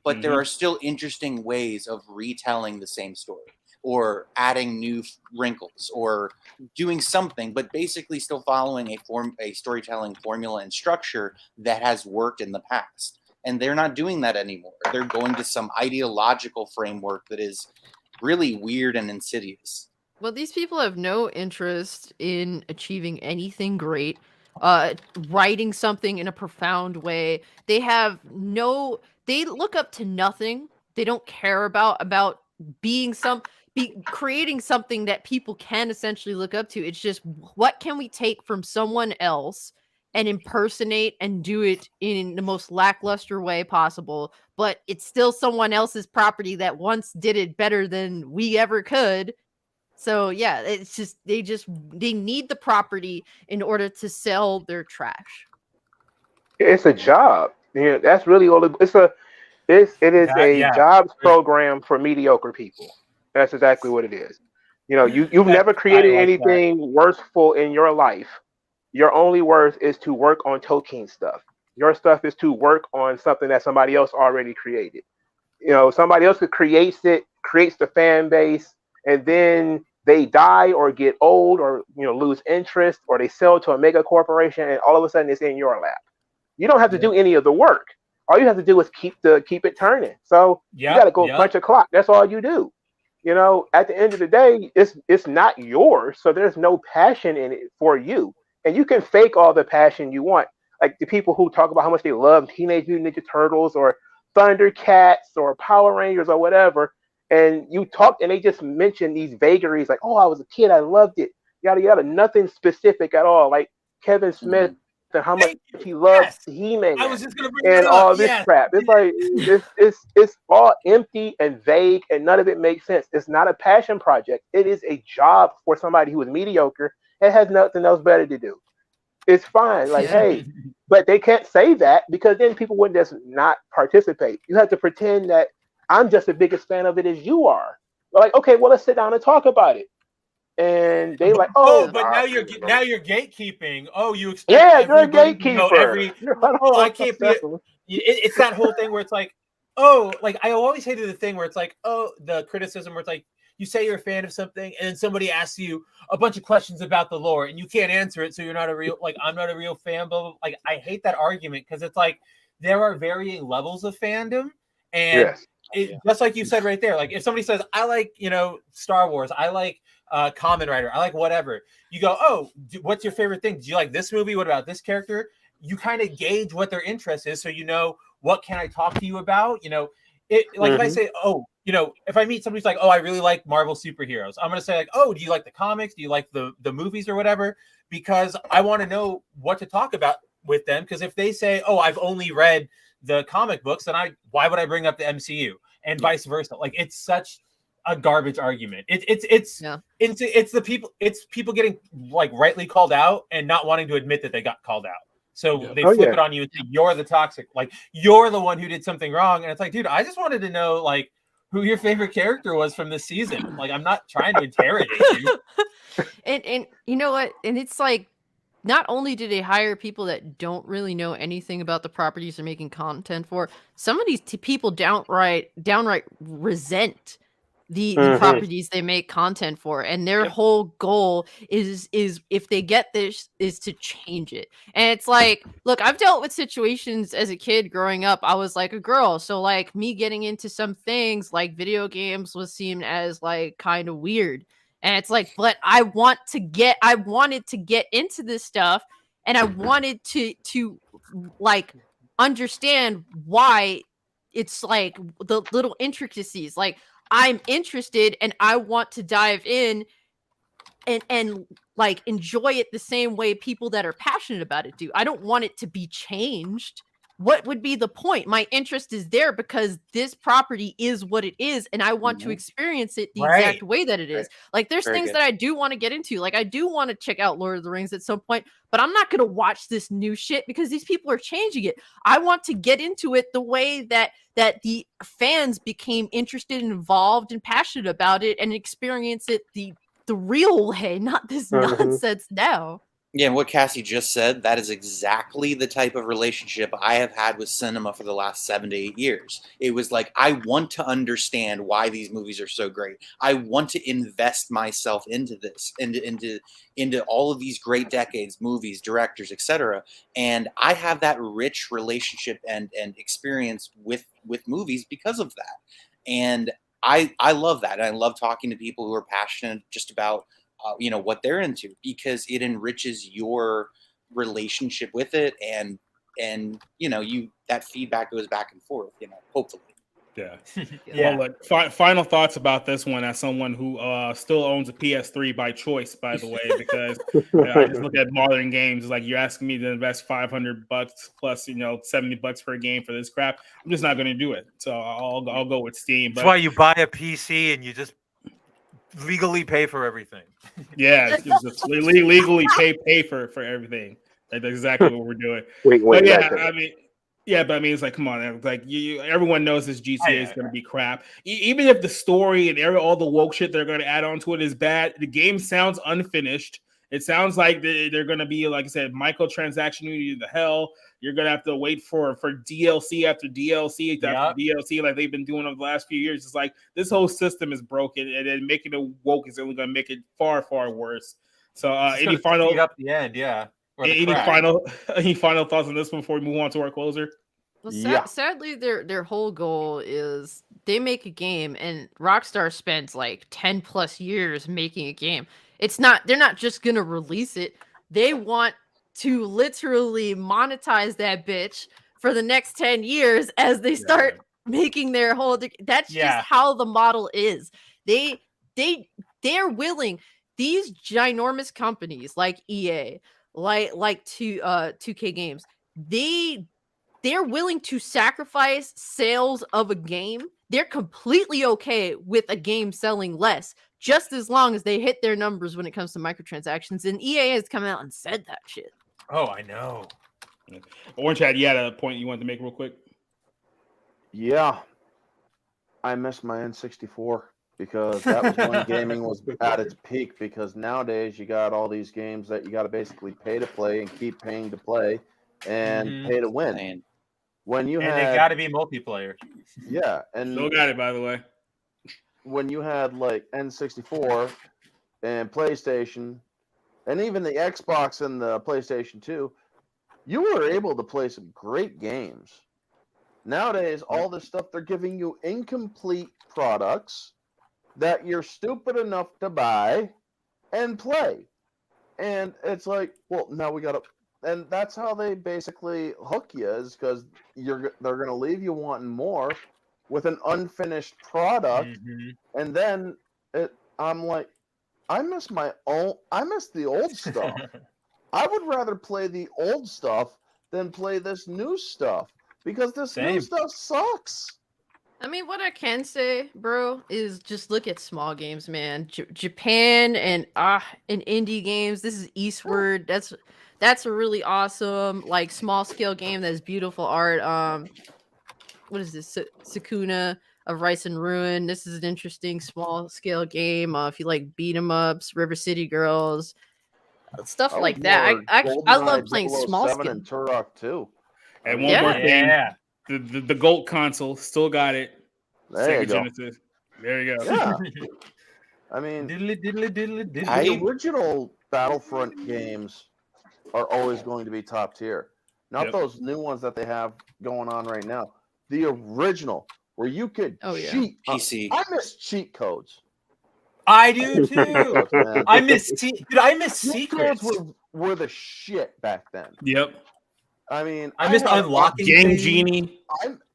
but there are still interesting ways of retelling the same story, or adding new wrinkles, or doing something, but basically still following a storytelling formula and structure that has worked in the past. And they're not doing that anymore. They're going to some ideological framework that is really weird and insidious. Well, these people have no interest in achieving anything great, writing something in a profound way. They look up to nothing. They don't care about creating something that people can essentially look up to. It's just, what can we take from someone else and impersonate and do it in the most lackluster way possible, but it's still someone else's property that once did it better than we ever could. So yeah, it's just they need the property in order to sell their trash. It's a job. Yeah, that's really all it is. It is a jobs program for mediocre people. That's exactly what it is. You know, you've never created anything worthful in your life. Your only worth is to work on Tolkien stuff. Your stuff is to work on something that somebody else already created. You know, somebody else creates the fan base, and then they die or get old or lose interest, or they sell to a mega corporation, and all of a sudden it's in your lap. You don't have to do any of the work. All you have to do is keep it turning. So you got to go punch a clock. That's all you do. You know, at the end of the day, it's not yours, so there's no passion in it for you. And you can fake all the passion you want. Like the people who talk about how much they love Teenage Mutant Ninja Turtles or Thundercats or Power Rangers or whatever. And you talk and they just mention these vagaries like, oh, I was a kid, I loved it. Yada, yada. Nothing specific at all. Like Kevin Smith and how much he loves He-Man. I was just gonna bring and all this crap. It's like, it's all empty and vague and none of it makes sense. It's not a passion project. It is a job for somebody who is mediocre. It has nothing else better to do. It's fine. Like, hey, but they can't say that because then people would just not participate. You have to pretend that I'm just the biggest fan of it as you are. Like, okay, well, let's sit down and talk about it. And they like, but now you're gatekeeping. Oh, you expect you're a gatekeeper. I can't be. It's that whole thing where it's like, like I always hated the thing where it's like, the criticism where it's like, you say you're a fan of something, and then somebody asks you a bunch of questions about the lore, and you can't answer it, so you're not a real, like, I'm not a real fan. But like, I hate that argument because it's like there are varying levels of fandom, and just like you said right there, like if somebody says, I like, Star Wars, I like Kamen Rider, I like whatever, you go, what's your favorite thing? Do you like this movie? What about this character? You kind of gauge what their interest is, so what can I talk to you about? If I say, if I meet somebody who's like, I really like Marvel superheroes, I'm gonna say like, do you like the comics? Do you like the movies or whatever? Because I want to know what to talk about with them. Because if they say, I've only read the comic books, then why would I bring up the MCU? And vice versa. Like, it's such a garbage argument. It's people getting like rightly called out and not wanting to admit that they got called out. So they flip it on you and say you're the toxic, like you're the one who did something wrong. And it's like, dude, I just wanted to know like who your favorite character was from this season. Like, I'm not trying to interrogate you. And you know what? And it's like, not only do they hire people that don't really know anything about the properties they're making content for, some of these people downright resent the properties they make content for, and their whole goal is if they get this is to change it. And it's like, look, I've dealt with situations as a kid growing up. I was like a girl, so like me getting into some things like video games was seen as like kind of weird. And it's like, but I wanted to get into this stuff, and I wanted to like understand why it's like the little intricacies. Like, I'm interested and I want to dive in and like enjoy it the same way people that are passionate about it do. I don't want it to be changed. What would be the point? My interest is there because this property is what it is, and I want to experience it the exact way that it is. Like, there's things that I do want to get into. Like, I do want to check out Lord of the Rings at some point, but I'm not going to watch this new shit because these people are changing it. I want to get into it the way that the fans became interested and involved and passionate about it, and experience it the real way, not this nonsense now. Yeah, and what Cassie just said, that is exactly the type of relationship I have had with cinema for the last 7 to 8 years. It was like, I want to understand why these movies are so great. I want to invest myself into this, into all of these great decades, movies, directors, etc. And I have that rich relationship and experience with movies because of that. And I love that. And I love talking to people who are passionate just about what they're into, because it enriches your relationship with it, and that feedback goes back and forth, hopefully. Well, look, final thoughts about this one as someone who still owns a PS3 by choice, by the way, because I just look at modern games. Like, you're asking me to invest $500 plus $70 per game for this crap. I'm just not going to do it. So I'll go with Steam. That's why you buy a PC and you just legally pay for everything. Yeah, just legally pay for everything. That's exactly what we're doing. But it's like, come on, like everyone knows this GTA is going to be crap. Even if the story and all the woke shit they're going to add on to it is bad, the game sounds unfinished. It sounds like they're going to be, like I said, microtransaction to the hell. You're going to have to wait for DLC after DLC after DLC like they've been doing over the last few years. It's like this whole system is broken, and then making it woke is only going to make it far, far worse. So any final up the end, any final thoughts on this before we move on to our closer? Well, sadly, their whole goal is they make a game, and Rockstar spends like 10 plus years making a game. They're not just gonna release it. They want to literally monetize that bitch for the next 10 years as they start making their whole. That's just how the model is. They're willing. These ginormous companies like EA, like 2K Games, they're willing to sacrifice sales of a game they're completely okay with a game selling less, just as long as they hit their numbers when it comes to microtransactions. And EA has come out and said that shit. Oh, I know. Orange Hat, you had a point you wanted to make real quick? Yeah. I miss my N64 because that was when gaming was at its peak, because nowadays you got all these games that you got to basically pay to play and keep paying to play and pay to win. When you and had, they got to be multiplayer. Yeah, and Still got it, by the way. when you had like N64 and PlayStation and even the Xbox and the PlayStation 2, you were able to play some great games. Nowadays, all this stuff, they're giving you incomplete products that you're stupid enough to buy and play. And it's like, well, now we got to... And that's how they basically hook you, is because they're going to leave you wanting more with an unfinished product. And then I'm like, I miss the old stuff. I would rather play the old stuff than play this new stuff, because this new stuff sucks. I mean, what I can say, bro, is just look at small games, man. Japan and indie games. This is Eastward. That's a really awesome, like, small scale game that's beautiful art. What is this? Sakuna of Rice and Ruin. This is an interesting small scale game. If you like beat 'em ups, River City Girls, stuff like that. I love playing small scale. And Turok too. And one more thing, the Gold console still got it. There Sega you go. Genesis. There you go. Yeah. I mean, the original Battlefront games are always going to be top tier. Not those new ones that they have going on right now. The original, where you could cheat. PC. I miss cheat codes. I do too. I miss secrets. Codes were the shit back then. Yep. I mean, I missed unlocking Game Genie.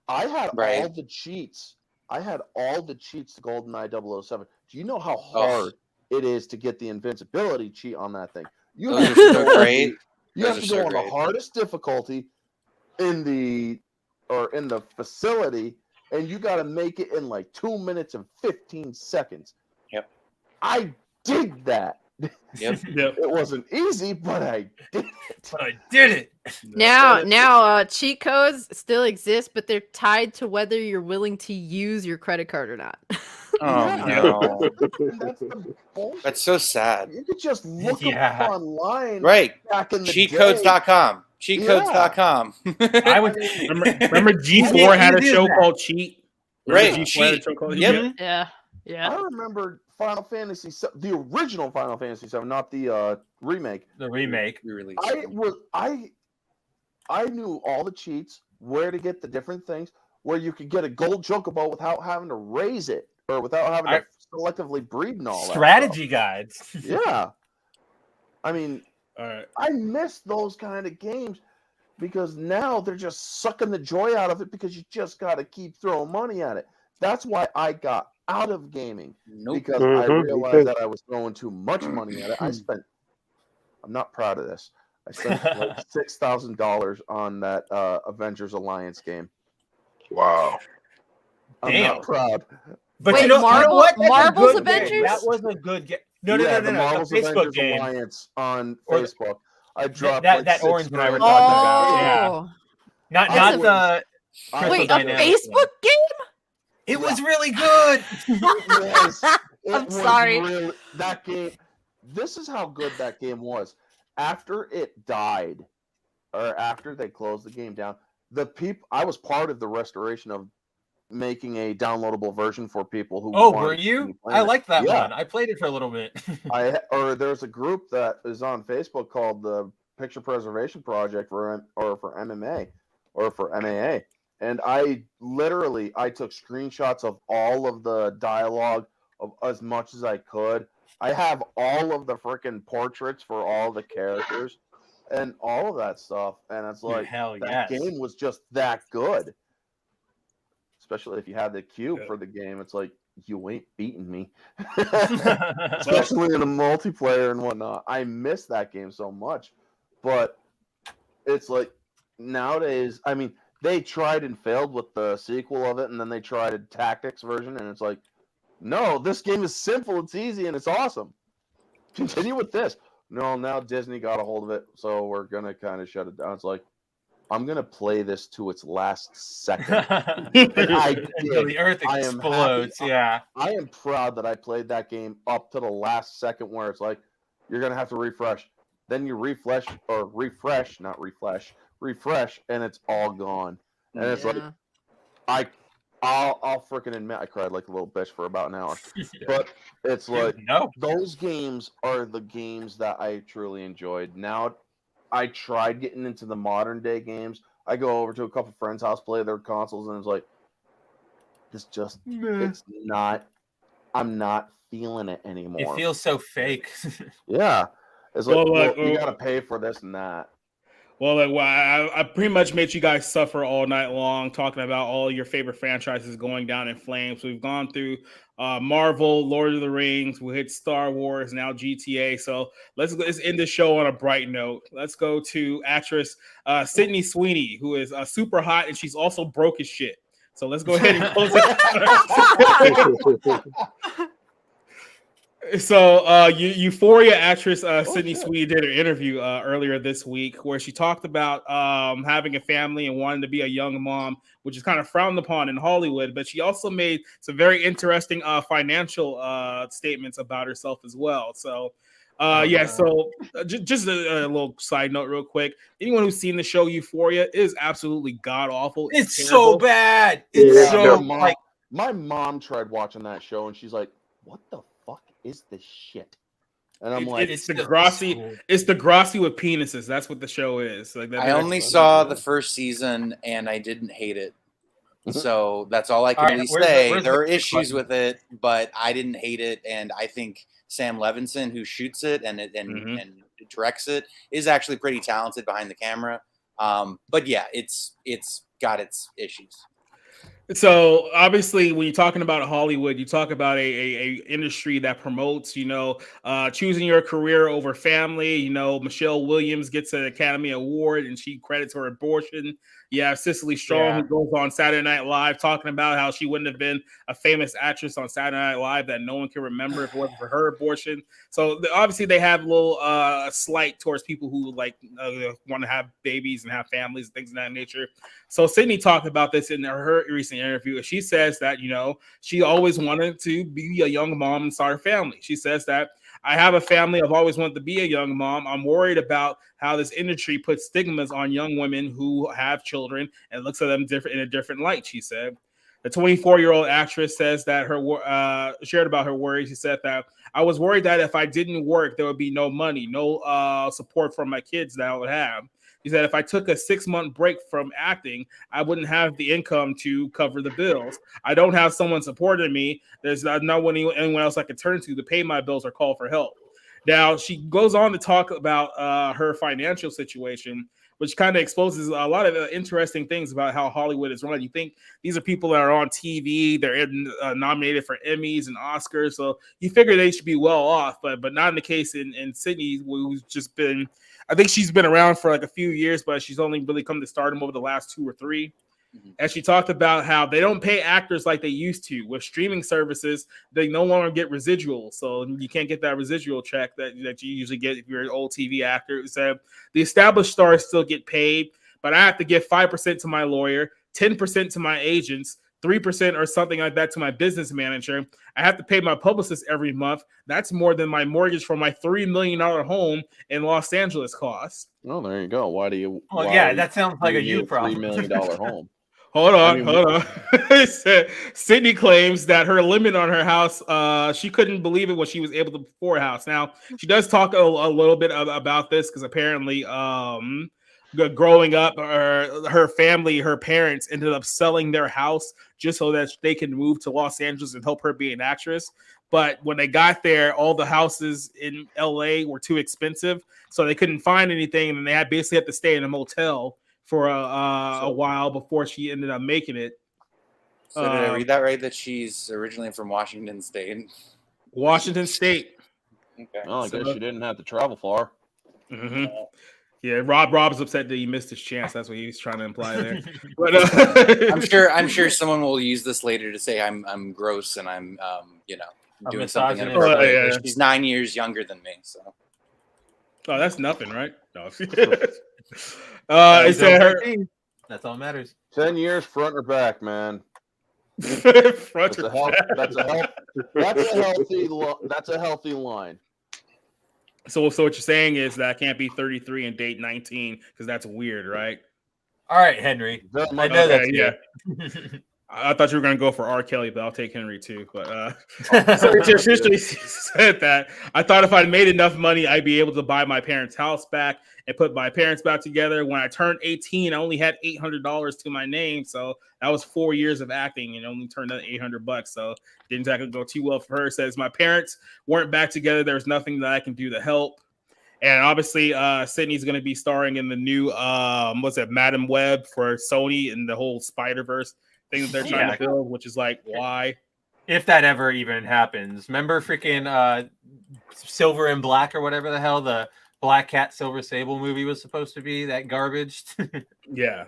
I had all the cheats. I had all the cheats to GoldenEye 007. Do you know how hard it is to get the invincibility cheat on that thing? You have to go great. You have to go on the hardest difficulty in the facility, and you got to make it in like 2 minutes and 15 seconds. Yep. I did that. Yep. It wasn't easy, but I did it. Now, cheat codes still exist, but they're tied to whether you're willing to use your credit card or not. Oh no. That's so sad. You could just look up online. Right. Back in the Cheatcodes.com. Cheatcodes.com. I would remember G4 had a show called Cheat. Right. Yep. Yeah. I remember Final Fantasy VII, the original Final Fantasy VII, not the remake. The remake. I knew all the cheats, where to get the different things, where you could get a gold chocobo without having to raise it, or without having to selectively breed and all that. Strategy guides. Yeah. I mean, I miss those kind of games, because now they're just sucking the joy out of it, because you just got to keep throwing money at it. That's why I got out of gaming, because I realized that I was throwing too much money at it. I'm not proud of this. I spent like $6,000 on that Avengers Alliance game. Wow. I'm not proud. But wait, you know, Marvel's Avengers? Game. That was a good game. No. Marvel's The Facebook Avengers game. Alliance on Facebook. I dropped that orange one I was talking about. Yeah. Not the. Wait, a Facebook game? It was really good. I'm sorry. That game. This is how good that game was. After it died, or after they closed the game down, I was part of the restoration of making a downloadable version for people who. Oh, were you? I liked that one. I played it for a little bit. There's a group that is on Facebook called the Picture Preservation Project for MMA or for MAA. And I took screenshots of all of the dialogue of as much as I could. I have all of the freaking portraits for all the characters and all of that stuff. And it's like, that game was just that good. Especially if you had the cube for the game. It's like, you ain't beating me. Especially in a multiplayer and whatnot. I miss that game so much. But it's like, nowadays, I mean, they tried and failed with the sequel of it, and then they tried a tactics version, and it's like, no, this game is simple, it's easy, and it's awesome. Continue with this. No, now Disney got a hold of it, so we're gonna kind of shut it down. It's like, I'm gonna play this to its last second. Until the earth explodes. Yeah. I am proud that I played that game up to the last second where it's like, you're gonna have to refresh. Then you refresh, and it's all gone. And it's like, I'll freaking admit I cried like a little bitch for about an hour. But it's like, those games are the games that I truly enjoyed. Now, I tried getting into the modern day games. I go over to a couple friends' house, play their consoles, and it's like, it's not, I'm not feeling it anymore. It feels so fake. Yeah. It's like, you got to pay for this and that. Well, I pretty much made you guys suffer all night long talking about all your favorite franchises going down in flames. We've gone through Marvel, Lord of the Rings, we hit Star Wars, now GTA. So let's end the show on a bright note. Let's go to actress Sydney Sweeney, who is super hot, and she's also broke as shit. So let's go ahead and close it. So, Euphoria actress Sydney Sweeney did an interview earlier this week where she talked about having a family and wanting to be a young mom, which is kind of frowned upon in Hollywood. But she also made some very interesting financial statements about herself as well. So, So just a little side note, real quick. Anyone who's seen the show Euphoria, it is absolutely god awful. It's so bad. It's my mom tried watching that show and she's like, "What the fuck is this shit?" And I'm like, it's the Degrassi with penises. That's what the show is. Like, I only saw the first season and I didn't hate it. So that's all I can really say. There are issues with it, but I didn't hate it, and I think Sam Levinson, who shoots it and directs it, is actually pretty talented behind the camera. But yeah, it's got its issues. So obviously, when you're talking about Hollywood, you talk about a industry that promotes, choosing your career over family. Michelle Williams gets an Academy Award and she credits her abortion. You have Cicely Strong, who goes on Saturday Night Live talking about how she wouldn't have been a famous actress on Saturday Night Live that no one can remember if it wasn't for her abortion. So obviously they have a little slight towards people who want to have babies and have families and things of that nature. So Sydney talked about this in her recent interview. She says that, she always wanted to be a young mom and start a family. She says that, "I have a family. I've always wanted to be a young mom. I'm worried about how this industry puts stigmas on young women who have children and looks at them in a different light," she said. The 24-year-old actress says that shared about her worries. She said that, "I was worried that if I didn't work, there would be no money, no support from my kids that I would have." He said, "If I took a 6-month break from acting, I wouldn't have the income to cover the bills. I don't have someone supporting me. There's not anyone else I could turn to pay my bills or call for help." Now, she goes on to talk about her financial situation, which kind of exposes a lot of interesting things about how Hollywood is run. You think these are people that are on TV, they're nominated for Emmys and Oscars, so you figure they should be well off, but not in the case in Sydney, who's just been, I think she's been around for like a few years, but she's only really come to stardom over the last 2 or 3. And she talked about how they don't pay actors like they used to. With streaming services, they no longer get residuals. So you can't get that residual check that you usually get if you're an old TV actor. It said the established stars still get paid, but I have to give 5% to my lawyer, 10% to my agents, 3% or something like that to my business manager. I have to pay my publicist every month. That's more than my mortgage for my $3 million home in Los Angeles costs. Oh, there you go. Why do you? Well, yeah, that sounds like a you problem. $3 million home. Hold on. Sydney claims that her limit on her house, she couldn't believe it when she was able to afford a house. Now, she does talk a little bit about this because apparently growing up, her family, her parents ended up selling their house just so that they can move to Los Angeles and help her be an actress. But when they got there, all the houses in LA were too expensive, so they couldn't find anything, and they basically had to stay in a motel for a while before she ended up making it. So did I read that right? That she's originally from Washington State. Washington State. Okay. Well, I guess she didn't have to travel far. Mm-hmm. Yeah, Rob's upset that he missed his chance. That's what he was trying to imply there. But I'm sure someone will use this later to say I'm gross and I'm doing something misogynist. inappropriate. Yeah. She's 9 years younger than me, so. Oh, that's nothing, right? No. He's It's over her 18. That's all that matters. 10 years front or back, man. front That's a or back. that's a healthy line. So what you're saying is that I can't be 33 and date 19 because that's weird, right? All right, Henry. Very I much know Okay, that's yeah. good. I thought you were going to go for R. Kelly, but I'll take Henry too. But so it just history said that I thought if I'd made enough money, I'd be able to buy my parents' house back and put my parents back together. When I turned 18, I only had $800 to my name, so that was 4 years of acting and only turned out $800. So didn't exactly go too well for her. Says my parents weren't back together. There's nothing that I can do to help. And obviously, Sydney's going to be starring in the new Madam Web for Sony and the whole Spider-Verse thing that they're trying to build, which is like, why? If that ever even happens. Remember freaking Silver and Black or whatever the hell the Black Cat Silver Sable movie was supposed to be? That garbage. Yeah.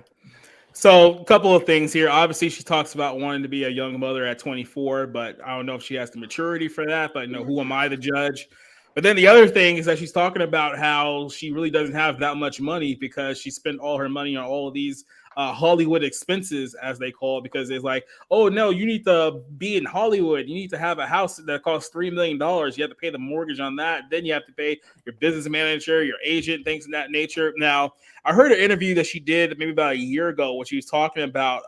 So a couple of things here. Obviously, she talks about wanting to be a young mother at 24, but I don't know if she has the maturity for that. But who am I to judge? But then the other thing is that she's talking about how she really doesn't have that much money because she spent all her money on all of these Hollywood expenses, as they call it, because it's like, oh no, you need to be in Hollywood. You need to have a house that costs $3 million. You have to pay the mortgage on that. Then you have to pay your business manager, your agent, things of that nature. Now, I heard an interview that she did maybe about a year ago when she was talking about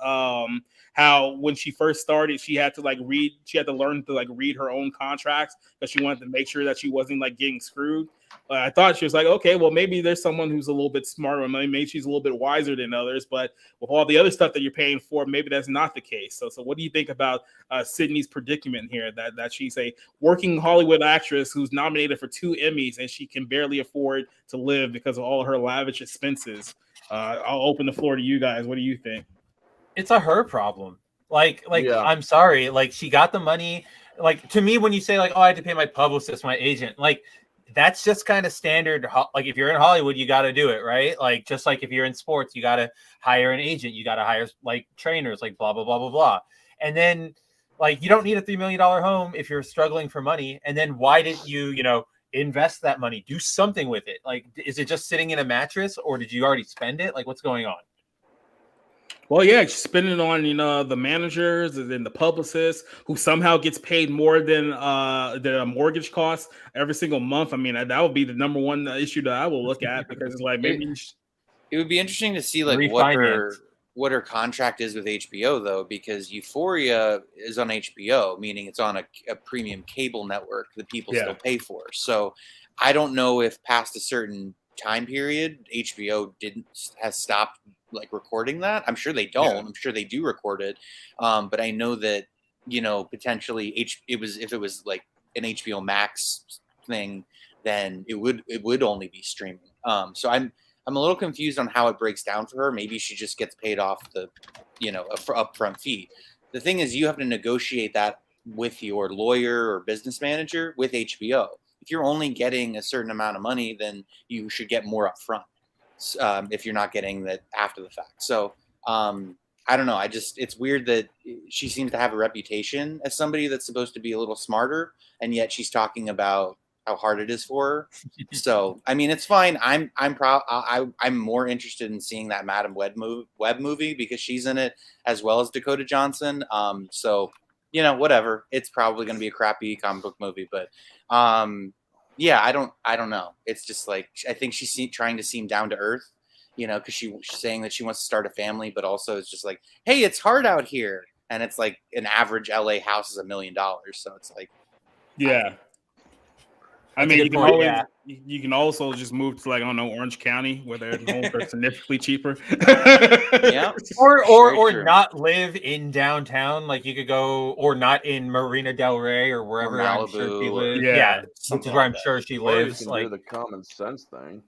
how when she first started, she had to learn to read her own contracts because she wanted to make sure that she wasn't getting screwed. I thought she was like, okay, well, maybe there's someone who's a little bit smarter. Maybe she's a little bit wiser than others. But with all the other stuff that you're paying for, maybe that's not the case. So what do you think about Sydney's predicament here? That she's a working Hollywood actress who's nominated for 2 Emmys and she can barely afford to live because of all her lavish expenses. I'll open the floor to you guys. What do you think? It's a her problem. Yeah. I'm sorry. She got the money. To me, when you say oh, I had to pay my publicist, my agent, that's just kind of standard. If you're in Hollywood, you got to do it, right? Just like if you're in sports, you got to hire an agent, you got to hire trainers, blah, blah, blah, blah, blah. And then you don't need a $3 million home if you're struggling for money. And then why didn't you, invest that money, do something with it? Is it just sitting in a mattress or did you already spend it? What's going on? Well, yeah, she's spending on the managers and then the publicists who somehow gets paid more than a mortgage costs every single month. I mean, that would be the number one issue that I will look at because it's maybe it would be interesting to see what her contract is with HBO though, because Euphoria is on HBO, meaning it's on a premium cable network that people still pay for. So I don't know if past a certain time period HBO has stopped recording that. I'm sure they don't. Yeah. I'm sure they do record it. But I know that, potentially if it was an HBO Max thing, then it would only be streaming. So I'm a little confused on how it breaks down for her. Maybe she just gets paid off the, upfront fee. The thing is, you have to negotiate that with your lawyer or business manager with HBO. If you're only getting a certain amount of money, then you should get more upfront. If you're not getting that after the fact. So I don't know. It's weird that she seems to have a reputation as somebody that's supposed to be a little smarter, and yet she's talking about how hard it is for her. So I mean, it's fine. I'm proud. I'm more interested in seeing that Madam Web movie because she's in it as well as Dakota Johnson. So whatever. It's probably going to be a crappy comic book movie, but yeah, I don't know. It's just I think she's trying to seem down to earth, because she's saying that she wants to start a family, but also it's just hey, it's hard out here. And it's an average LA house is $1 million. So it's yeah. I mean, you can also just move to Orange County where their homes are significantly cheaper. Yeah. Or not live in downtown. You could go, or not in Marina Del Rey or wherever I'm sure she lives. Yeah, which is where I'm sure she lives. Or you can do the common sense thing.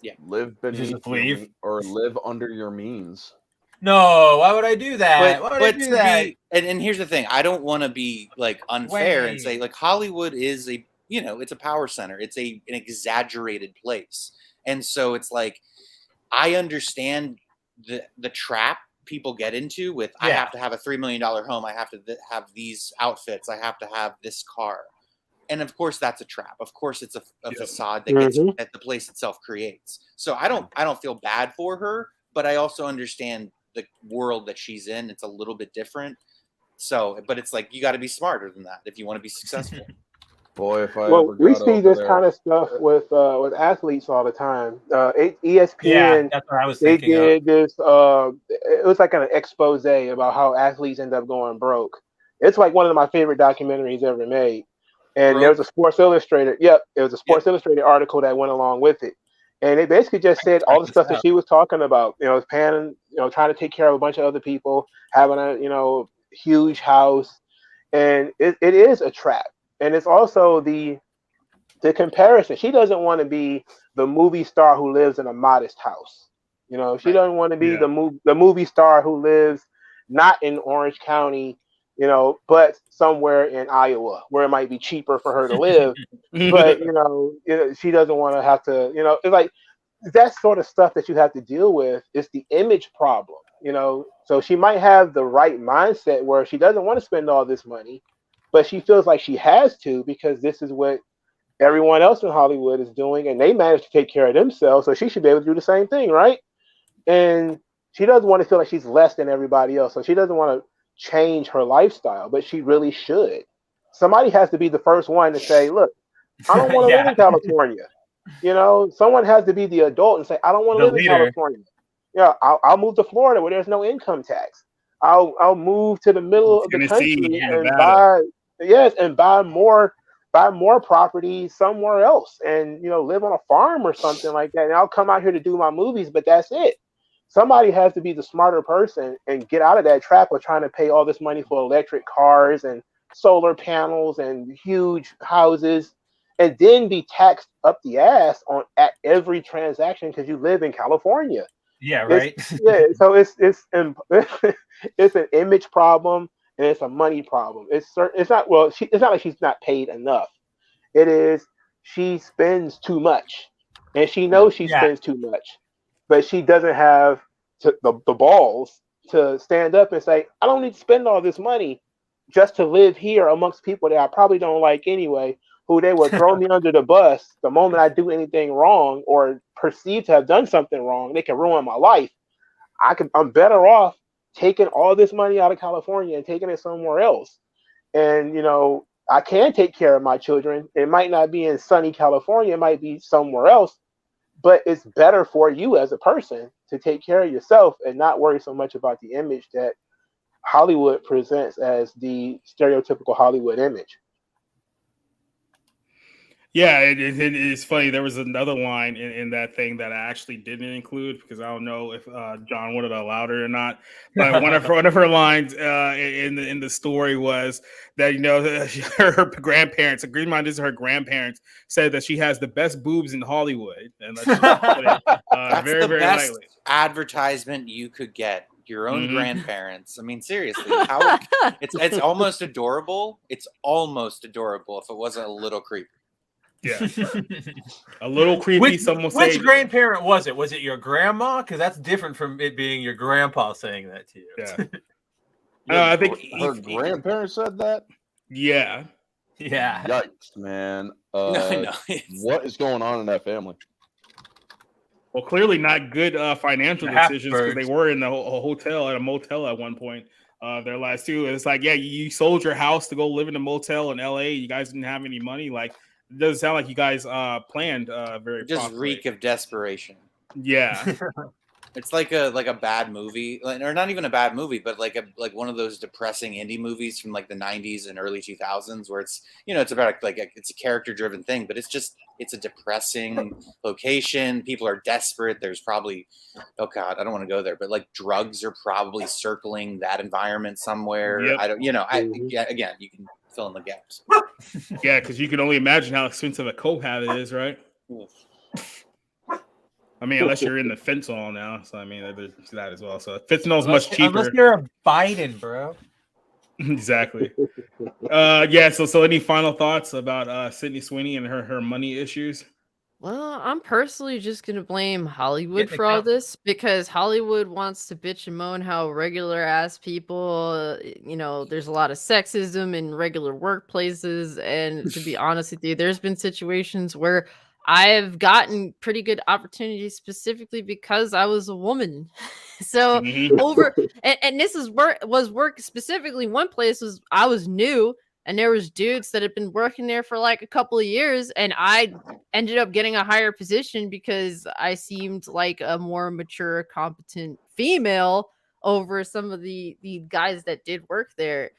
Yeah. Live beneath or live under your means. No, why would I do that? Why would I do that? And here's the thing. I don't want to be unfair and say Hollywood is it's a power center. It's an exaggerated place. And so it's like, I understand the trap people get into with, I have to have a $3 million home. I have to have these outfits. I have to have this car. And of course that's a trap. Of course it's a facade that gets that the place itself creates. So I don't feel bad for her, but I also understand the world that she's in. It's a little bit different. So, but it's like, you got to be smarter than that if you want to be successful. Boy, if I Well, ever we got see over this there. kind of stuff with athletes all the time. ESPN, Yeah, that's what I was they thinking of. did this. It was like an expose about how athletes end up going broke. It's like one of my favorite documentaries ever made. And there was a Sports Illustrated. Yep, it was a Sports Illustrated article that went along with it, and it basically just said all the stuff that she was talking about. You know, paying, trying to take care of a bunch of other people, having a huge house, and it is a trap. And it's also the comparison. She doesn't want to be the movie star who lives in a modest house. She doesn't want to be the movie star who lives not in Orange County, but somewhere in Iowa where it might be cheaper for her to live. But she doesn't want to have to. It's like that sort of stuff that you have to deal with. It's the image problem. So she might have the right mindset where she doesn't want to spend all this money, but she feels like she has to because this is what everyone else in Hollywood is doing, and they manage to take care of themselves, so she should be able to do the same thing, right? And she doesn't want to feel like she's less than everybody else, so she doesn't want to change her lifestyle, but she really should. Somebody has to be the first one to say, look, I don't want to live in California. Someone has to be the adult and say, I don't want to live in California. Yeah, I'll move to Florida where there's no income tax. I'll move to the middle of the country and buy more property somewhere else and live on a farm or something like that. And I'll come out here to do my movies, but that's it. Somebody has to be the smarter person and get out of that trap of trying to pay all this money for electric cars and solar panels and huge houses, and then be taxed up the ass at every transaction because you live in California. Yeah, right. So it's it's an image problem and it's a money problem. It's not it's not like she's not paid enough. It is she spends too much, and she knows she spends too much, but she doesn't have the balls to stand up and say, I don't need to spend all this money just to live here amongst people that I probably don't like anyway, who they will throw me under the bus the moment I do anything wrong or perceive to have done something wrong. They can ruin my life. I'm better off taking all this money out of California and taking it somewhere else. And, I can take care of my children. It might not be in sunny California. It might be somewhere else, but it's better for you as a person to take care of yourself and not worry so much about the image that Hollywood presents as the stereotypical Hollywood image. Yeah, it is funny. There was another line in that thing that I actually didn't include because I don't know if John would have allowed it or not. But one of her lines in the story was that her grandparents, agreed mind is her grandparents said that she has the best boobs in Hollywood, and let's just put it that's very the very best lightly. Advertisement you could get. Your own grandparents. I mean, seriously, it's almost adorable. It's almost adorable if it wasn't a little creepy. Yeah, a little creepy. Which grandparent was it? Was it your grandma? Because that's different from it being your grandpa saying that to you. Yeah, I think her grandparents said that. Yeah. Yikes, man! No, what is going on in that family? Well, clearly not good financial decisions because they were in a hotel at a motel at one point. Their lives too. It's like, you sold your house to go live in a motel in LA. You guys didn't have any money. Like, it doesn't sound like you guys planned very just properly. Reek of desperation. Yeah. It's like a bad movie, or not even a bad movie, but like one of those depressing indie movies from like the 90s and early 2000s where it's it's about it's a character driven thing, but it's a depressing location. People are desperate. There's probably, oh God, I don't want to go there, but like drugs are probably circling that environment somewhere. Yep. I don't, again, you can fill in the gaps. Yeah, because you can only imagine how expensive a coke habit is, right? I mean, unless you're in the fentanyl now. So, I mean, there's that as well. So, fentanyl is much cheaper. Unless you're a Biden, bro. Exactly. So any final thoughts about Sydney Sweeney and her money issues? Well, I'm personally just gonna blame Hollywood Getting for all account- this because Hollywood wants to bitch and moan how regular ass people, there's a lot of sexism in regular workplaces. And to be honest with you, there's been situations where I've gotten pretty good opportunities specifically because I was a woman. So Mhm. and this is work specifically. One place was I was new, and there was dudes that had been working there for like a couple of years, and I ended up getting a higher position because I seemed like a more mature, competent female over some of the guys that did work there.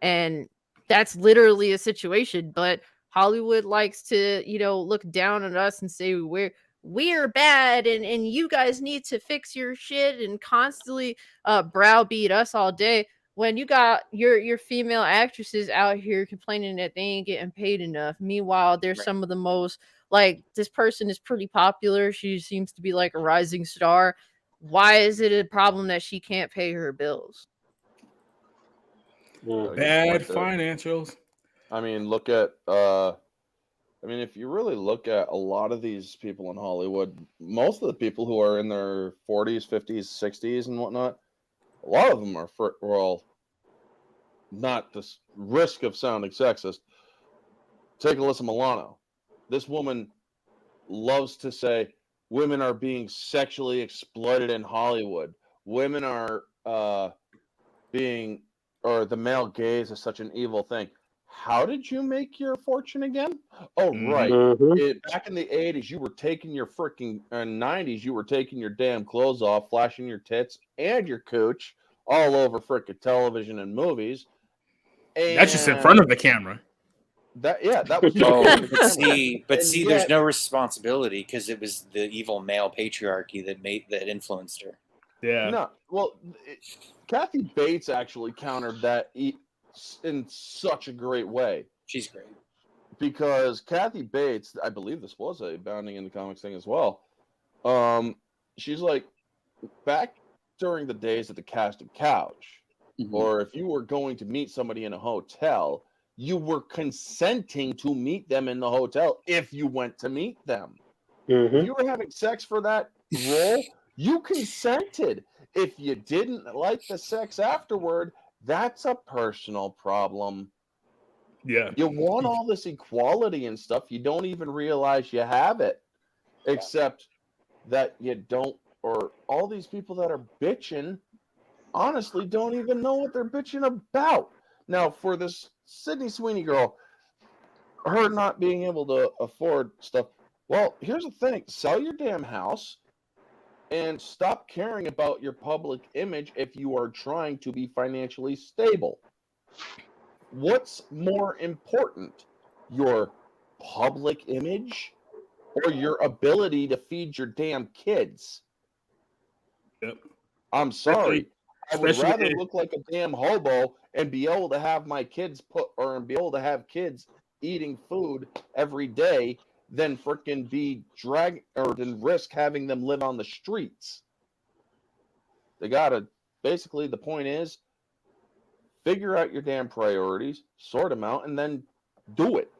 And that's literally a situation. But Hollywood likes to, look down at us and say we're bad, and you guys need to fix your shit, and constantly browbeat us all day when you got your female actresses out here complaining that they ain't getting paid enough. Meanwhile, they're Right. some of the most, like, this person is pretty popular. She seems to be like a rising star. Why is it a problem that she can't pay her bills? Got a good Bad point there. financials. I mean, if you really look at a lot of these people in Hollywood, most of the people who are in their 40s, 50s, 60s, and whatnot, a lot of them are, not this risk of sounding sexist. Take Alyssa Milano. This woman loves to say women are being sexually exploited in Hollywood. Women are or the male gaze is such an evil thing. How did you make your fortune again? Oh, right. Back in the 80s, you were taking your freaking 90s, you were taking your damn clothes off, flashing your tits and your cooch all over freaking television and movies. And That's just in front of the camera. that was just Oh, in front of the but camera. see, there's no responsibility because it was the evil male patriarchy that influenced her. Yeah. No, well, Kathy Bates actually countered that in such a great way. She's great. Because Kathy Bates, I believe this was a Bounding in the Comics thing as well. She's like, back during the days of the casting couch, or if you were going to meet somebody in a hotel, you were consenting to meet them in the hotel if you went to meet them. If you were having sex for that role, you consented. If you didn't like the sex afterward, that's a personal problem. Yeah. You want all this equality and stuff. You don't even realize you have it. Except that you don't, or all these people that are bitching honestly don't even know what they're bitching about. Now, for this Sydney Sweeney girl, her not being able to afford stuff, well, here's the thing. Sell your damn house and stop caring about your public image if you are trying to be financially stable. What's more important, your public image or your ability to feed your damn kids? Yep. I'm sorry. I would especially rather look like a damn hobo and be able to have my kids be able to have kids eating food every day than freaking than risk having them live on the streets. Basically, the point is, figure out your damn priorities, sort them out, and then do it.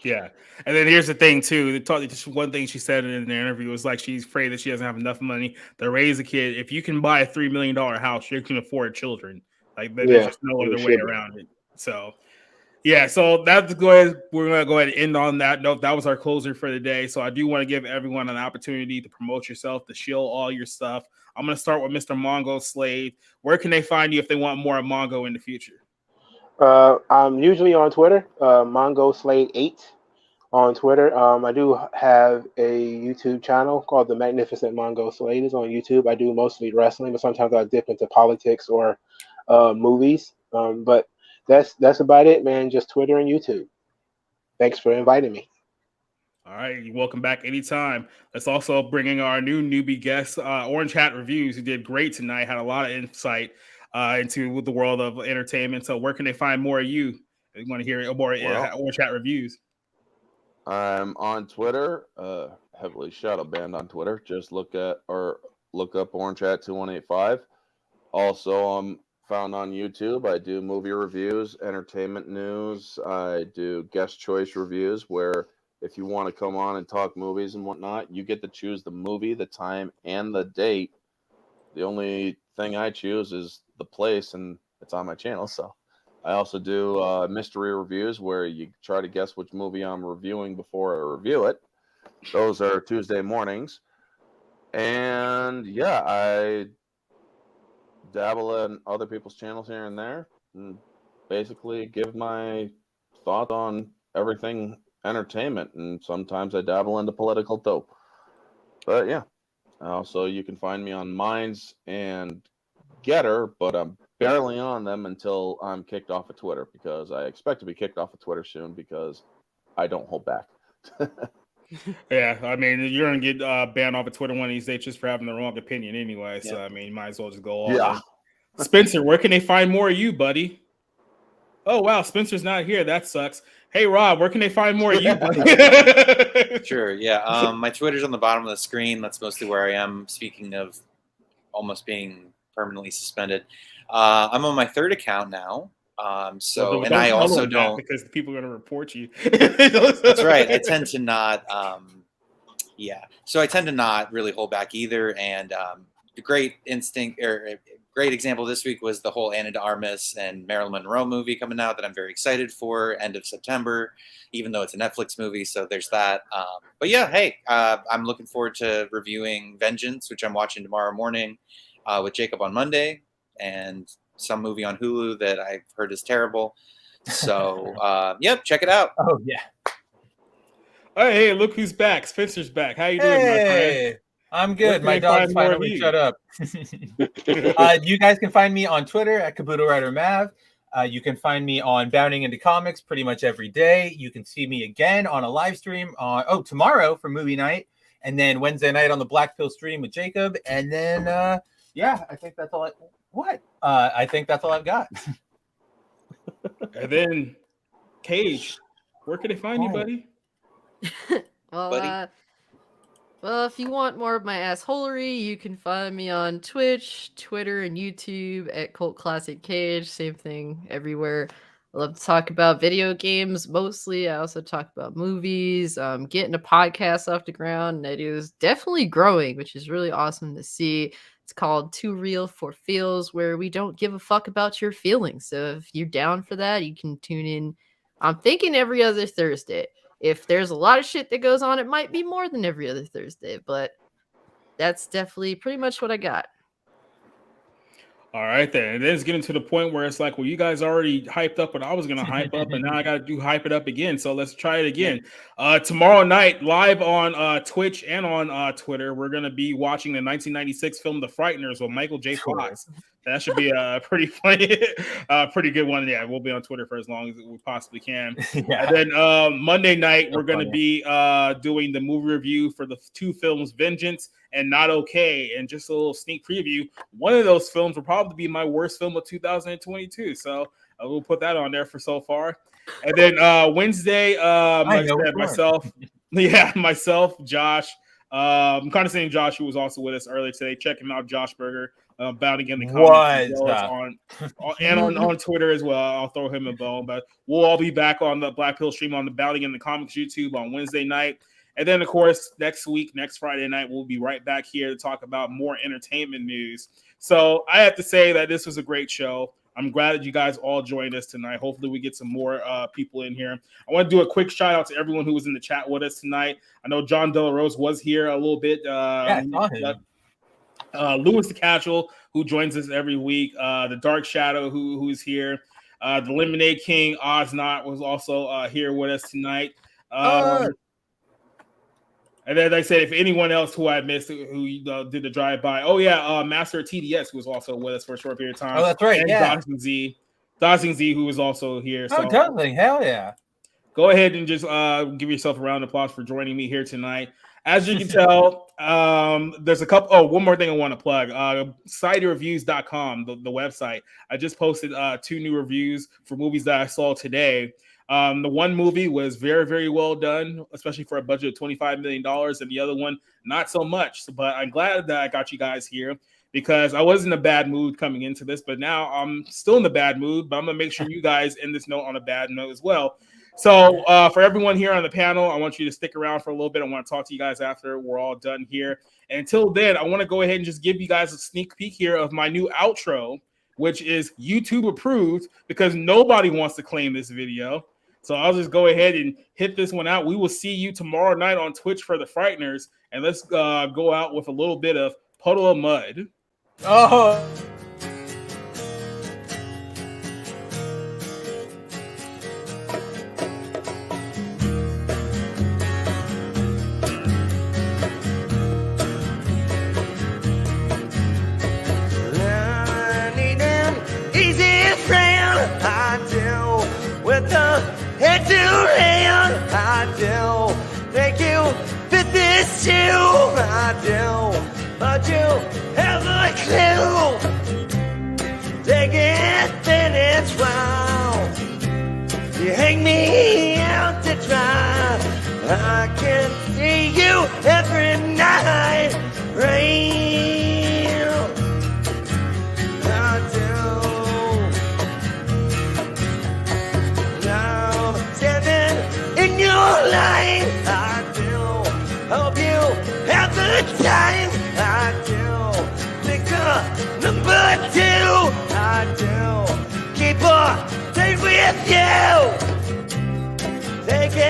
Yeah. And then here's the thing, too. Just one thing she said in the interview was like she's afraid that she doesn't have enough money to raise a kid. If you can buy a $3 million house, you can afford children. Like, there's just no other way around it. So, yeah. So we're going to go ahead and end on that note. That was our closer for the day. So I do want to give everyone an opportunity to promote yourself, to shill all your stuff. I'm going to start with Mr. Mongo Slade. Where can they find you if they want more of Mongo in the future? I'm usually on Twitter, Mongo Slade 8 on Twitter. I do have a YouTube channel called The Magnificent Mongo Slade. Is on YouTube. I do mostly wrestling, but sometimes I dip into politics or movies. But that's about it, man. Just Twitter and YouTube. Thanks for inviting me. All right, you're welcome back anytime. Let's also bring in our new newbie guest, Orange Hat Reviews, who did great tonight, had a lot of insight into the world of entertainment. So where can they find more of you? If you want to hear more Orange Hat Reviews. I'm on Twitter, heavily shadow banned on Twitter. Just look up Orange Hat 2185. Also, I'm found on YouTube. I do movie reviews, entertainment news. I do guest choice reviews where if you want to come on and talk movies and whatnot, you get to choose the movie, the time, and the date. The only thing I choose is the place, and it's on my channel. So I also do mystery reviews where you try to guess which movie I'm reviewing before I review it. Those are Tuesday mornings. And yeah, I dabble in other people's channels here and there and basically give my thought on everything entertainment. And sometimes I dabble into political dope. But yeah, also you can find me on Minds and Getter, but I'm barely on them until I'm kicked off of Twitter, because I expect to be kicked off of Twitter soon because I don't hold back. Yeah, I mean, you're gonna get banned off of Twitter one of these days just for having the wrong opinion anyway. So I mean, you might as well just go all in. Spencer, where can they find more of you, buddy? Oh wow, Spencer's not here. That sucks. Hey Rob, where can they find more of you, buddy? Sure, yeah. My Twitter's on the bottom of the screen. That's mostly where I am. Speaking of almost being permanently suspended, I'm on my third account now. So, and I also don't, because people are going to report you. That's right. I tend to not, So I tend to not really hold back either. And the great example this week was the whole Ana de Armas and Marilyn Monroe movie coming out that I'm very excited for, end of September, even though it's a Netflix movie. So there's that. But yeah, hey, I'm looking forward to reviewing Vengeance, which I'm watching tomorrow morning with Jacob on Monday, and some movie on Hulu that I've heard is terrible. So, yep, check it out. Oh, yeah. Hey, look who's back. Spencer's back. How you doing, my friend? I'm good. My dog's finally shut up. You guys can find me on Twitter at Kabuto Rider Mav. You can find me on Bounding into Comics pretty much every day. You can see me again on a live stream tomorrow for movie night, and then Wednesday night on the Black Pill stream with Jacob. And then, I think that's all. I think that's all I've got. And then, Cage, where can they find you, buddy? Well, if you want more of my assholery, you can find me on Twitch, Twitter, and YouTube at Cult Classic Cage. Same thing everywhere. I love to talk about video games mostly. I also talk about movies, getting a podcast off the ground, and it is definitely growing, which is really awesome to see. It's called Too Real for Feels, where we don't give a fuck about your feelings. So if you're down for that, you can tune in. I'm thinking every other Thursday. If there's a lot of shit that goes on, it might be more than every other Thursday, but that's definitely pretty much what I got. All right, then. And then it's getting to the point where it's like, well, you guys already hyped up what I was going to hype up, and now I got to hype it up again. So let's try it again. Tomorrow night, live on Twitch and on Twitter, we're going to be watching the 1996 film The Frighteners with Michael J. Fox. That should be a pretty funny, pretty good one. Yeah, we'll be on Twitter for as long as we possibly can. And then Monday night, we're going to be doing the movie review for the two films, Vengeance and Not Okay. And just a little sneak preview, one of those films will probably be my worst film of 2022. So we'll put that on there for so far. And then Wednesday, myself, Josh. I'm kind of saying Josh, who was also with us earlier today. Check him out, Josh Berger. Bounding in the comments on Twitter as well. I'll throw him a bone, but we'll all be back on the Black Pill stream on the Bounding in the Comics YouTube on Wednesday night. And then, of course, next Friday night, we'll be right back here to talk about more entertainment news. So I have to say that this was a great show. I'm glad that you guys all joined us tonight. Hopefully we get some more people in here. I want to do a quick shout out to everyone who was in the chat with us tonight. I know John De La Rose was here a little bit. Louis the Casual, who joins us every week. The Dark Shadow, who's here. The Lemonade King, Oznot, was also here with us tonight. And then, like I said, if anyone else who I missed who did the drive-by. Master TDS, who was also with us for a short period of time. Oh, that's right, and Dawson Z, who was also here. So totally. Hell yeah. Go ahead and just give yourself a round of applause for joining me here tonight. As you can tell, there's a couple. Oh, one more thing I want to plug. SocietyReviews.com, the website. I just posted 2 new reviews for movies that I saw today. The one movie was very, very well done, especially for a budget of $25 million, and the other one, not so much. But I'm glad that I got you guys here because I was in a bad mood coming into this, but now I'm still in the bad mood, but I'm going to make sure you guys end this note on a bad note as well. So for everyone here on the panel, I want you to stick around for a little bit. I want to talk to you guys after we're all done here. And until then, I want to go ahead and just give you guys a sneak peek here of my new outro, which is YouTube approved because nobody wants to claim this video. So I'll just go ahead and hit this one out. We will see you tomorrow night on Twitch for the Frighteners. And let's go out with a little bit of Puddle of Mud. Oh. With a head to hand, I do. Thank you, fit this too, I do. But you have a clue. Take it, then it's wild. You hang me out to dry. I can see you every night. Rain, I do. In your life, I do. Hope you have the time, I do. Pick up number 2, I do. Keep on stay with you. Take it.